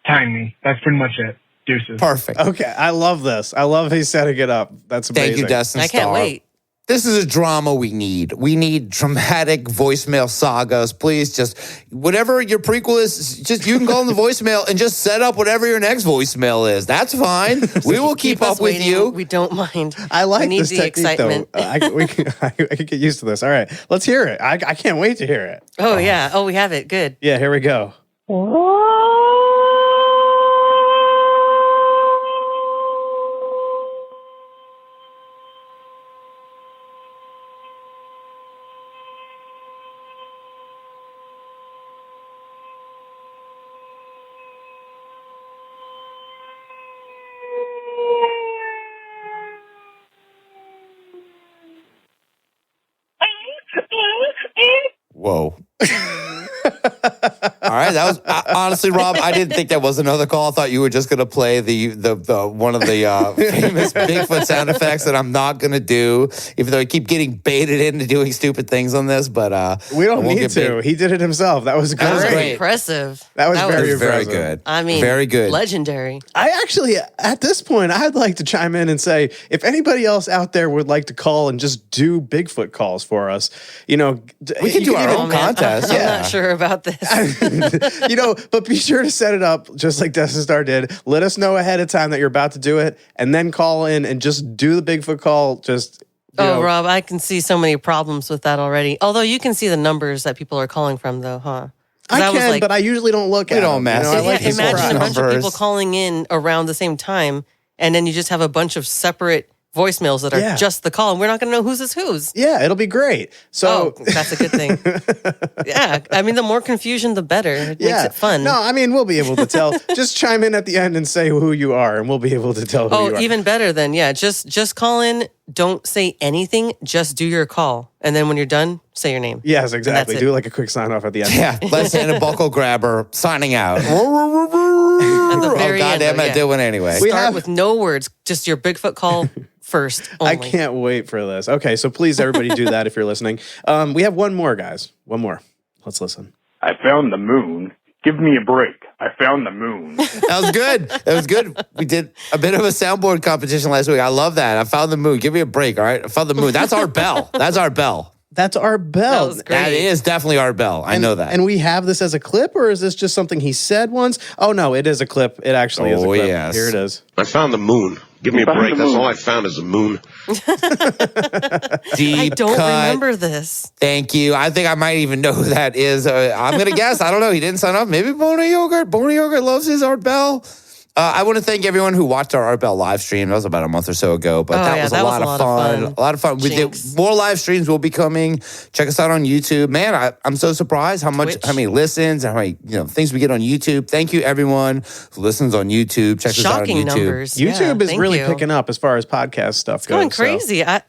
S2: time me. That's pretty much it. Deuces.
S14: Perfect.
S5: Okay, I love this. I love he's setting it up. That's amazing.
S14: Thank you, Destin
S3: I can't
S14: Starr.
S3: wait.
S14: This is a drama we need. We need dramatic voicemail sagas. Please, just whatever your prequel is, just you can call in the voicemail and just set up whatever your next voicemail is. That's fine. We will keep
S3: us
S14: up with
S3: waiting.
S14: you.
S3: We don't mind.
S5: I like
S3: we need
S5: this
S3: the
S5: technique,
S3: excitement.
S5: though. I can get used to this. All right, let's hear it. I can't wait to hear it.
S3: Oh, yeah. Oh, we have it. Good.
S5: Yeah, here we go.
S14: Whoa. All right, that was honestly, Rob. I didn't think that was another call. I thought you were just going to play the one of the famous Bigfoot sound effects that I'm not going to do, even though I keep getting baited into doing stupid things on this. But
S5: we don't need to. He did it himself. That was great.
S3: That was great. Impressive.
S5: That was very
S14: very
S5: impressive.
S14: good.
S3: I mean,
S14: very good.
S3: Legendary.
S5: I actually, at this point, I'd like to chime in and say, if anybody else out there would like to call and just do Bigfoot calls for us,
S14: we can do our own contest.
S3: I'm not sure about this.
S5: But be sure to set it up just like Destin Starr did. Let us know ahead of time that you're about to do it, and then call in and just do the Bigfoot call. Just
S3: Rob, I can see so many problems with that already. Although you can see the numbers that people are calling from, though, huh?
S5: I can, but I usually don't look at them.
S14: don't mess.
S3: Imagine a bunch of people calling in around the same time, and then you just have a bunch of separate voicemails that are just the call, and we're not going to know whose is whose.
S5: Yeah, it'll be great. So
S3: that's a good thing. Yeah, I mean, the more confusion, the better. It makes it fun.
S5: No, I mean, we'll be able to tell. Just chime in at the end and say who you are, and we'll be able to tell who you are.
S3: Even better then. Yeah, just call in. Don't say anything. Just do your call, and then when you're done, say your name.
S5: Yes, exactly. Do like a quick sign off at the end.
S14: Yeah, let's hand a buckle grabber signing out.
S3: At the very end,
S14: goddamn it, doing anyway.
S3: Start with no words, just your Bigfoot call first. Only.
S5: I can't wait for this. Okay, so please, everybody, do that if you're listening. We have one more, guys. One more. Let's listen.
S17: I found the moon. Give me a break. I found the moon.
S14: That was good. That was good. We did a bit of a soundboard competition last week. I love that. I found the moon. Give me a break, all right? I found the moon. That's our bell. That's our bell.
S5: That's our bell.
S14: That is definitely our bell. I know that.
S5: And we have this as a clip, or is this just something he said once? Oh, no, it is a clip. It actually is a clip.
S14: Yes.
S5: Here it is.
S20: I found the moon. Give me a break. That's all I found is the moon.
S3: I don't remember this.
S14: Thank you. I think I might even know who that is. I'm going to guess. I don't know. He didn't sign up. Maybe Bona Yogurt. Bona Yogurt loves his Art Bell. I want to thank everyone who watched our Art Bell live stream. That was about a month or so ago, but that was a lot of fun. A lot of fun. We did more live streams will be coming. Check us out on YouTube. Man, I'm so surprised how many listens, and how many things we get on YouTube. Thank you everyone who listens on YouTube. Check us out on YouTube.
S3: Numbers.
S5: YouTube is really picking up as far as podcast stuff goes.
S3: Going crazy. I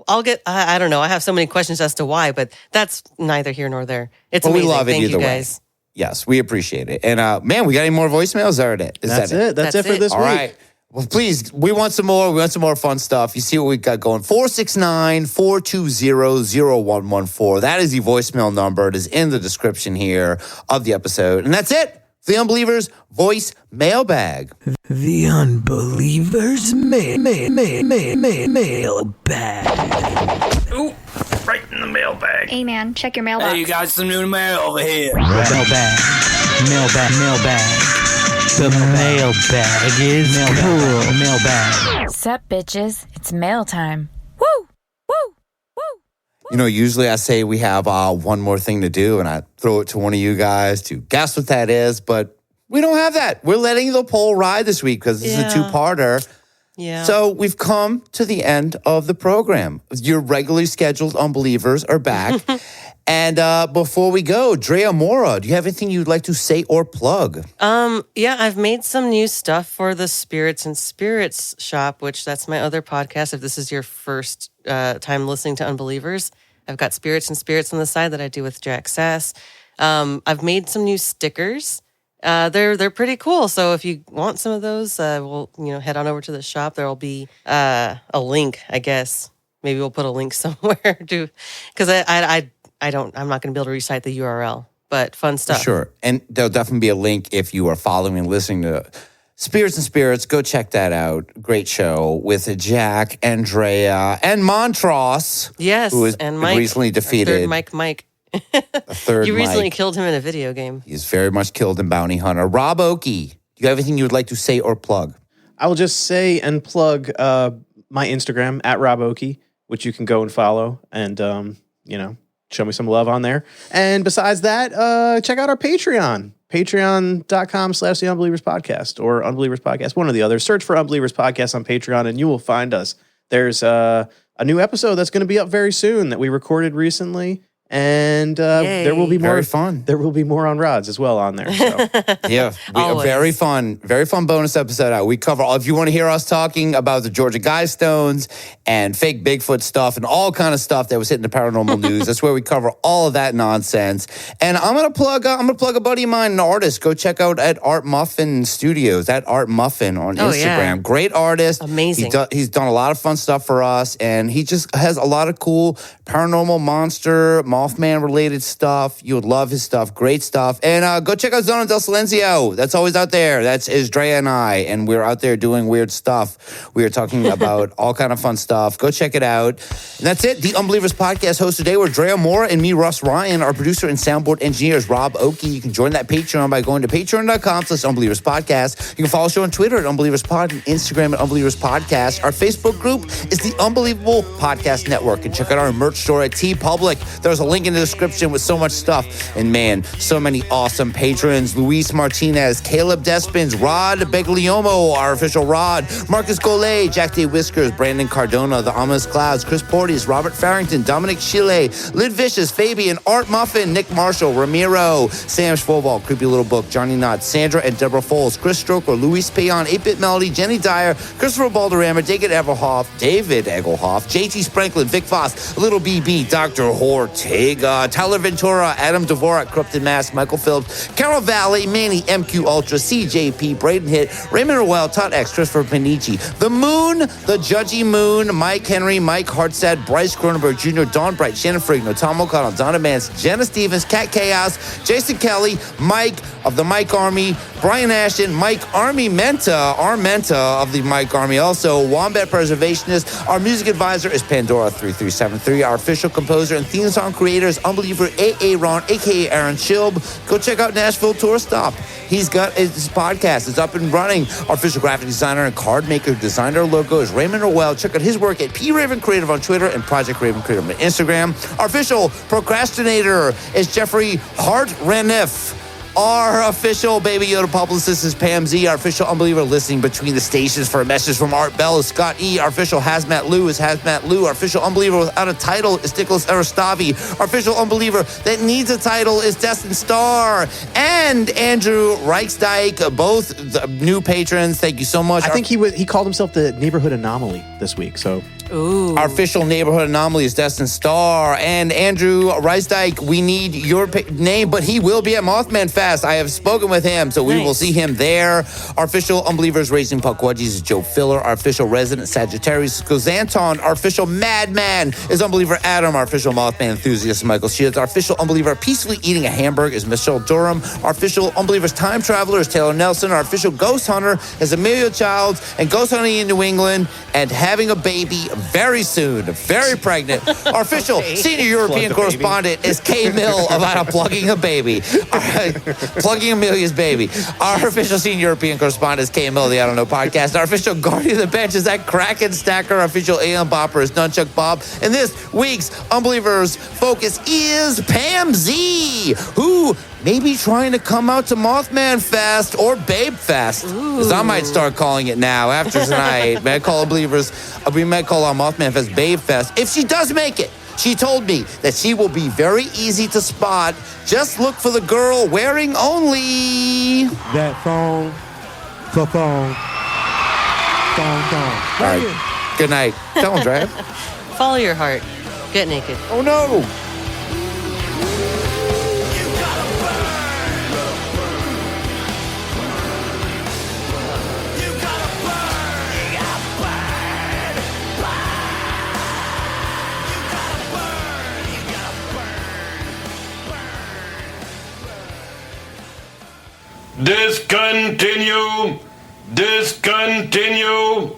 S3: don't know. I have so many questions as to why, but that's neither here nor there. It's amazing.
S14: We love it
S3: Thank
S14: either
S3: you guys.
S14: way. Yes, we appreciate it. And man, we got any more voicemails? Or
S5: That's it. That's it for this week.
S14: All right. Well, please, we want some more. We want some more fun stuff. You see what we got going. 469-420-0114. That is the voicemail number. It is in the description here of the episode. And that's it. The Unbelievers Voice Mailbag.
S11: The Unbelievers Mailbag.
S7: Ooh, right in the mailbag.
S15: Hey, man, check your mailbox.
S7: Hey, you got some new mail over here.
S11: Mailbag. The mailbag is cool. Mailbag.
S15: Sup, bitches? It's mail time.
S14: Usually I say we have one more thing to do, and I throw it to one of you guys to guess what that is, but we don't have that. We're letting the poll ride this week because this is a two-parter.
S3: Yeah.
S14: So we've come to the end of the program. Your regularly scheduled Unbelievers are back. And before we go, Drea Mora, do you have anything you'd like to say or plug?
S3: Yeah, I've made some new stuff for the Spirits and Spirits shop, which that's my other podcast. If this is your first time listening to Unbelievers, I've got Spirits and Spirits on the side that I do with Jack Sass. I've made some new stickers. They're pretty cool. So if you want some of those, we'll head on over to the shop. There'll be a link, I guess. Maybe we'll put a link somewhere because I'm not going to be able to recite the URL, but fun stuff.
S14: Sure. And there'll definitely be a link if you are following and listening to Spirits and Spirits. Go check that out. Great show with Jack, Andrea, and Montross.
S3: Yes,
S14: who was
S3: and Mike,
S14: recently defeated.
S3: Mike.
S14: A third
S3: You recently
S14: Mike.
S3: killed him in a video game.
S14: He's very much killed in Bounty Hunter. Rob Oakey, do you have anything you would like to say or plug?
S5: I will just say and plug my Instagram at Rob Oakey, which you can go and follow and, show me some love on there. And besides that, check out our Patreon, patreon.com/The Unbelievers Podcast or Unbelievers Podcast, one or the other. Search for Unbelievers Podcast on Patreon and you will find us. There's a new episode that's going to be up very soon that we recorded recently. And there will be more
S14: very fun.
S5: There will be more on rods as well on there. So.
S14: Yeah, a very fun bonus episode out. We cover all. If you want to hear us talking about the Georgia Guidestones and fake Bigfoot stuff and all kind of stuff that was hitting the paranormal news, that's where we cover all of that nonsense. And I'm gonna plug a buddy of mine, an artist. Go check out at Art Muffin Studios, at Art Muffin on Instagram.
S3: Yeah.
S14: Great artist,
S3: amazing.
S14: He's done a lot of fun stuff for us, and he just has a lot of cool paranormal monster, Mothman related stuff. You would love his stuff. Great stuff. And go check out Zona del Silencio. That's always out there. That's Drea and I. And we're out there doing weird stuff. We are talking about all kind of fun stuff. Go check it out. And that's it. The Unbelievers Podcast host today were Drea Mora and me, Russ Ryan. Our producer and soundboard engineer is Rob Oakey. You can join that Patreon by going to patreon.com/Unbelievers Podcast. You can follow the show on Twitter at Unbelievers Pod and Instagram at Unbelievers Podcast. Our Facebook group is the Unbelievable Podcast Network. And check out our merch store at TeePublic. There's a link in the description with so much stuff. And man, so many awesome patrons. Luis Martinez, Caleb Despins, Rod Begliomo, our official Rod, Marcus Golay, Jack Day Whiskers, Brandon Cardona, The Ominous Clouds, Chris Porteous, Robert Farrington, Dominic Chile, Lid Vicious, Fabian, Art Muffin, Nick Marshall, Ramiro, Sam Schwobal, Creepy Little Book, Johnny Knott, Sandra and Deborah Foles, Chris Stroker, Luis Payon, 8-Bit Melody, Jenny Dyer, Christopher Balderrama, David Egelhoff, JT Spranklin, Vic Voss, Little BB, Dr. Ortega, Tyler Ventura, Adam Dvorak, Corrupted Mask, Michael Phillips, Carol Valley, Manny, MQ Ultra, CJP, Braden Hitt, Raymond Orwell, Todd X, Christopher Panici, The Moon, The Judgy Moon, Mike Henry, Mike Hartstead, Bryce Cronenberg Jr., Don Bright, Shannon Frigno, Tom O'Connell, Donna Mance, Jenna Stevens, Cat Chaos, Jason Kelly, Mike of the Mike Army, Brian Ashton, Mike Army Menta, Armenta of the Mike Army, also Wombat Preservationist. Our music advisor is Pandora3373. Our official composer and theme song creator is Unbeliever A.A. Ron, a.k.a. Aaron Chilb. Go check out Nashville Tour Stop. He's got his podcast. It's up and running. Our official graphic designer and card maker who designed our logo is Raymond Orwell. Check out his work at P. Raven Creative on Twitter and Project Raven Creative on Instagram. Our official procrastinator is Jeffrey Hart Reniff. Our official Baby Yoda publicist is Pam Z. Our official Unbeliever listening between the stations for a message from Art Bell is Scott E. Our official Hazmat Lou is Hazmat Lou. Our official Unbeliever without a title is Nicholas Aristavi. Our official Unbeliever that needs a title is Destin Starr and Andrew Reichsdyke, both the new patrons. Thank you so much.
S5: I think he called himself the Neighborhood Anomaly this week. So.
S3: Ooh.
S14: Our official Neighborhood Anomaly is Destin Starr. And Andrew Reisdyke, we need your name, but he will be at Mothman Fest. I have spoken with him, so we will see him there. Our official Unbelievers Racing Puckwudgies is Joe Filler. Our official Resident Sagittarius is Gozanton. Our official Madman is Unbeliever Adam. Our official Mothman Enthusiast is Michael Shields. Our official Unbeliever Peacefully Eating a Hamburger is Michelle Durham. Our official Unbelievers Time Traveler is Taylor Nelson. Our official Ghost Hunter is Emilio Childs. And ghost hunting in New England and having a baby very soon, very pregnant. Our official senior European correspondent is Kay Mill about plugging a baby. Plugging Amelia's baby. Our official senior European correspondent is Kay Mill, the I Don't Know podcast. Our official guardian of the bench is that Kraken Stacker. Our official Alien Bopper is Nunchuck Bob. And this week's Unbelievers focus is Pam Z, who may be trying to come out to Mothman Fest or Babe Fest, as I might start calling it now after tonight. We might call our Mothman Fest Babe Fest. If she does make it, She told me that she will be very easy to spot. Just look for the girl wearing only
S12: that thong, the thong, thong, thong.
S14: All right. Good night. Tell him, Trav.
S3: Follow your heart. Get naked.
S14: Oh, no.
S21: Discontinue! Discontinue!